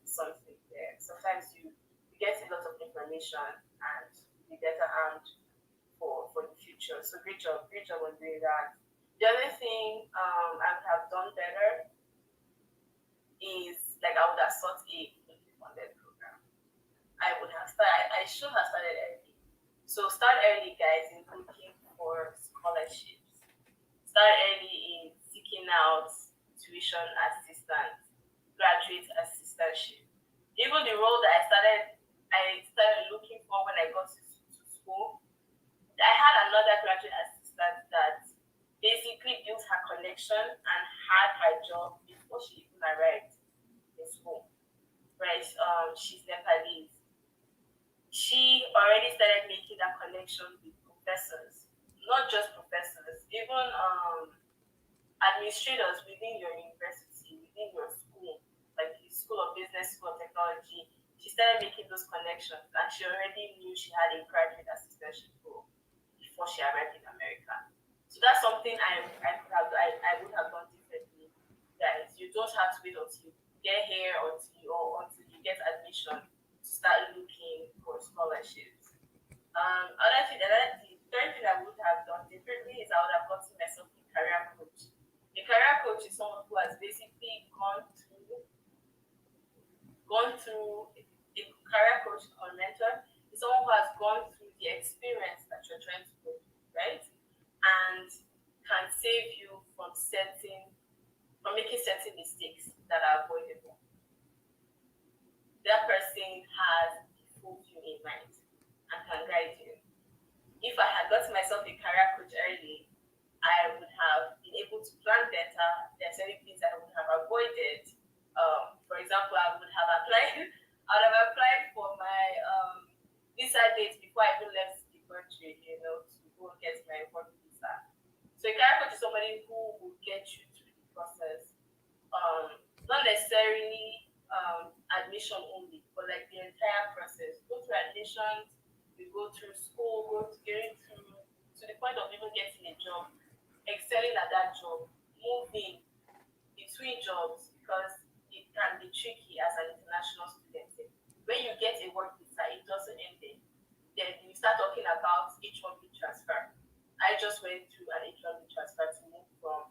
something there. Sometimes you get a lot of information and you get armed for the future. So great job on doing that. The other thing I would have done better is like I would have sought a fully funded program. I should have started early. So start early, guys, in looking for scholarships. Start early in seeking out tuition assistance, graduate assistantship. Even the role that I started looking for when I got to school. I had another graduate assistant that basically built her connection and had her job before she even arrived in school. Right? She's Nepalese. She already started making that connection with professors, not just professors, even administrators within your university, within your school, like the School of Business, School of Technology. She started making those connections, and she already knew she had a graduate assistantship role before she arrived in America. So that's something I would have done differently. Guys, you don't have to wait until you get here or until you get admission to start looking for scholarships. The third thing I would have done differently is I would have gotten myself a career coach. A career coach is someone who has basically gone through a career coach or mentor is someone who has gone through the experience that you're trying to go through, right? And can save you from making certain mistakes that are avoidable. That person has the full view in mind and can guide you. If I had gotten myself a career coach early, I would have been able to plan better. There are certain things I would have avoided. For example, I would have applied. I would have applied for my visa dates before I even left the country. To go and get my work visa. So a career coach is somebody who will get you through the process. Not necessarily admission only, but like the entire process. Go through admissions, you go through school, getting through to the point of even getting a job, excelling at that job, moving between jobs because it can be tricky as an international student. When you get a work visa, it doesn't end there. Then you start talking about H-1B transfer. I just went through an H-1B transfer to move from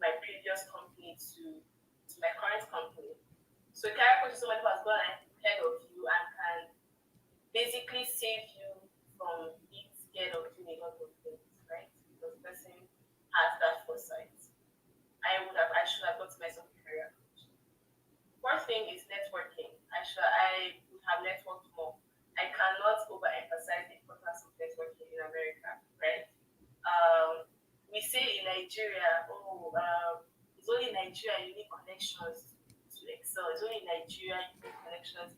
my previous company to my current company. So career coach is somebody who has gone ahead of you and can basically save you from being scared of doing a lot of things, right? Because the person has that foresight. I should have got myself a career coach. Fourth thing is networking. I would have networked more. I cannot overemphasize the importance of networking in America, right? We say in Nigeria, it's only in Nigeria you need connections to excel. It's only in Nigeria you need connections.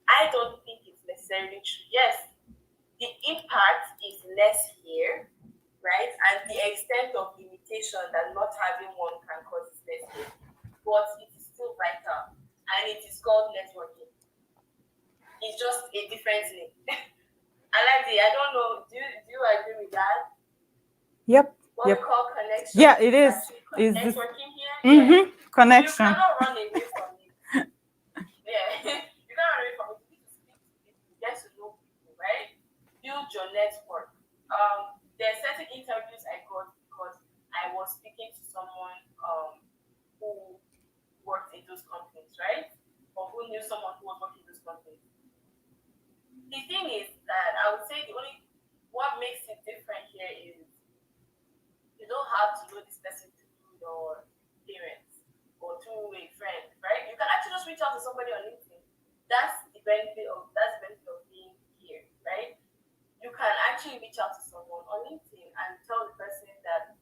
I don't think it's necessarily true. Yes, the impact is less here, right? And the extent of limitation that not having one can cause is less here. But it is still vital. And it is called networking. It's just a different name. I don't know. Do you agree with that? Yep. What Yep. we call connection. Yeah, it is. Is this Networking here? mm-hmm. Yes. You Connection? cannot run away from it. Yeah. You cannot run away from it. You need to speak to people, get to know people, right? Build your network. There are certain interviews I got because I was speaking to someone who worked in those companies, right? Or who knew someone who was working in those companies. The thing is that I would say what makes it different here is you don't have to know this person through your parents or through a friend, right? You can actually just reach out to somebody on LinkedIn. That's the benefit of being here, right? You can actually reach out to someone on LinkedIn and tell the person that,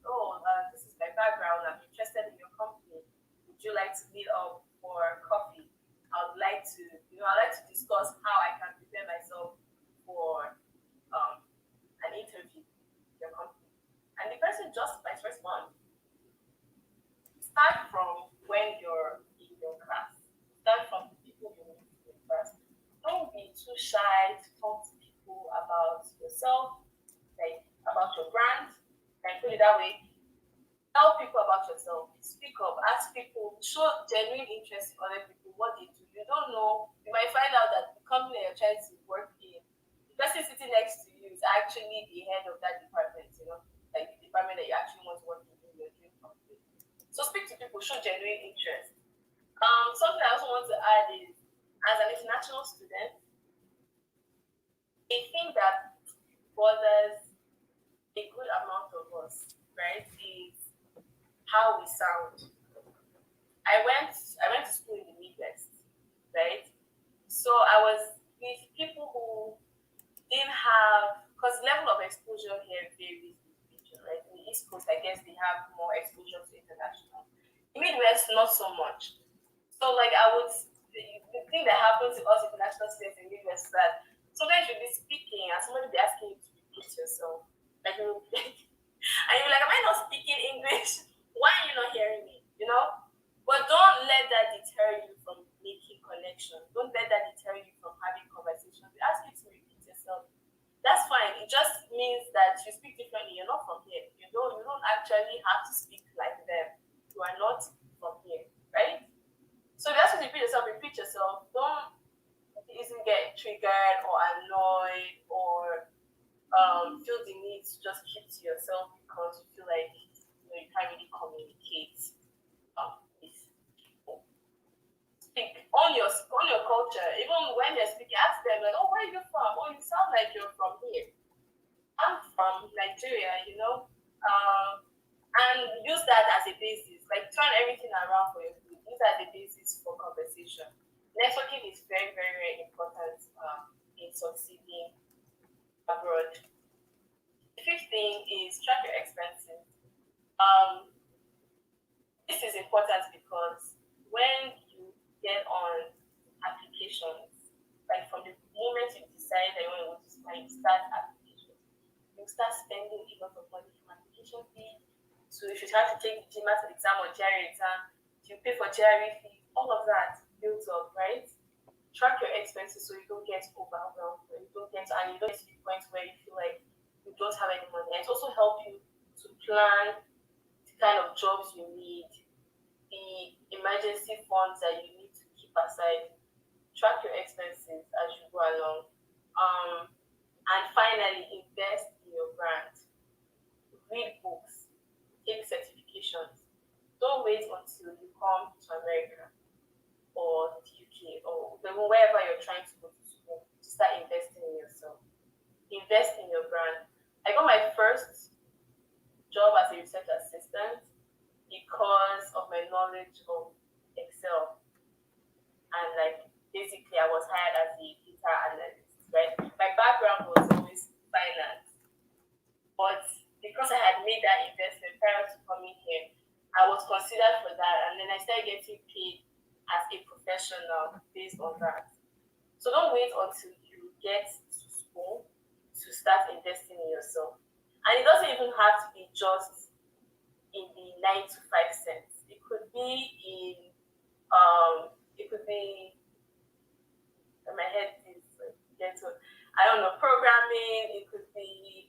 this is my background. I'm interested in your company. Would you like to meet up for coffee? I'd like to discuss how I can prepare myself for an interview with your company. And the person just might respond. Start from when you're in your class. Start from the people you meet in class. Don't be too shy to talk to people about yourself, like about your brand. Can I put it that way? Tell people about yourself. Speak up. Ask people. Show genuine interest in other people, what they do. You don't know. You might find out that the company you're trying to work in, the person sitting next to you is actually the head of that department, like the department that you actually want to work in your dream company. So speak to people, show genuine interest. Something I also want to add is, as an international student, a thing that bothers a good amount of us, right, is how we sound. I went to school in the Midwest, right? So I was with people who didn't have, because level of exposure here varies with region, right? In the East Coast, I guess they have more exposure to international. In the Midwest, not so much. So like the thing that happens to us international students in the Midwest is that sometimes you'll be speaking and somebody will be asking you to repeat yourself. Like you'll be like, and you're like, am I not speaking English? Why are you not hearing me? But don't let that deter you from making connections. Don't let that deter you from having conversations. We ask you to repeat yourself. That's fine. It just means that you speak differently. You're not from here. You don't actually have to speak like them. You are not from here, right? So if you ask you to repeat yourself, Don't easily get triggered or annoyed or feel the need to just keep to yourself because you feel like you can't really communicate with people. Speak on your culture. Even when they're speaking, ask them like, "Oh, where are you from? Oh, you sound like you're from here." I'm from Nigeria. And use that as a basis. Like turn everything around for your good. Use that as a basis for conversation. Networking is very, very, very important in succeeding abroad. The fifth thing is track your expenses. Um, this is important because when you get on applications, like from the moment you decide that you want to go to school, you start applications, you start spending a lot of money from application fee. So if you try to take the GMAT exam or GRE exam, you pay for GRE fee, all of that builds up, right? Track your expenses so you don't get overwhelmed, or you don't get and you don't get to the point where you feel like you don't have any money. And it also helps you to plan the kind of jobs you need, the emergency funds that you need to keep aside. Track your expenses as you go along. And finally, invest in your brand. Read books, take certifications. Don't wait until you come to America or the UK or wherever you're trying to go to school to start investing in yourself. Invest in your brand. I got my first job as a research assistant because of my knowledge of Excel. And like basically I was hired as a data analyst, right? My background was always finance. But because I had made that investment prior to coming here, I was considered for that, and then I started getting paid as a professional based on that. So don't wait until you get to school to start investing in yourself. And it doesn't even have to be just in the 9 to 5 cents. It could be in my head is get to I don't know, programming, it could be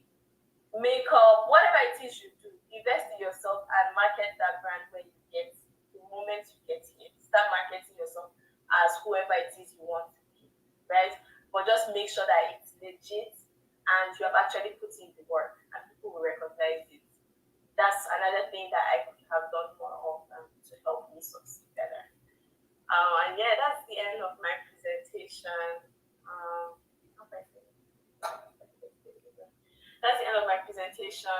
makeup, whatever it is you do, invest in yourself and market that brand when you get the moment you get here. Start marketing yourself as whoever it is you want to be, right? But just make sure that it's legit and you have actually put in the work and people will recognize it. That's another thing that I could have done more often to help me succeed better. And yeah, that's the end of my presentation. That's the end of my presentation.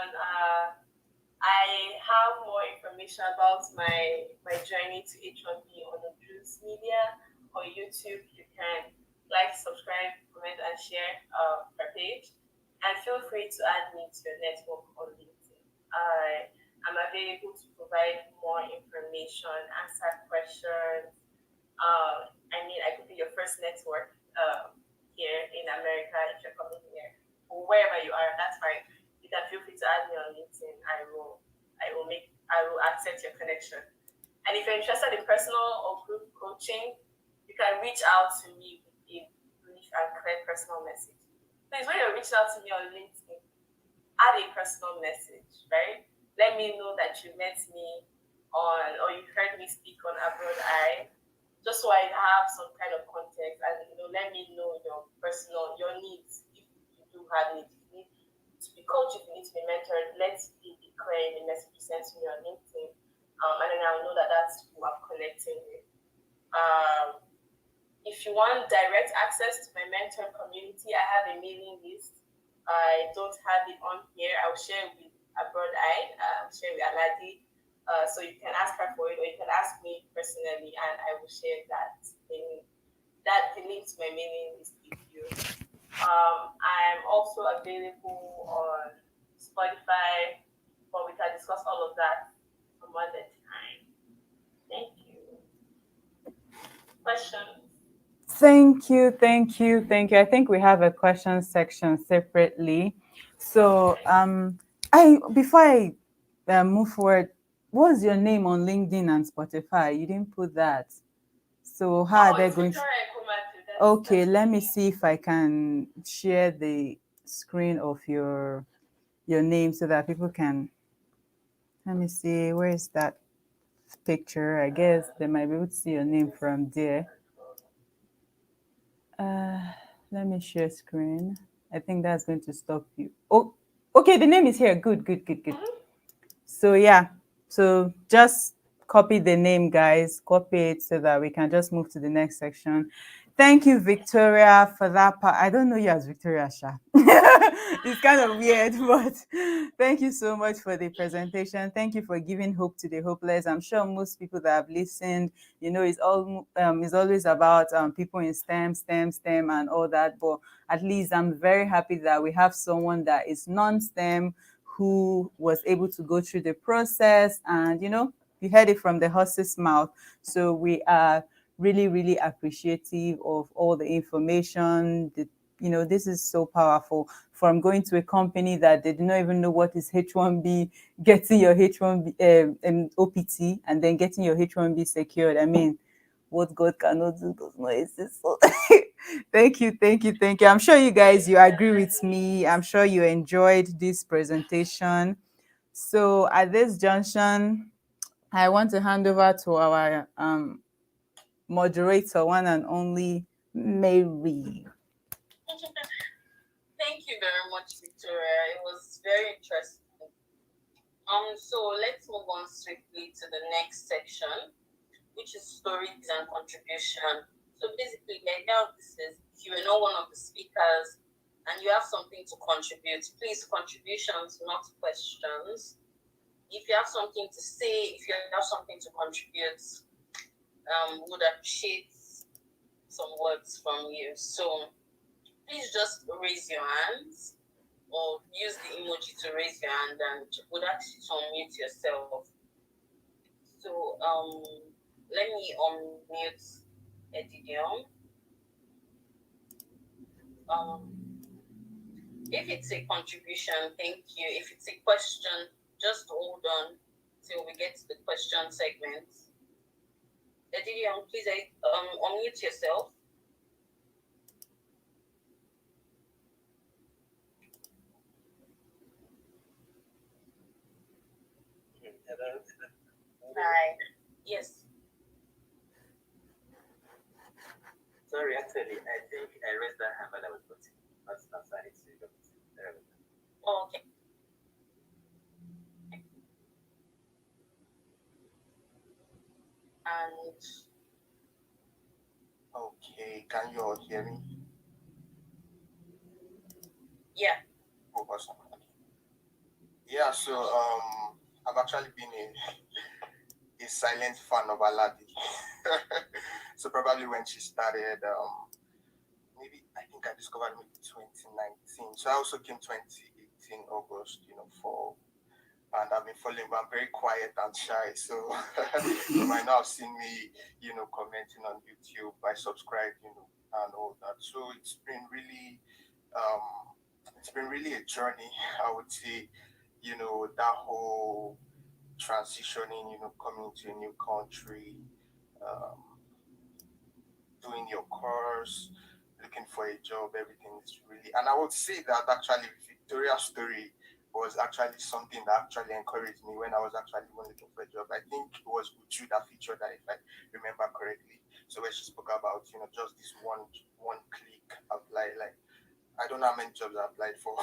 I have more information about my journey to H-1B on the Juice Media or YouTube. You can like, subscribe, comment, and share our page. And feel free to add me to your network on LinkedIn. I'm available to provide more information, answer questions. I could be your first network here in America if you're coming here. Or wherever you are, that's fine. You can feel free to add me on LinkedIn. I will accept your connection. And if you're interested in personal or group coaching, you can reach out to me with a brief and clear personal message. Please, when you're reaching out to me on LinkedIn, add a personal message, right? Let me know that you met me or you heard me speak on Abroad Eye, just so I have some kind of context and let me know your needs. Do have needs. If you need to be coached, if you need to be mentored, let's be clear in the message you send to me on LinkedIn. And then I'll know that that's who I'm connecting with. If you want direct access to my mentor community, I have a mailing list. I don't have it on here. I'll share with Abroad Eye, I'll share with Aladi. So you can ask her for it, or you can ask me personally, and I will share the link to my mailing list with you. I'm also available on Spotify, but we can discuss all of that some other time. Thank you. Questions? Thank you. I think we have a question section separately. So, I before I move forward, what's your name on LinkedIn and Spotify? You didn't put that. So how are they going to? Okay, let me see if I can share the screen of your name so that people can. Let me see, where is that picture? I guess they might be able to see your name from there. Let me share screen. I think that's going to stop you. Oh, okay. The name is here. Good, good, good, good. So yeah, so just copy the name, guys. Copy it so that we can just move to the next section. Thank you, Victoria, for that part. I don't know you as Victoria Sha. It's kind of weird, but thank you so much for the presentation. Thank you for giving hope to the hopeless. I'm sure most people that have listened, it's always about people in STEM, and all that. But at least I'm very happy that we have someone that is non-STEM who was able to go through the process, and you heard it from the horse's mouth. So we are really, really appreciative of all the information. This is so powerful. From going to a company that they did not even know what is H-1B, getting your H-1B OPT, and then getting your H-1B secured. I mean, what God cannot do does not exist. So thank you, thank you, thank you. I'm sure you guys, you agree with me. I'm sure you enjoyed this presentation. So at this junction, I want to hand over to our moderator, one and only Mary. Thank you very much, Victoria. It was very interesting. So let's move on swiftly to the next section, which is stories and contribution. So basically, the idea of this is if you are not one of the speakers and you have something to contribute, please contributions, not questions. If you have something to say, if you have something to contribute, would appreciate some words from you. So please just raise your hands or use the emoji to raise your hand, and would ask you to unmute yourself. So let me unmute Edidion. If it's a contribution, thank you. If it's a question, just hold on till we get to the question segment. Edidion, please unmute yourself. Hi. Yes. Sorry, actually, I think I raised that hand, but I was putting not outside it. Oh, okay. And Okay, can you all hear me? yeah. Oh, awesome. Yeah, so I've actually been a silent fan of Aladi. So probably when she started, maybe I think I discovered maybe 2019. So I also came 2018 August, for, and I've been following, but I'm very quiet and shy. So you might not have seen me, commenting on YouTube. I subscribe, and all that. So it's been really a journey, I would say, that whole transitioning, coming to a new country, um, doing your course, looking for a job, everything is really, and I would say that actually Victoria's story was actually something that actually encouraged me when I was actually even looking for a job. I think it was Uju that featured that, if I remember correctly. So where she spoke about, just this one click apply, like I don't know how many jobs I applied for,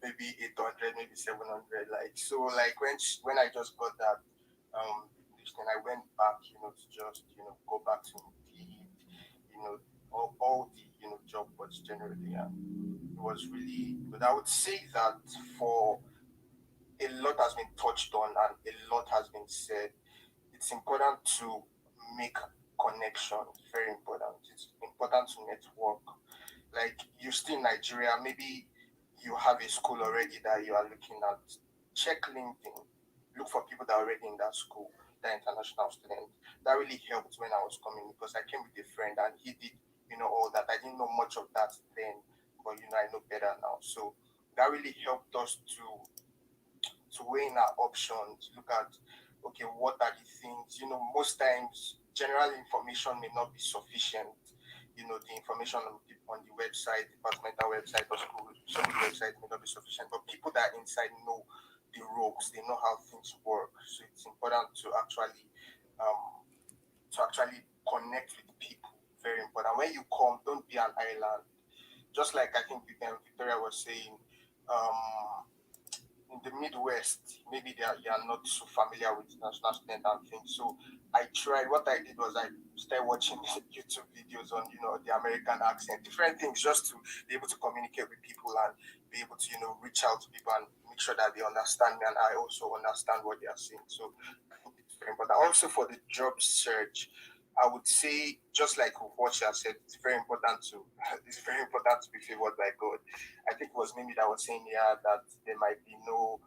maybe 800, maybe 700. Like so, like when I just got that, this thing, I went back, to just go back to Indeed, you know, all the job boards generally. It was really good. I would say that for a lot has been touched on and a lot has been said. It's important to make connections. Very important. It's important to network. Like you're still in Nigeria, maybe you have a school already that you are looking at. Check LinkedIn. Look for people that are already in that school, that international student. That really helped when I was coming because I came with a friend and he did, all that. I didn't know much of that then, but I know better now. So that really helped us to weigh in our options, look at okay, what are the things, most times general information may not be sufficient. The information on the website, departmental website or school website may not be sufficient, but people that are inside know the ropes, they know how things work. So it's important um to actually connect with people. Very important. When you come, don't be an island. just like I think Victoria was saying, um, in the Midwest, maybe you are not so familiar with international student and things. So I tried. What I did was I started watching YouTube videos on the American accent, different things, just to be able to communicate with people and be able to reach out to people and make sure that they understand me and I also understand what they are saying. So I think it's very important. Also for the job search, I would say just like what she has said, it's very important to it's very important to be favored by God. I think it was Mimi that was saying here that there might be no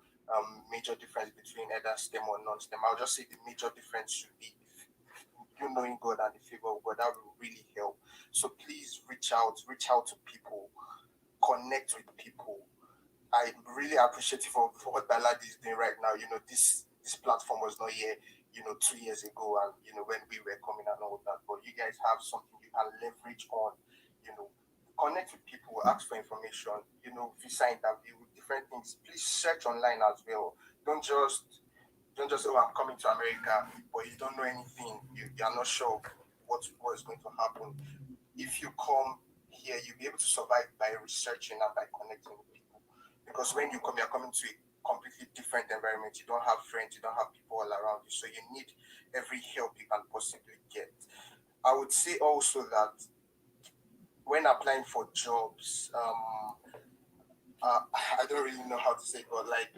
major difference between either STEM or non-STEM. I'll just say the major difference should be you knowing God and the favor of God. That will really help. So please reach out to people, connect with people. I'm really appreciative of what Aladi is doing right now. This platform was not here, 2 years ago, and when we were coming and all that. But you guys have something you can leverage on, you know, connect with people, ask for information, visa interview, different things. Please search online as well. Don't just oh, I'm coming to America, but you don't know anything. You are not sure what is going to happen. If you come here, you'll be able to survive by researching and by connecting with people. Because when you come, you're coming to a completely different environment. You don't have friends, you don't have people all around you. So you need every help you can possibly get. I would say also that when applying for jobs, I don't really know how to say it, but like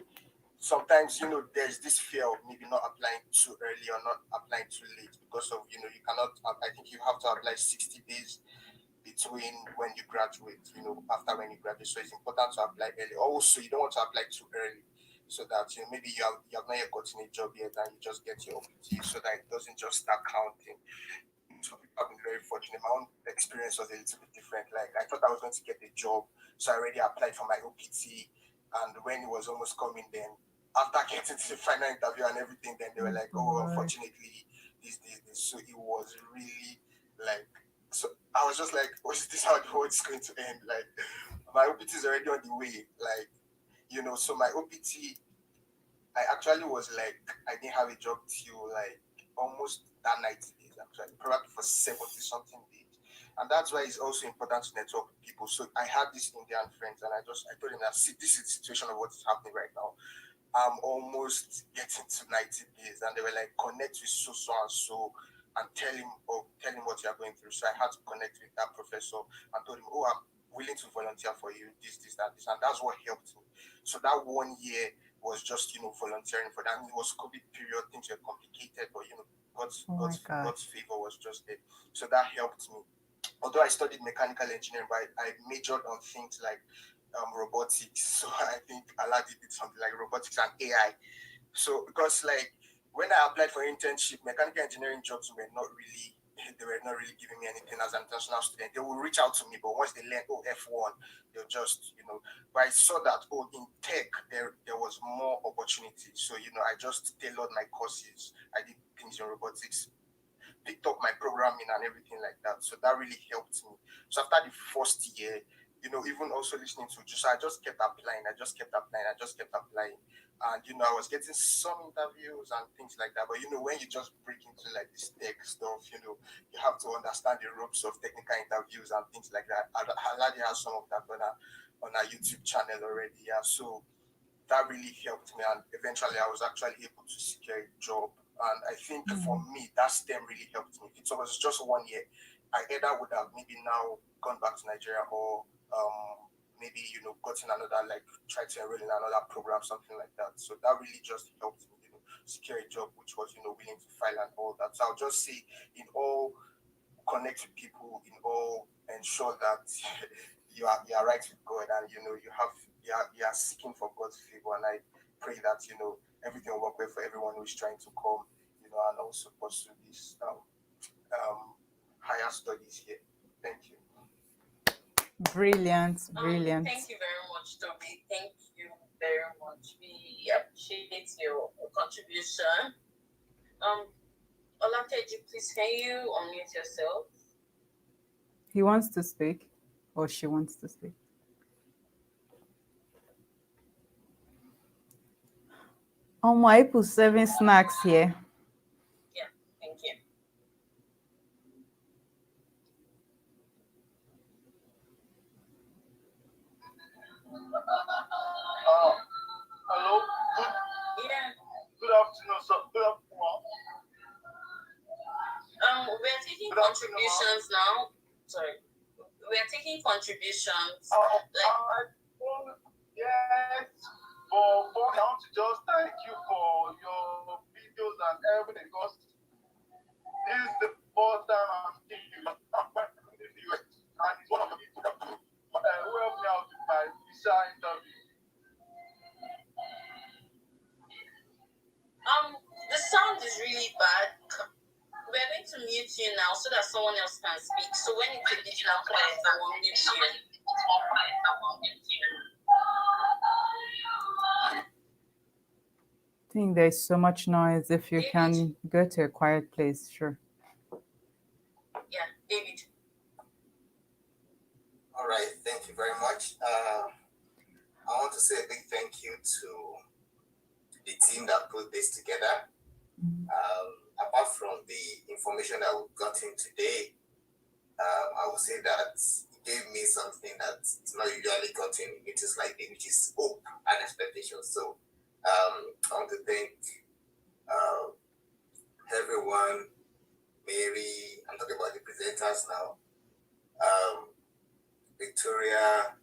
sometimes there's this fear of maybe not applying too early or not applying too late because of you cannot. I think you have to apply 60 days between when you graduate, after when you graduate. So it's important to apply early. Also, you don't want to apply too early so that maybe you have not yet gotten a job yet and you just get your OPT so that it doesn't just start counting. Some people have been very fortunate. My own experience was a little bit different. Like I thought I was going to get a job, so I already applied for my OPT, and when it was almost coming, then after getting to the final interview and everything, then they were like, "Oh, unfortunately, this." So it was really like, so I was just like, "Was this how the world is going to end?" Like my OPT is already on the way. Like so my OPT, I actually was like, I didn't have a job till like almost that 90 days, actually, probably for 70 something days. And that's why it's also important to network with people. So I had these Indian friends and I told them that, see, this is the situation of what is happening right now. I'm almost getting to 90 days. And they were like, connect with so and so and tell him what you're going through. So I had to connect with that professor and told him, oh, I'm willing to volunteer for you, this, that, this. And that's what helped me. So that 1 year was just, volunteering for that. And it was COVID period, things were complicated, but God's favor was just there. So that helped me. Although I studied mechanical engineering, but I majored on things like robotics. So I think Aladi did something like robotics and AI. So because like when I applied for internship, mechanical engineering jobs were not really they were not really giving me anything as an international student. They will reach out to me, but once they learn F1, they'll just But I saw that in tech there was more opportunity. So I just tailored my courses. I did things in robotics, picked up my programming and everything like that. So that really helped me. So after the first year, even also listening to I just kept applying. I just kept applying. And I was getting some interviews and things like that. But when you just break into like this tech stuff, you have to understand the ropes of technical interviews and things like that. Aladi has some of that on our YouTube channel already. Yeah. So that really helped me, and eventually I was actually able to secure a job. And I think for me that STEM really helped me. It was just 1 year. I either would have maybe now gone back to Nigeria or maybe gotten another, like tried to enroll in another program, something like that. So that really just helped me secure a job which was willing to file and all that. So I'll just say in all, connect with people, in all, ensure that you are right with God, and you are seeking for God's favor. And I pray that everything will work well for everyone who is trying to come, and also pursue this higher studies here. Thank you. Brilliant, brilliant. Thank you very much, Toby. Thank you very much. We appreciate your contribution. Olateji, please can you unmute yourself? He wants to speak, or she wants to speak. Oh my, put 7 snacks here. Yeah, thank you. Hello. Yeah. Good afternoon, sir. Good afternoon. We're taking Good afternoon, ma'am. contributions now. Sorry. We're taking contributions. Yes. For I want to just thank you for your videos and everything because this is the first time I'm seeing you. I'm quite in the US, and it's one of the people that who helped me out with my visa interview. The sound is really bad. We're going to mute you now so that someone else can speak. So when it's a bit more quiet, I will mute you. I think there's so much noise. If you can go to a quiet place, sure. Yeah, David. All right, thank you very much. I want to say a big thank you to the team that put this together. Apart from the information that we've gotten today, I would say that it gave me something that's not usually gotten, which is like which is hope and expectation. So I want to thank everyone, Mary. I'm talking about the presenters now. Victoria.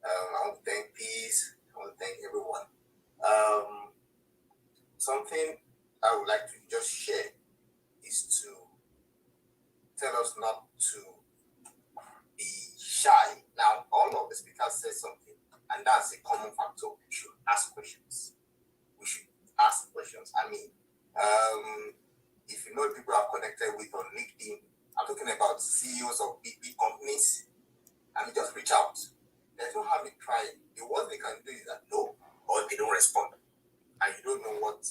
I want to thank Peace. I want to thank everyone. Something I would like to just share is to tell us not to be shy. Now, all of the speakers said something, and that's a common factor. We should ask questions. We should ask questions. I mean, if you know people are connected with on LinkedIn, I'm talking about CEOs of big companies, and you just reach out. There's no harm in trying. The worst they can do is that no, or they don't respond, and you don't know what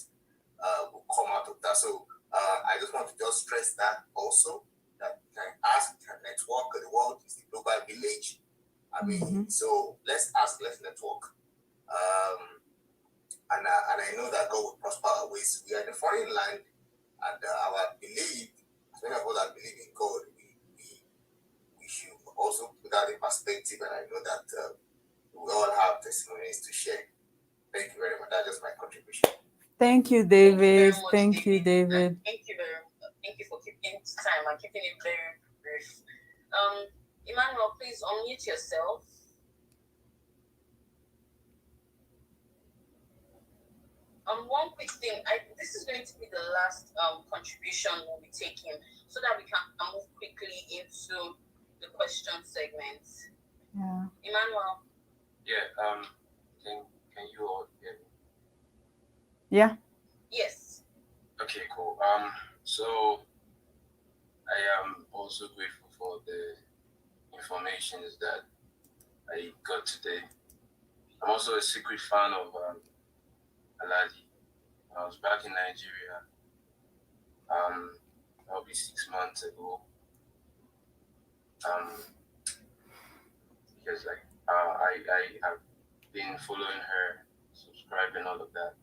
will come out of that. So I just want to just stress that also, that you can ask, you can network. The world is a global village. I mean, so let's ask, let's network. And I know that God will prosper our ways. We are in a foreign land, and our belief, as many of us that believe in God, we should also put that in perspective. And I know that we all have testimonies to share. Thank you very much. That's just my contribution. Thank you, David. Thank you, David. Thank you very much. Thank you for keeping time and keeping it very brief. Emmanuel, please unmute yourself. One quick thing. This is going to be the last contribution we'll be taking, so that we can move quickly into the question segment. Yeah. Emmanuel. Yeah. Can you all hear me? Yeah. Yes. Okay. Cool. So I am also grateful for the informations that I got today. I'm also a secret fan of Aladi. I was back in Nigeria. Probably 6 months ago. Because I have been following her, subscribing, all of that,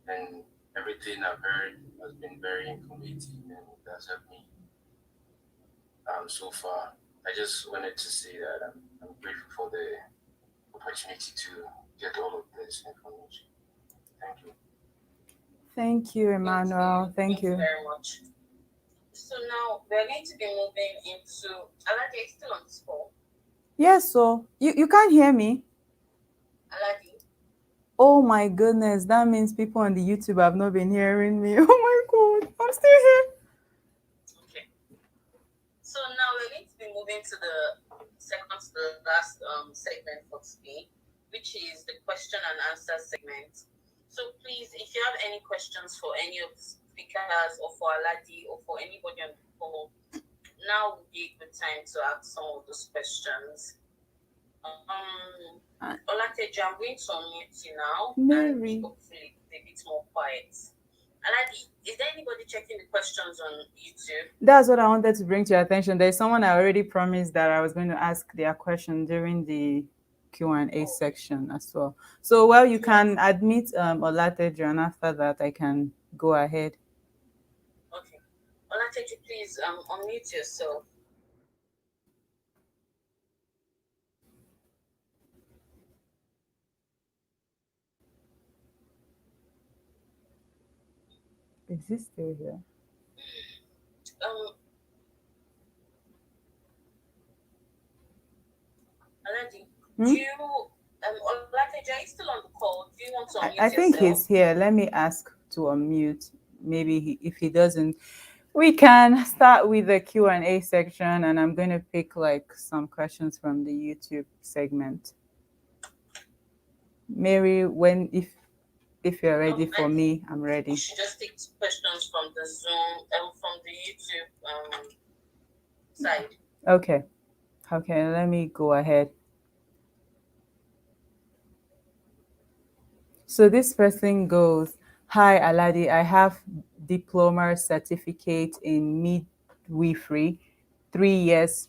and everything I've heard has been very informative and it has helped me so far. I just wanted to say that I'm grateful for the opportunity to get all of this information. Thank you. Thank you, Emmanuel. Thank you very much. So now we're going to be moving into Aladi. Is still on this call? Yes, so you can't hear me? Aladi. Oh my goodness, that means people on the YouTube have not been hearing me. Oh my God, I'm still here. Okay. So now we're going to be moving to the second to the last segment for today, which is the question and answer segment. So please, if you have any questions for any of the speakers or for Aladi or for anybody on the call, now would be a good time to ask some of those questions. Olateju, I'm going to unmute you now. Mary. And hopefully a bit more quiet. Aladi, is there anybody checking the questions on YouTube? That's what I wanted to bring to your attention. There's someone I already promised that I was going to ask their question during the Q&A section as well. So, well, you can admit Olateju, and after that, I can go ahead. Okay. Olateju, please unmute yourself. Is he still here? Um, Aladi, do Hmm? you Olateja, are you still on the call? Do you want to unmute I think yourself? he's here. Let me ask to unmute. Maybe if he doesn't, we can start with the Q&A section, and I'm going to pick like some questions from the YouTube segment. Mary, when if you're No, ready I for think me, I'm we ready. should just take questions from the Zoom, from the YouTube side. Okay. Okay, let me go ahead. So this person goes, "Hi Aladi, I have diploma certificate in midwifery, 3 years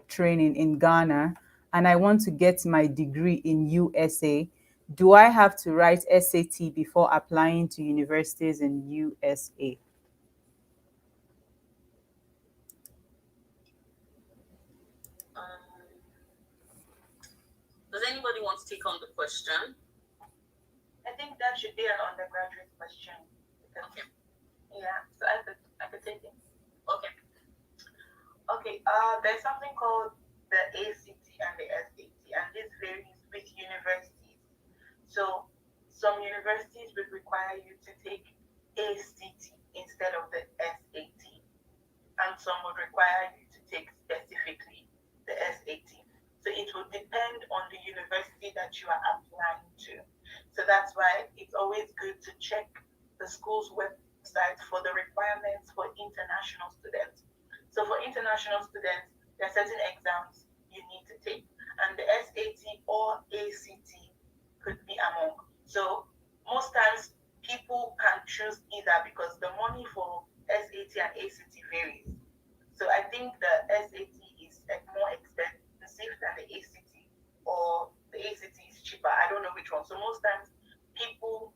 training in Ghana, and I want to get my degree in USA. Do I have to write SAT before applying to universities in USA?" Um, does anybody want to take on the question? I think that should be an undergraduate question. Okay. Yeah, so I could take it. Okay. Okay, there's something called the ACT and the SAT, and this varies with universities. So some universities would require you to take ACT instead of the SAT, and some would require you to take specifically the SAT. So it will depend on the university that you are applying to. So that's why it's always good to check the school's website for the requirements for international students. So for international students, there are certain exams you need to take, and the SAT or ACT could be among. So most times people can choose either because the money for SAT and ACT varies. So I think the SAT is more expensive than the ACT, or the ACT is cheaper. I don't know which one. So most times people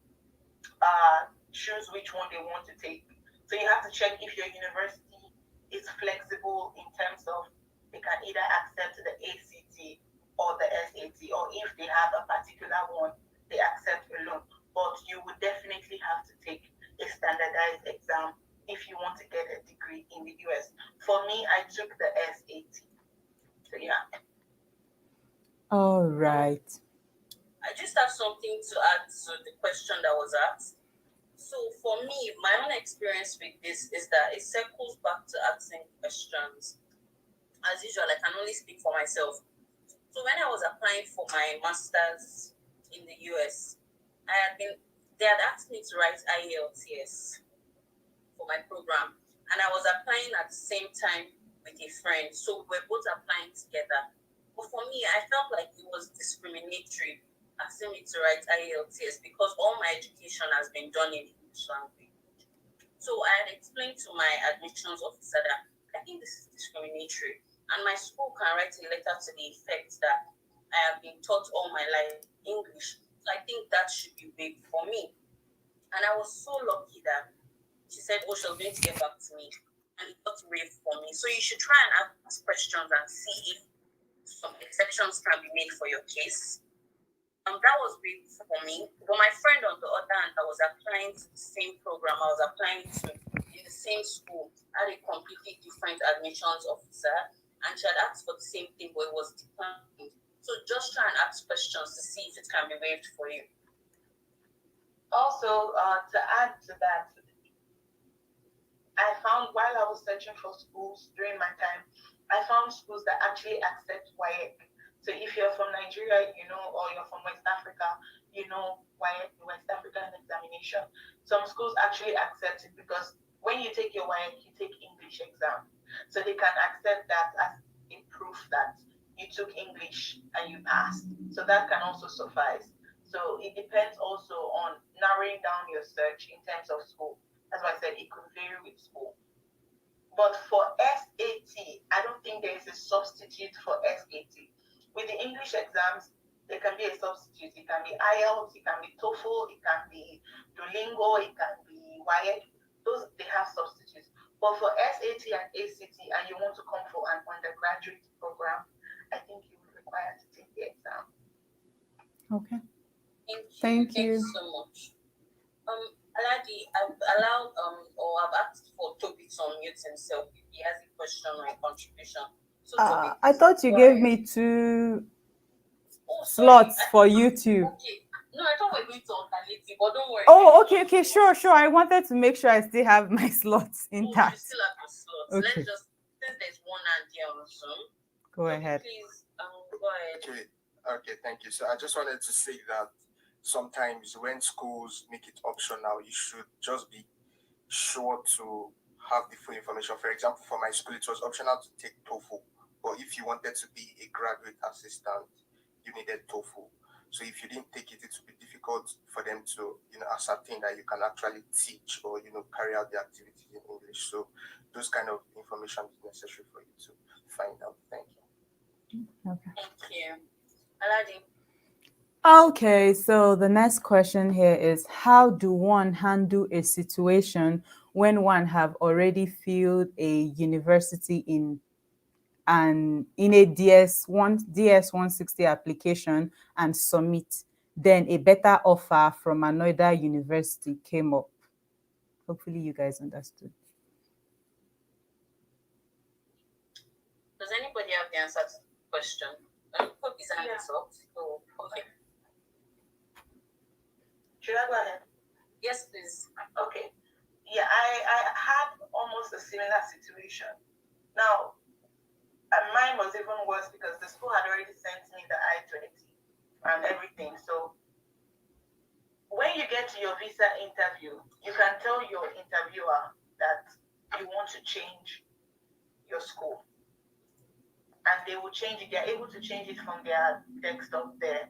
choose which one they want to take. So you have to check if your university is flexible in terms of they can either accept the ACT or the SAT, or if they have a particular one they accept alone. But you would definitely have to take a standardized exam if you want to get a degree in the US. For me, I took the SAT. So yeah. All Um, right. I just have something to add to the question that was asked. So for me, my own experience with this is that it circles back to asking questions. As usual, I can only speak for myself. So when I was applying for my master's in the US, they had asked me to write IELTS for my program, and I was applying at the same time with a friend. So we were both applying together. But for me, I felt like it was discriminatory asking me to write IELTS because all my education has been done in English language. So I had explained to my admissions officer that I think this is discriminatory, and my school can write a letter to the effect that I have been taught all my life English. So I think that should be waived for me. And I was so lucky that she said, "Oh, she was going to get back to me," and it got waived for me. So you should try and ask questions and see if some exceptions can be made for your case. That was great for me. But my friend on the other hand, that was applying to the same program I was applying to in the same school, had a completely different admissions officer, and she had asked for the same thing, but it was declined. So just try and ask questions to see if it can be waived for you. Also, to add to that, I found while I was searching for schools during my time, I found schools that actually accept WAEC. So if you're from Nigeria, or you're from West Africa, WAEC, the West African examination. Some schools actually accept it because when you take your WAEC, you take English exam. So they can accept that as a proof that you took English and you passed. So that can also suffice. So it depends also on narrowing down your search in terms of school. That's why I said it could vary with school. But for SAT, I don't think there is a substitute for SAT. With the English exams, there can be a substitute. It can be IELTS, it can be TOEFL, it can be Duolingo, it can be WAEC. Those, they have substitutes. But for SAT and ACT, and you want to come for an undergraduate program, I think you will require to take the exam. Okay. Thank you. Thank Thank you you. so much. Aladi, Aladi, I've allowed or I've asked for Toby to unmute himself if he has a question or a contribution. So Toby, I please thought you go gave ahead. me 2 Oh, sorry. slots for YouTube. Okay. No, I thought we were going to alternative, but don't worry. Oh, okay, sure. I wanted to make sure I still have my slots Oh, you intact. still have your slots. Okay. Let's just, since there's one hand here on Zoom. Go Toby, ahead. please, go ahead. Okay, thank you. So I just wanted to say that sometimes when schools make it optional, you should just be sure to have the full information. For example, for my school, it was optional to take TOEFL, but if you wanted to be a graduate assistant, you needed TOEFL. So if you didn't take it, it would be difficult for them to, ascertain that you can actually teach or, carry out the activities in English. So those kind of information is necessary for you to find out. Thank you. Okay. Thank you. Aladi. Okay, so the next question here is, how do one handle a situation when one have already filled a university in a DS 160 application and submit, then a better offer from another university came up? Hopefully you guys understood. Does anybody have the answer to the question? Put his hand up. So, okay. Should I go ahead? Yes, please. Okay. Yeah, I had almost a similar situation. Now, mine was even worse because the school had already sent me the I-20 and everything. So when you get to your visa interview, you can tell your interviewer that you want to change your school. And they will change it. They're able to change it from their desktop there.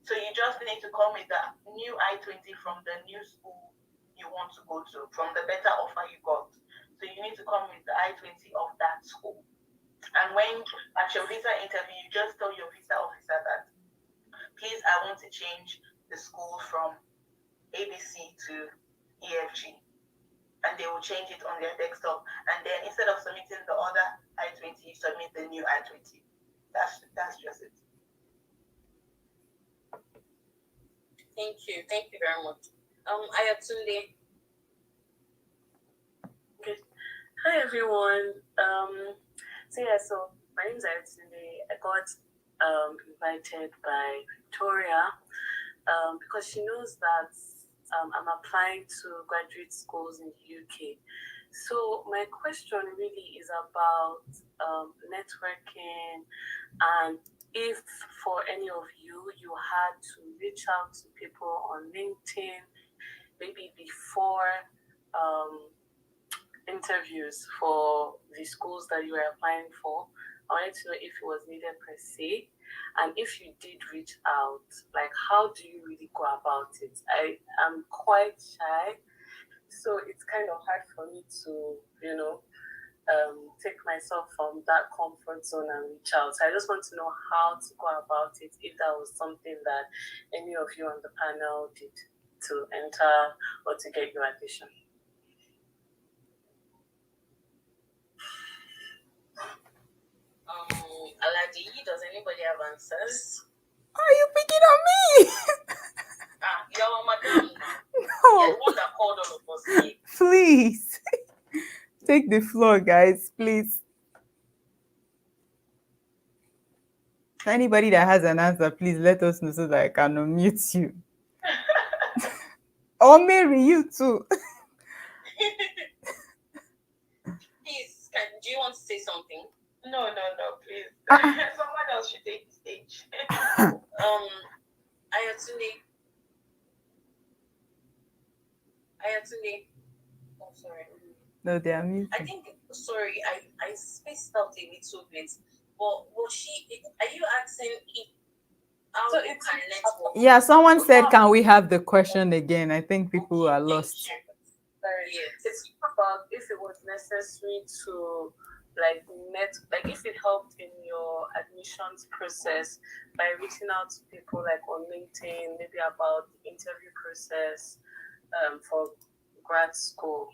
So you just need to come with the new I-20 from the new school you want to go to, from the better offer you got. So you need to come with the I-20 of that school. And when at your visa interview, you just tell your visa officer that, please, I want to change the school from ABC to EFG. And they will change it on their desktop. And then instead of submitting the other I-20, you submit the new I-20. That's just it. Thank you very much. Ayatunde. Okay. Hi everyone. So my name is Ayatunde. I got invited by Victoria because she knows that I'm applying to graduate schools in the UK. So my question really is about networking, and if for any of you had to reach out to people on LinkedIn, maybe before interviews for the schools that you were applying for, I wanted to know if it was needed per se, and if you did reach out, like how do you really go about it? I am quite shy, so it's kind of hard for me to, take myself from that comfort zone and reach out. So I just want to know how to go about it, if that was something that any of you on the panel did to enter or to get your admission. Aladi, does anybody have answers? Are you picking on me? You're madam. No. You're the one that called all of us here. Please. Take the floor, guys, please. Anybody that has an answer, please let us know so that I can unmute you. Or Mary, you too. Please, do you want to say something? No, please. Someone else should take the stage. Ayatunde. Oh, sorry. No, they are muted. I think, sorry, I spaced out a little bit. But was she, are you asking if how So you it's can network? Yeah, someone said, can we have the question again? I think people are lost. Sorry, it's about if it was necessary to if it helped in your admissions process by reaching out to people like on LinkedIn, maybe about the interview process for grad school.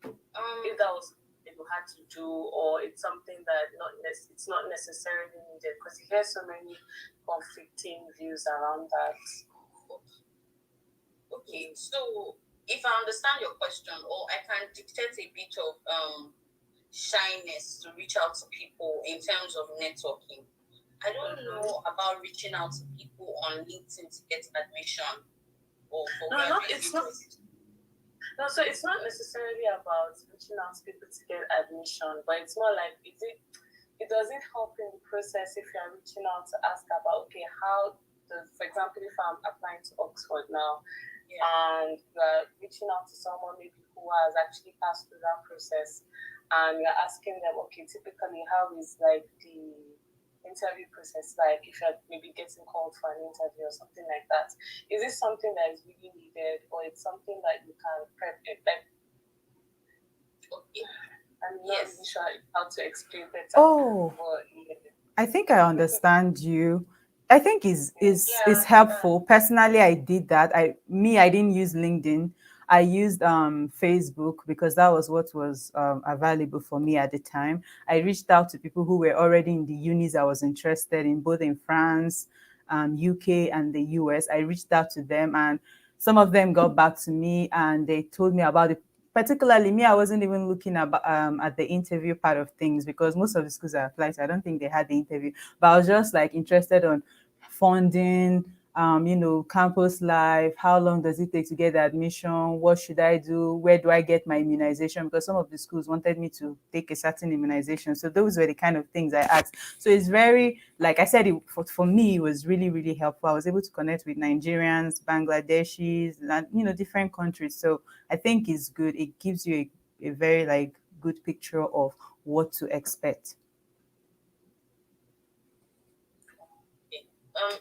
If that was something you had to do, or it's something that it's not necessarily needed, because you hear so many conflicting views around that. Okay, so if understand your question, or I can dictate a bit of shyness to reach out to people in terms of networking. I don't know about reaching out to people on LinkedIn to get admission or for No, not graduate it's not. visas. No, so it's not necessarily about reaching out to people to get admission, but it's more like it does it help in the process if you're reaching out to ask about, okay, how does, for example, if I'm applying to Oxford now, and you're reaching out to someone maybe who has actually passed through that process, and you're asking them, okay, typically how is like the interview process like if you're maybe getting called for an interview or something like that? Is this something that is really needed, or it's something that you can prep it like? Okay. I'm not really sure how to explain better. Oh, But, yeah. I think I understand you. I think is Yeah. helpful. Personally, I did that. I didn't use LinkedIn. I used Facebook because that was what was available for me at the time. I reached out to people who were already in the unis I was interested in, both in France, UK, and the US. I reached out to them, and some of them got back to me and they told me about it. Particularly me, I wasn't even looking at the interview part of things because most of the schools I applied to, I don't think they had the interview. But I was just like interested on funding, campus life, how long does it take to get the admission, what should I do, where do I get my immunization? Because some of the schools wanted me to take a certain immunization. So those were the kind of things I asked. So it's very, like I said, for me, it was really, really helpful. I was able to connect with Nigerians, Bangladeshis, and, different countries. So I think it's good. It gives you a very like good picture of what to expect. Okay.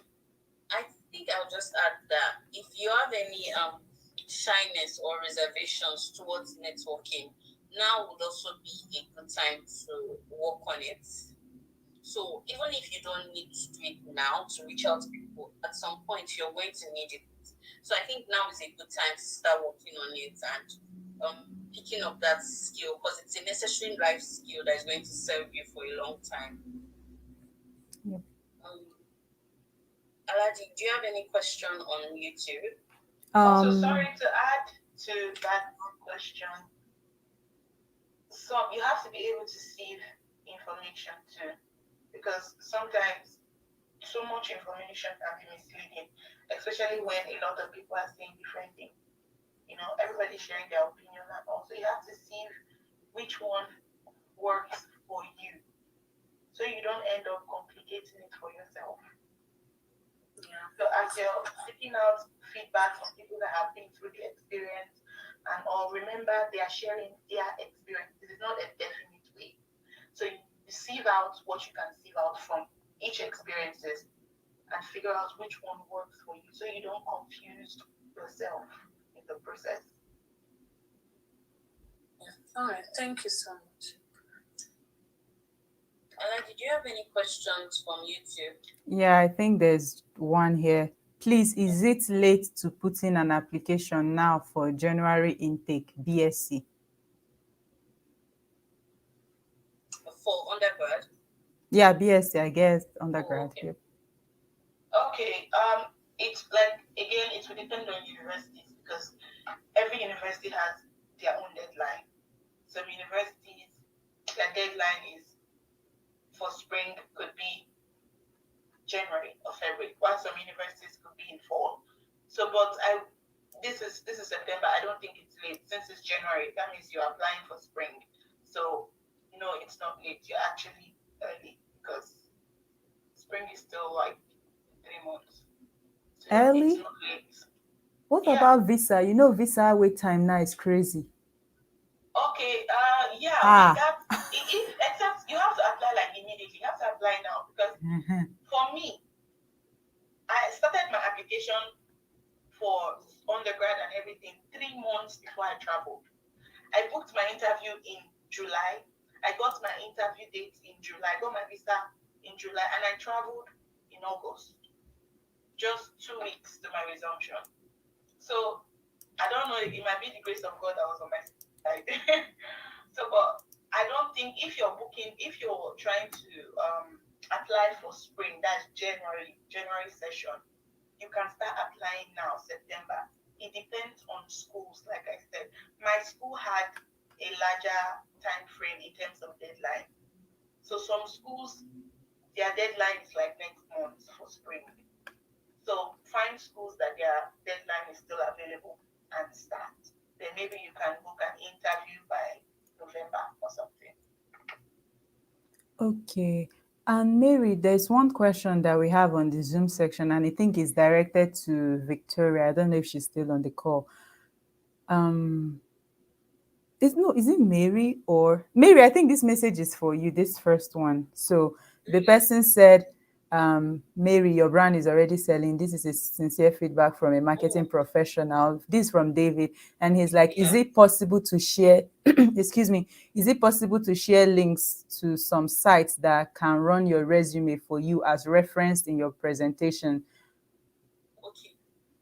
I think I'll just add that if you have any shyness or reservations towards networking, now would also be a good time to work on it. So even if you don't need to do it now to reach out to people, at some point you're going to need it. So I think now is a good time to start working on it and picking up that skill because it's a necessary life skill that is going to serve you for a long time. Yep. Um, Aladi, do you have any question on YouTube? Also, Um, sorry to add to that question. So you have to be able to sieve information too, because sometimes too much information can be misleading, especially when a lot of people are saying different things. Everybody's sharing their opinion, and also you have to see which one works for you, so you don't end up complicating it for yourself. Yeah. So as you're seeking out feedback from people that have been through the experience and all, remember they are sharing their experience. This is not a definite way. So you sieve out what you can sieve out from each experiences and figure out which one works for you so you don't confuse yourself in the process. All right. Thank you so much. Aladi, do you have any questions from YouTube? yeah, I think there's one here. Please, is it late to put in an application now for January intake BSc? For undergrad? Yeah, BSc, I guess Oh, undergrad. okay. Yep. Okay, it's like again, it will depend on universities because every university has their own deadline. Some universities, their deadline is for spring could be January or February, while some universities could be in fall. So, but this is September. I don't think it's late since it's January. That means you're applying for spring. So, no, it's not late. You're actually early because spring is still like 3 months. So it's Early? not late. What Yeah. about visa? Visa wait time now is crazy. Okay. Yeah. With Ah. that, if except you have to apply like immediately. You have to apply now because Mhm. for me, I started my application for undergrad and everything 3 months before I traveled. I booked my interview in July. I got my interview date in July. I got my visa in July, and I traveled in August, just 2 weeks to my resumption. So I don't know. It might be the grace of God that was on my side. So, but I don't think if you're trying to apply for spring, that's January session, you can start applying now, September. It depends on schools, like I said. school had a larger time frame in terms of deadline. So some schools, their deadline is like next month for spring. So find schools that their deadline is still available and start. Then maybe you can book an interview by November or something. Okay. And Mary, there's one question that we have on the Zoom section, and I think it's directed to Victoria. I don't know if she's still on the call. Um, is it Mary or Mary? I think this message is for you, this first one. So the person said, Mary, your brand is already selling. This is a sincere feedback from a marketing professional. This is from David. And he's like, is it possible to share, excuse me, is it possible to share links to some sites that can run your resume for you as referenced in your presentation? Okay.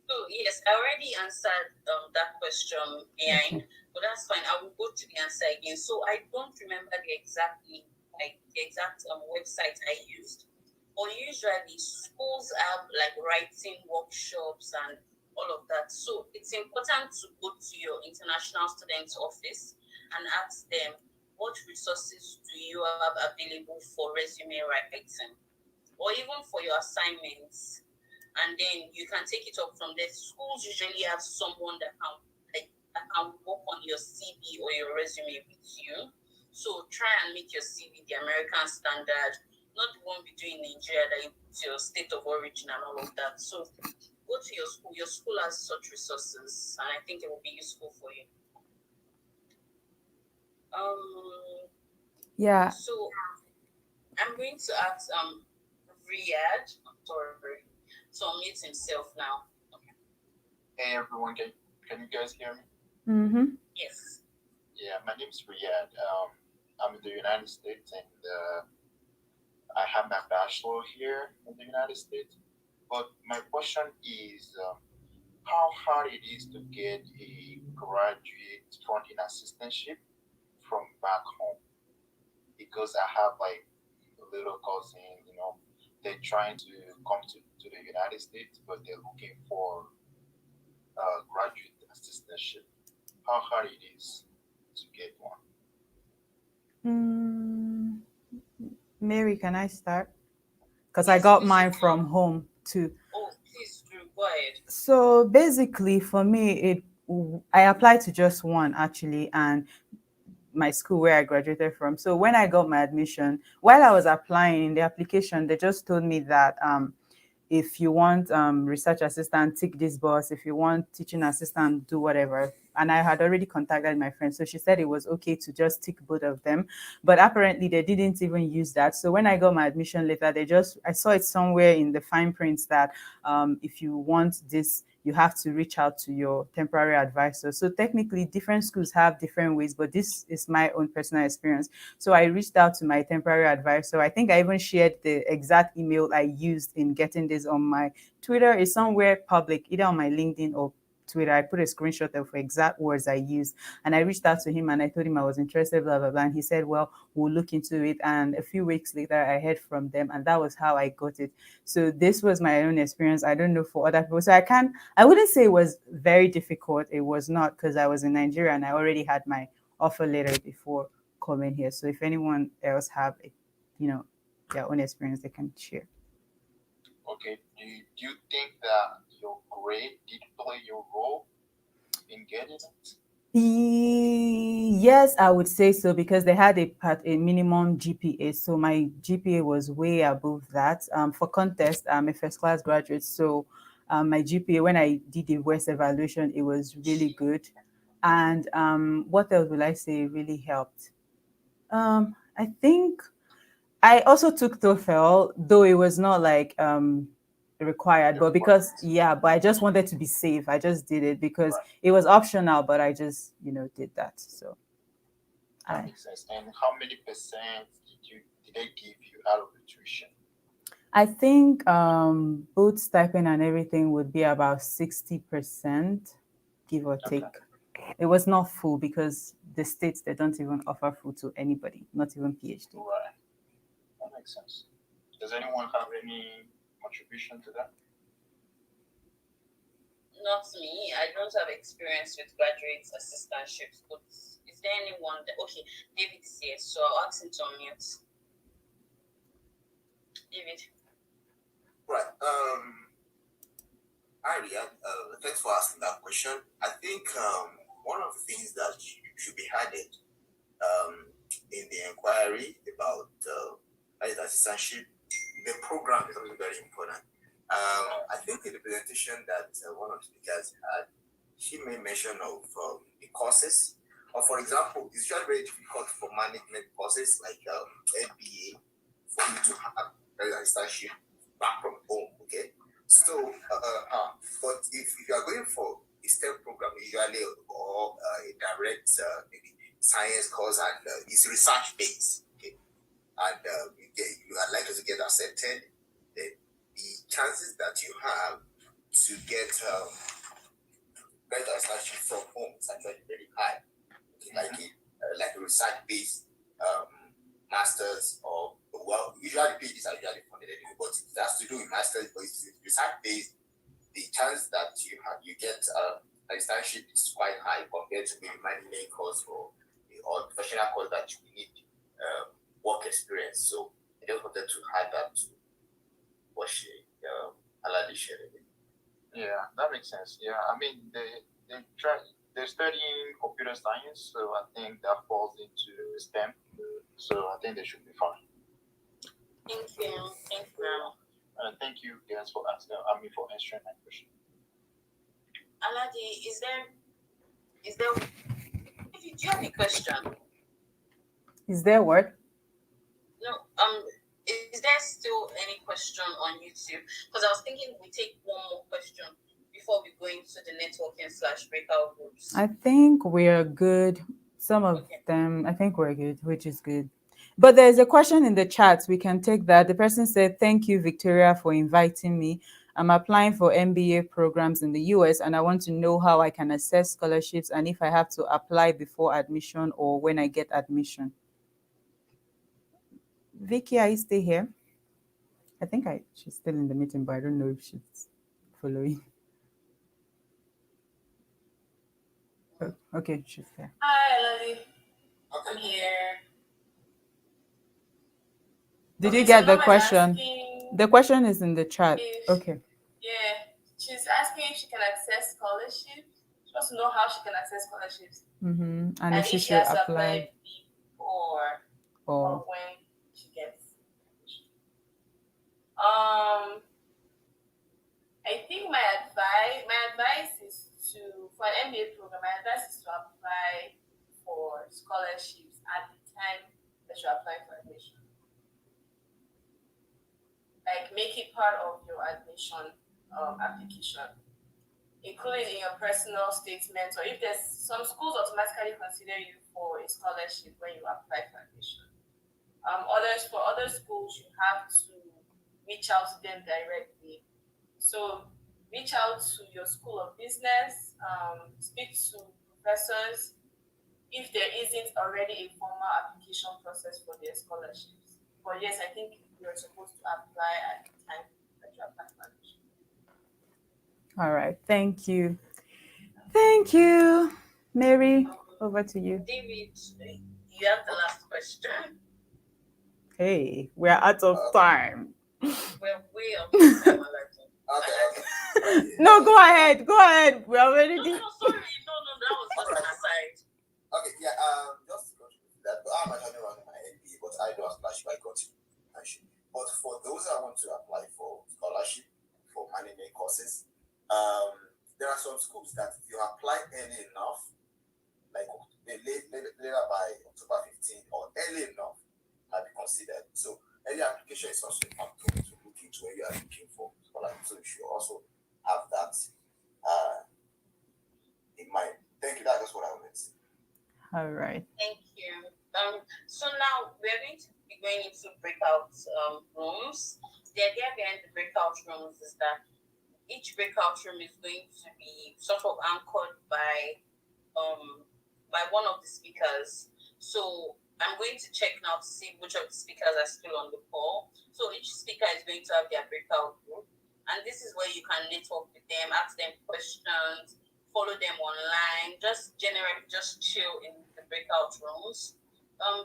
So yes, I already answered that question behind, but that's fine. I will go to the answer again. So I don't remember the exact link, like the exact website I used. But usually schools have like writing workshops and all of that. So it's important to go to your international students office and ask them what resources do you have available for resume writing or even for your assignments, and then you can take it up from there. Schools usually have someone that can work on your CV or your resume with you. So try and make your CV the American standard, not the one we do in Nigeria that you put your state of origin and all of that. So go to your school. Your school has such resources, and I think it will be useful for you. Yeah. So I'm going to ask Riyadh. Sorry. So mute himself now. Okay. Hey everyone, can you guys hear me? Mm-hmm. Yes. Yeah, my name is Riyadh. I'm in the United States, and I have my bachelor here in the United States. But my question is, how hard it is to get a graduate fronting assistantship from back home? Because I have like a little cousin, they're trying to come to the United States, but they're looking for graduate assistantship. How hard it is to get one? Mm, Mary, can I start? Because I Yes, got please mine do. from home too. Oh, please do. Go ahead. So basically, for me, I applied to just one actually, and my school where I graduated from. So when I got my admission, while I was applying in the application, they just told me that if you want research assistant, tick this box. If you want teaching assistant, do whatever. And I had already contacted my friend, so she said it was okay to just tick both of them. But apparently they didn't even use that. So when I got my admission letter, I saw it somewhere in the fine prints that if you want this, you have to reach out to your temporary advisor. So technically, different schools have different ways, but this is my own personal experience. So I reached out to my temporary advisor. I think I even shared the exact email I used in getting this on my Twitter. It's somewhere public, either on my LinkedIn or Twitter. I put a screenshot of exact words I used, and I reached out to him and I told him I was interested, blah blah blah. And he said, "Well, we'll look into it." And a few weeks later, I heard from them, and that was how I got it. So this was my own experience. I don't know for other people. So I wouldn't say it was very difficult. It was not, because I was in Nigeria and I already had my offer letter before coming here. So if anyone else have, their own experience, they can share. Okay, do you think that your grade did play your role in getting it? Yes, I would say so, because they had a minimum GPA. So my GPA was way above that. For contest, I'm a first class graduate. So my GPA, when I did the West evaluation, it was really good. And what else will I say really helped? I think I also took TOEFL, though it was not like required, but because but I just wanted to be safe. I just did it because it was optional, but I just did that. So That makes sense. And how many percent did they give you out of the tuition? I think both stipend and everything would be about 60%, give or take. It was not full because the states, they don't even offer full to anybody, not even PhD. Right. That makes sense. Does anyone have any contribution to that? Not me. I don't have experience with graduate assistantships, but is there anyone that okay, David is here, so I'll ask him to unmute. David. Right. Hi, Rian. Thanks for asking that question. I think one of the things that should be added in the inquiry about assistantship, the program is also very important. I think in the presentation that one of the speakers had, she made mention of the courses. Or for example, it's usually very difficult for management courses like MBA for you to have assistantship back from home. Okay, so but if you are going for a STEM program, usually or a direct maybe science course and it's research based, okay, and you are likely to get accepted, the chances that you have to get better scholarship from home is actually very high. Okay, like a research based masters or well, usually PhDs are usually funded anyway, but it has to do with masters, but it's research based. The chance that you get a scholarship is quite high compared to maybe management course or professional course that you need work experience. So I just wanted to add that to what she Aladi shared. Yeah, that makes sense. Yeah, I mean they're studying computer science, so I think that falls into STEM. So I think they should be fine. Thank you. Thank you. Thank you guys for asking. For answering my question. Aladi, do you have a question? Is there what? No, is there still any question on YouTube? Because I was thinking we take one more question before we go into the networking / breakout groups. I think we're good. Some of them, I think we're good, which is good. But there's a question in the chat. We can take that. The person said, "Thank you, Victoria, for inviting me. I'm applying for MBA programs in the US and I want to know how I can assess scholarships and if I have to apply before admission or when I get admission." Vicky, are you still here? I think she's still in the meeting, but I don't know if she's following. Oh, okay, she's there. Hi, Aladi. I'm here. Did you get the question? The question is in the chat. Okay. Yeah, she's asking if she can access scholarships. She wants to know how she can access scholarships. And if she should apply before or when she gets. I think my advice is for an MBA program. My advice is to apply for scholarships at the time that you apply for admission. Like make it part of your admission application, including in your personal statements, or if there's some schools automatically consider you for a scholarship when you apply for admission. For other schools, you have to reach out to them directly. So reach out to your school of business, speak to professors if there isn't already a formal application process for their scholarships. But yes, I think you're supposed to apply at the time that you apply for admission. All right. Thank you. Thank you. Mary, over to you. David, you have the last question. Hey, we're out of time. We're way off time, Aladi. No, go ahead. Go ahead. We're already. No, sorry. No, that was just an aside. Okay, yeah. Just to contribute to that, I'm actually running my MBA, but I do a scholarship. I got it. But for those that want to apply for scholarship for management courses, there are some schools that if you apply early enough, like later by October 15 or early enough, might be considered. So early application is also a factor to look into when you are looking for scholarship. So you should also have that in mind. Thank you. That's what I wanted to say. All right. Thank you. So now we're going to be going into breakout rooms. The idea behind the breakout rooms is that each breakout room is going to be sort of anchored by one of the speakers. So I'm going to check now to see which of the speakers are still on the call. So each speaker is going to have their breakout group. And this is where you can network with them, ask them questions, follow them online, just generally just chill in the breakout rooms.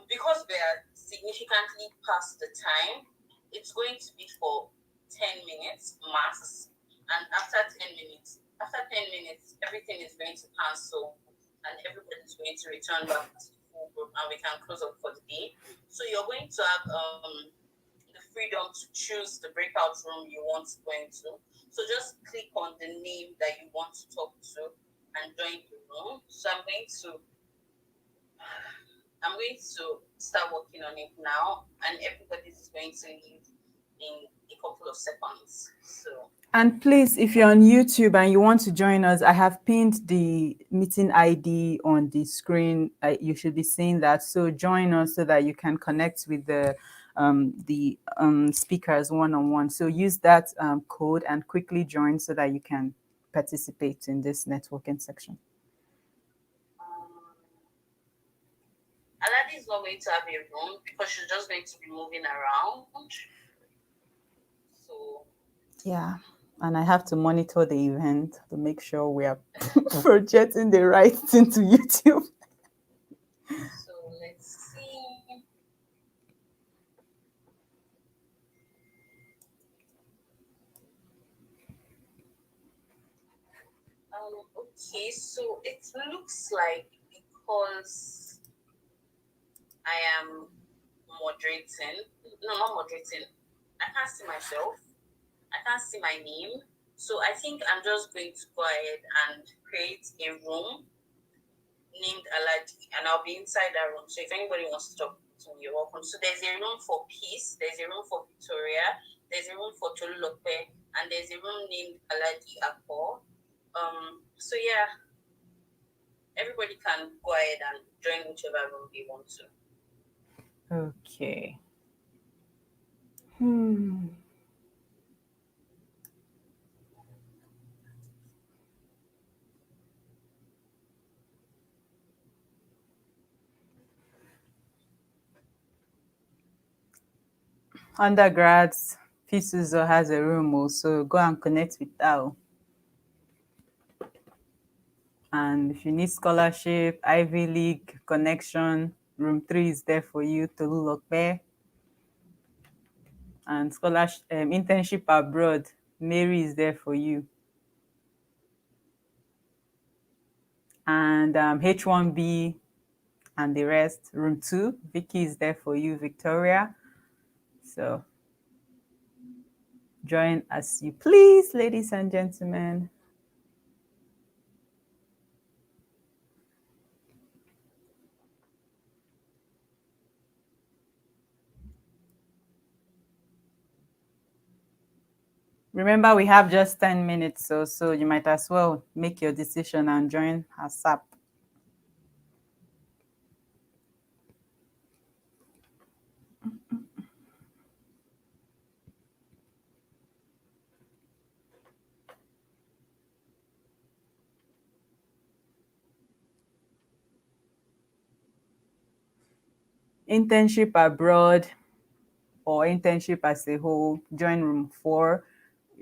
Because we are significantly past the time, it's going to be for 10 minutes max. And after 10 minutes, everything is going to cancel and everybody's going to return back to the full group and we can close up for the day. So you're going to have the freedom to choose the breakout room you want to go into. So just click on the name that you want to talk to and join the room. So I'm going to start working on it now, and everybody is going to leave in a couple of seconds. So And please, if you're on YouTube and you want to join us, I have pinned the meeting ID on the screen. You should be seeing that. So join us so that you can connect with the speakers one-on-one. So use that code and quickly join so that you can participate in this networking section. Aladi is not going to have a room because she's just going to be moving around. So yeah, and I have to monitor the event to make sure we are projecting the right thing to YouTube. So let's see. Okay, so it looks like because I am moderating, no, not moderating, I can't see myself, I can't see my name. So I think I'm just going to go ahead and create a room named Aladi, and I'll be inside that room. So if anybody wants to talk to me, you're welcome. So there's a room for Peace, there's a room for Victoria, there's a room for Tolulope, and there's a room named Aladi-Ada Akoh. So yeah, everybody can go ahead and join whichever room they want to. Okay. Undergrads, Pisuzo has a room also. Go and connect with Tao. And if you need scholarship, Ivy League connection, room 3 is there for you. Tolulope. And scholarship, internship abroad, Mary is there for you. And H-1B and the rest, room 2, Vicky is there for you, Victoria. So join as you please, ladies and gentlemen. Remember, we have just 10 minutes, so you might as well make your decision and join ASAP. Internship abroad or internship as a whole, join room 4.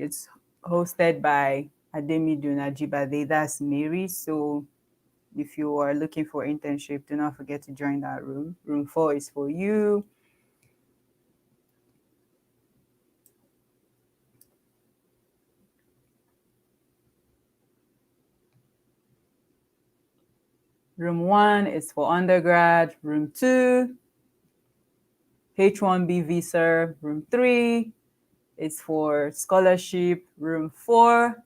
It's hosted by Ademidu Najibade, that's Mary. So if you are looking for internship, do not forget to join that room. Room 4 is for you. Room 1 is for undergrad. Room 2, H-1B visa. Room 3 is for scholarship. Room 4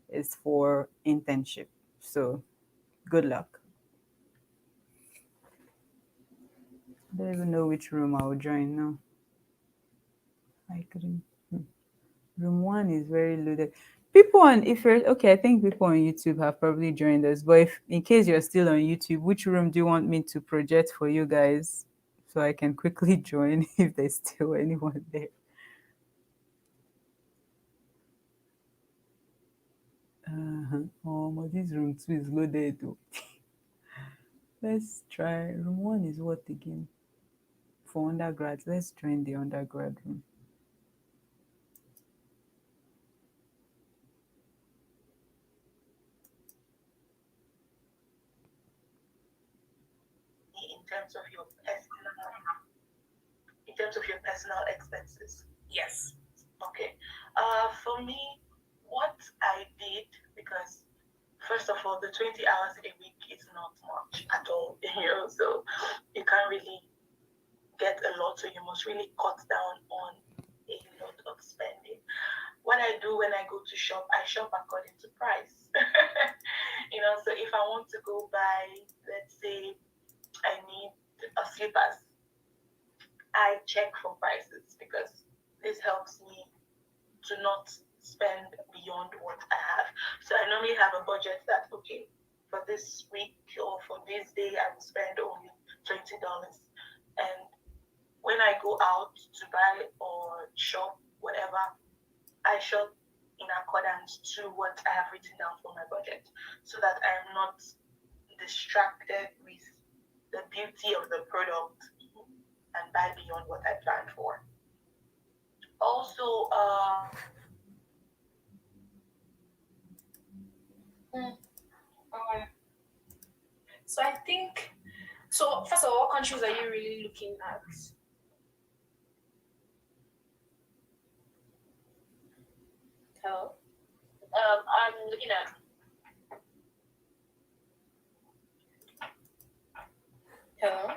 is for internship. So good luck. I don't even know which room I will join now. I couldn't. Room 1 is very loaded. People on, if you're okay, I think people on YouTube have probably joined us. But if in case you're still on YouTube, which room do you want me to project for you guys so I can quickly join if there's still anyone there? Oh, this room 2 is loaded though. Let's try. Room 1 is what again? For undergrads. Let's join the undergrad room. terms of your personal expenses? Yes. Okay. For me, what I did, because first of all, the 20 hours a week is not much at all, so you can't really get a lot, so you must really cut down on a lot of spending. What I do when I go to shop, I shop according to price. So if I want to go buy, let's say I need a slippers, I check for prices because this helps me to not spend beyond what I have. So I normally have a budget that, okay, for this week or for this day, I will spend only $20. And when I go out to buy or shop, whatever, I shop in accordance to what I have written down for my budget so that I'm not distracted with the beauty of the product and buy beyond what I planned for. Also, So I think. So first of all, what countries are you really looking at? Hello. I'm looking at. Hello.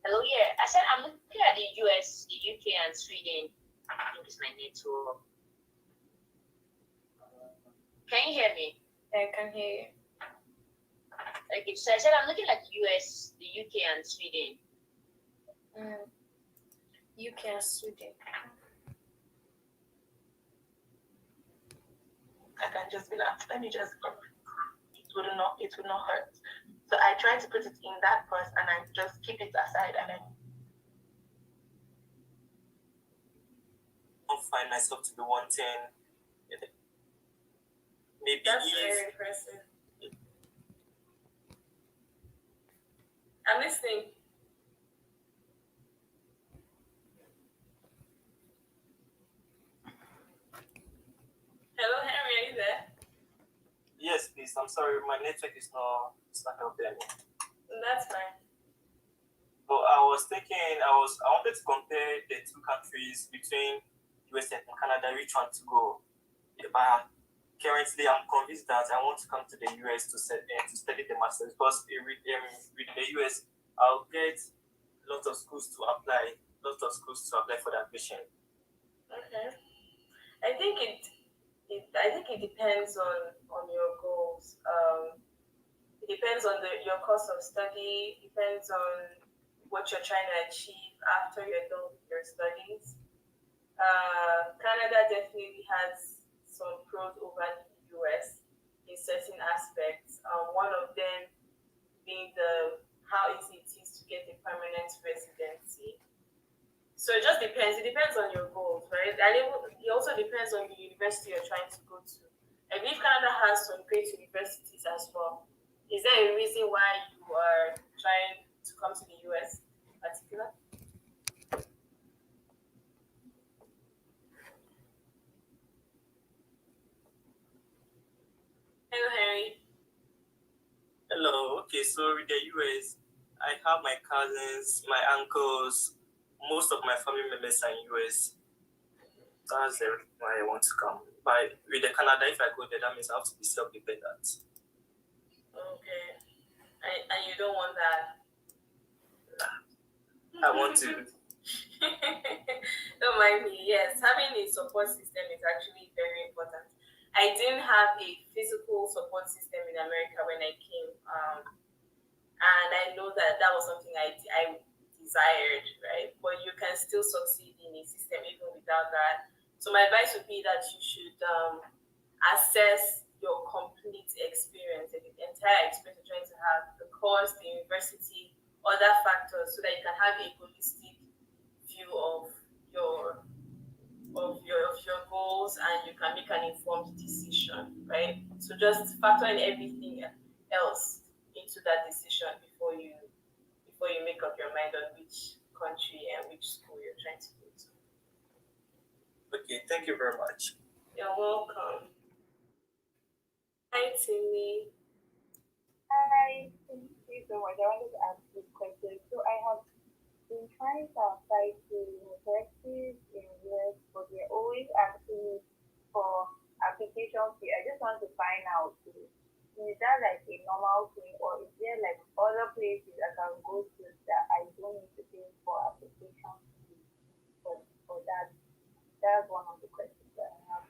Hello, yeah. I said I'm looking at the US, the UK, and Sweden. I think it's my network. Can you hear me? I can hear you. Okay, so I said I'm looking at the US, the UK, and Sweden. UK and Sweden. I can just be like, let me just, it will not hurt. So I try to put it in that purse and I just keep it aside and I don't find myself to be wanting. Maybe that's very impressive. I'm listening. Hello, Henry, are you there? Yes, please. I'm sorry, my network is not helping. That's fine. So I wanted to compare the two countries between US and Canada, which one to go. But currently, I'm convinced that I want to come to the US to study the master's because with the US, I'll get lots of schools to apply for the admission. Okay. I think it depends on your goals. It depends on your course of study. Depends on what you're trying to achieve after you're done with your studies. Canada definitely has some pros over the US in certain aspects. One of them being how easy it is to get a permanent residency. So it just depends. It depends on your goals, right? And it also depends on the university you're trying to go to. I believe Canada has some great universities as well. Is there a reason why you are trying to come to the US in particular? Hello, Harry. Hello. Okay, so with the US, I have my cousins, my uncles, most of my family members are in US. That's the reason why I want to come. But with the Canada, if I go there, that means I have to be self-dependent. Okay. And you don't want that? I want to. Don't mind me. Yes, having a support system is actually very important. I didn't have a physical support system in America when I came, and I know that was something I desired, right? But you can still succeed in a system even without that. So my advice would be that you should assess your complete experience, the entire experience you're trying to have, the course, the university, other factors, so that you can have a holistic view of your goals and you can make an informed decision, right? So just factor in everything else into that decision before you make up your mind on which country and which school you're trying to go to. Okay, thank you very much. You're welcome. Hi, Timmy. Hi, thank you. so much. I wanted to ask this question. So I have been trying to apply to universities in US, but they're always asking me for application fee. I just want to find out, is that like a normal thing, or is there like other places I can go to that I don't need to pay for application fee for that? That's one of the questions that I have.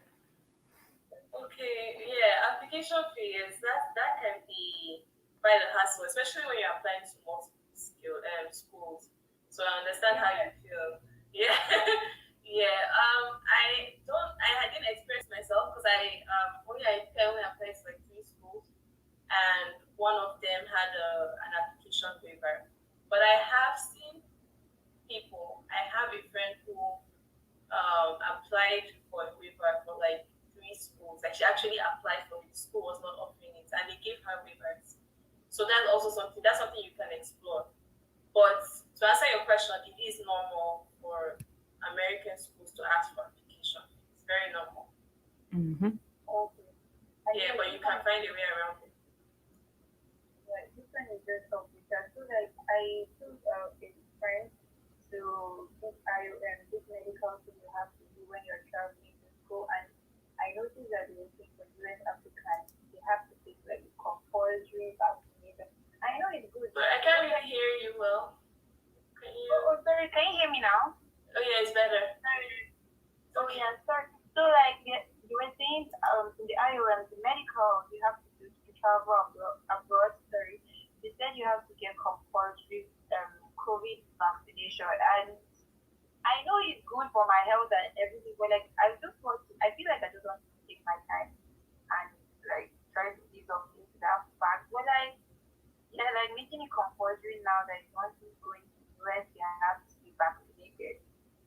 Okay, yeah, application fee is that can be quite a hassle, especially when you're applying to multiple schools. So I understand how you feel. Yeah, yeah. I didn't experience myself because I only applied to like three schools, and one of them had an application waiver. But I have seen people. I have a friend who applied for a waiver for like three schools. Like she actually applied for it. The school was not offering it, and they gave her waivers. So that's also something. That's something you can explore. But to answer your question, it is normal for American schools to ask for application. It's very normal. Mm-hmm. Okay. Yeah, but you can find a way around it. Yeah, this one is just of because so like I took a friend to this medical thing you have to do when you're traveling to school, and I noticed that they think for US applicants they have to take like compulsory vaccination. I know it's good. But I can't really hear you well. Can you? Oh, sorry, can you hear me now? Oh yeah, it's better. Oh yeah, sorry. So like you were saying in the IOM the medical you have to do to travel abroad. Sorry, they said you have to get compulsory COVID vaccination, and I know it's good for my health and everything, but like I feel like I just want to take my time and like try to ease up into that fact. But like yeah, like making it compulsory now that if you want to go into the US, you have to be vaccinated.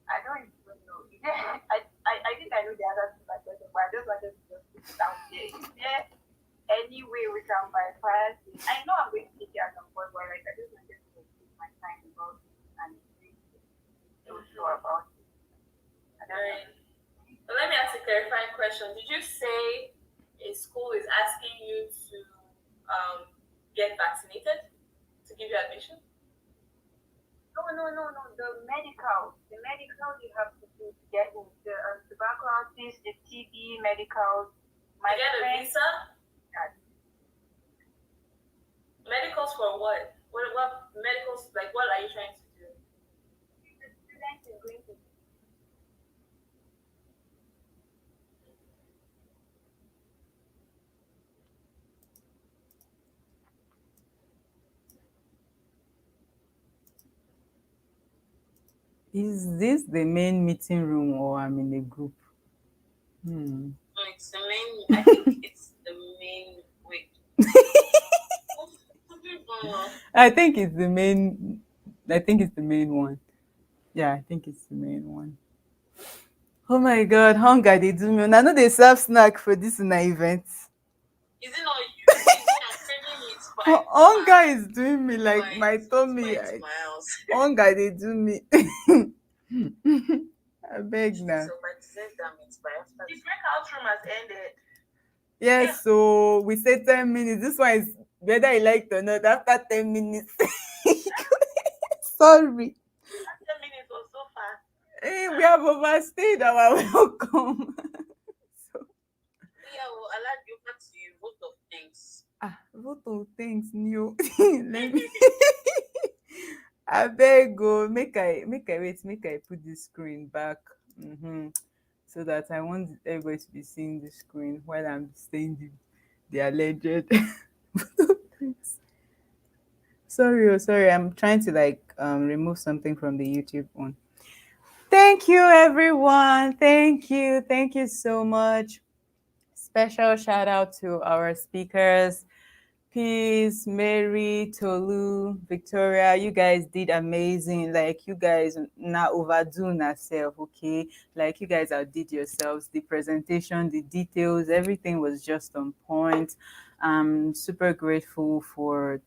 I don't even know. I think I know the answer to my question, but I just wanted to just put it out there. Is there any way we can bypass it? I know I'm going to take it at some point, but like I just wanted to take my time about it and really so sure about it. Alright. Well, let me ask a clarifying question. Did you say a school is asking you to get vaccinated to give you admission? No. The medical you have to do to get in the tuberculosis, the TB medicals. To get a visa? Medicals for what? What medicals, like what are you trying to do? The student is going to Is this the main meeting room or I'm in a group? No, it's the main. I think it's the main. Wait. I think it's the main. I think it's the main one. Yeah, I think it's the main one. Oh my God, hunger they do me. I know they serve snack for this in an event. Is it not you? Is it I'm craving it by Hunger is doing me like my tummy. miles. Hunger they do me. I beg now. So by deserve that means by after The breakout room has ended. Yes, so we say 10 minutes. This one is whether you like it or not. After 10 minutes. Sorry. 10 minutes was so fast. Hey, we have overstayed our welcome. So, yeah, well, Aladi, over to you. Vote of thanks. Vote of thanks, new. Let me. I beg go. Make I wait. Make I put the screen back. So that I want everybody to be seeing the screen while I'm saying the alleged. Sorry. I'm trying to remove something from the YouTube one. Thank you, everyone. Thank you so much. Special shout out to our speakers, Peace, Mary, Tolu, Victoria. You guys did amazing. Like you guys not overdo yourself, okay? Like you guys outdid yourselves. The presentation, the details, everything was just on point. I'm super grateful for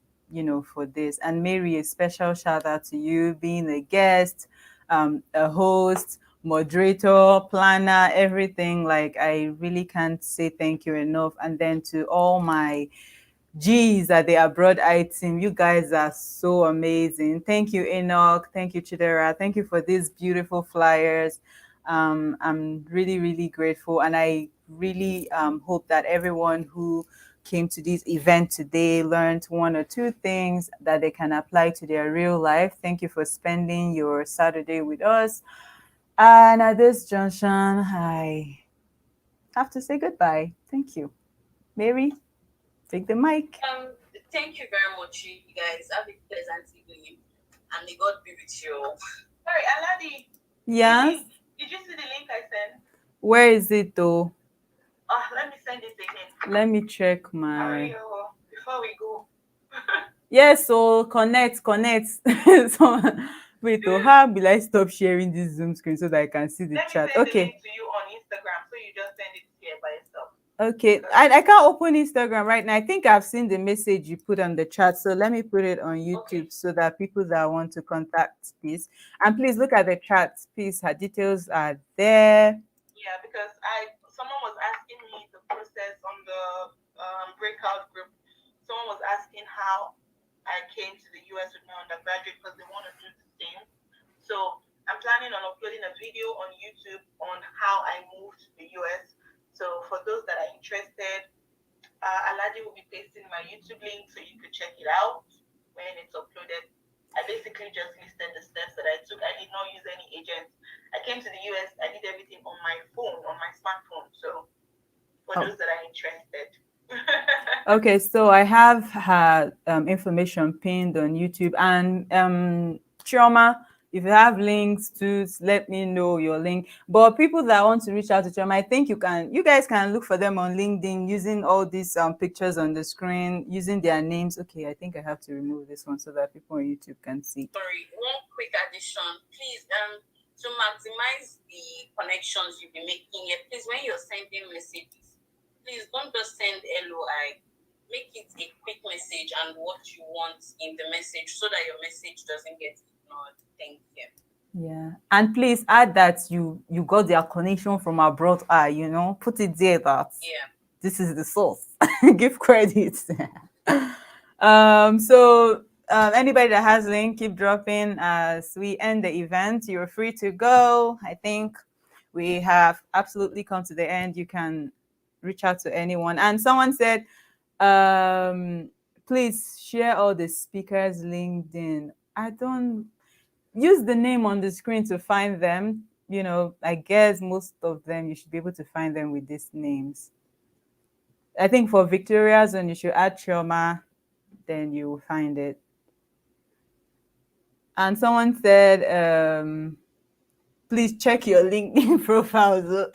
for this. And Mary, a special shout out to you being a guest, a host, moderator, planner, everything. Like I really can't say thank you enough. And then to all my G's at the Abroad I team. You guys are so amazing. Thank you, Enoch. Thank you, Chidera. Thank you for these beautiful flyers. I'm really, really grateful. And I really hope that everyone who came to this event today learned one or two things that they can apply to their real life. Thank you for spending your Saturday with us. And at this junction, I have to say goodbye. Thank you. Mary, take the mic. Thank you very much, you guys. Have a pleasant evening, and may God be with you. Sorry, Aladi. Yes. Did you see the link I sent? Where is it though? Let me send it again. Let me check my. Sorry, before we go. Yes, so connect. So, wait, how will I stop sharing this Zoom screen so that I can see the chat? Let me send Okay. the link to you on Instagram, so you just send it here by yourself. Okay, I can't open Instagram right now. I think I've seen the message you put on the chat, so let me put it on YouTube so that people that want to contact Peace, and please look at the chat. Peace, her details are there. Yeah, because someone was asking me the process on the breakout group. Someone was asking how I came to the US with my undergraduate because they want to do the same. So I'm planning on uploading a video on YouTube on how I moved to the US. So for those that are interested, Aladi will be pasting my YouTube link so you could check it out when it's uploaded. I basically just listed the steps that I took. I did not use any agents. I came to the US, I did everything on my phone, on my smartphone. So for those that are interested. Okay, so I have her information pinned on YouTube, and Chioma, if you have links to, let me know your link. But people that want to reach out to Chioma, I think you guys can look for them on LinkedIn using all these pictures on the screen, using their names. Okay, I think I have to remove this one so that people on YouTube can see. Sorry, one quick addition, please. To maximize the connections you'll be making here, please, when you're sending messages, please don't just send LOI. Make it a quick message and what you want in the message so that your message doesn't get ignored. Thank you. Yeah, and please add that you got their connection from abroad. Put it there that this is the source. Give credit. So anybody that has link, keep dropping as we end the event. You're free to go. I think we have absolutely come to the end. You can reach out to anyone. And someone said, please share all the speakers LinkedIn. I don't use the name on the screen to find them. I guess most of them you should be able to find them with these names. I think for Victoria's Zone you should add Chioma, then you will find it. And someone said, please check your LinkedIn profile.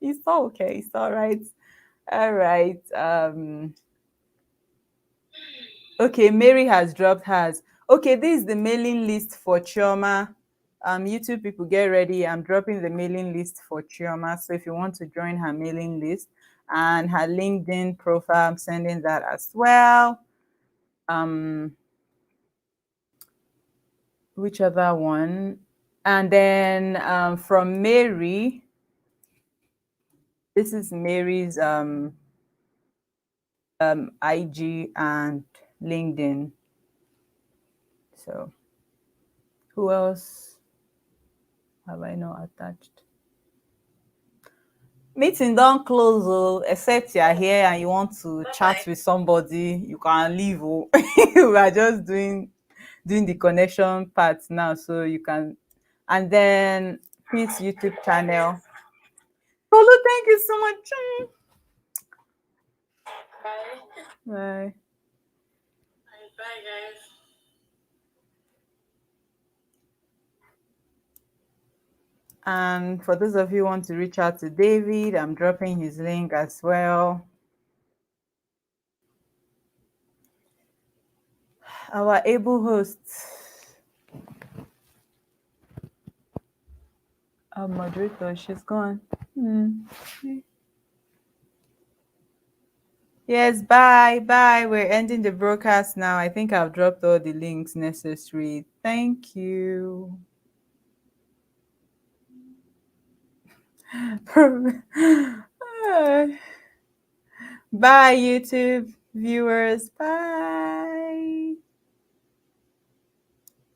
It's okay. It's all right. All right. Okay, Mary has dropped hers. Okay, this is the mailing list for Chioma. YouTube people, get ready. I'm dropping the mailing list for Chioma. So if you want to join her mailing list and her LinkedIn profile, I'm sending that as well. Which other one? And then from Mary, this is Mary's IG and LinkedIn. So who else have I not attached? Meeting don't close, except you're here and you want to chat with somebody, you can leave. We are just doing the connection part now, so you can. And then Pete's YouTube channel. Polo, thank you so much. Bye. Bye. Bye, guys. And for those of you who want to reach out to David, I'm dropping his link as well. Our able hosts, our moderator, she's gone. Yes, bye. We're ending the broadcast now. I think I've dropped all the links necessary. Thank you. Bye, YouTube viewers. Bye.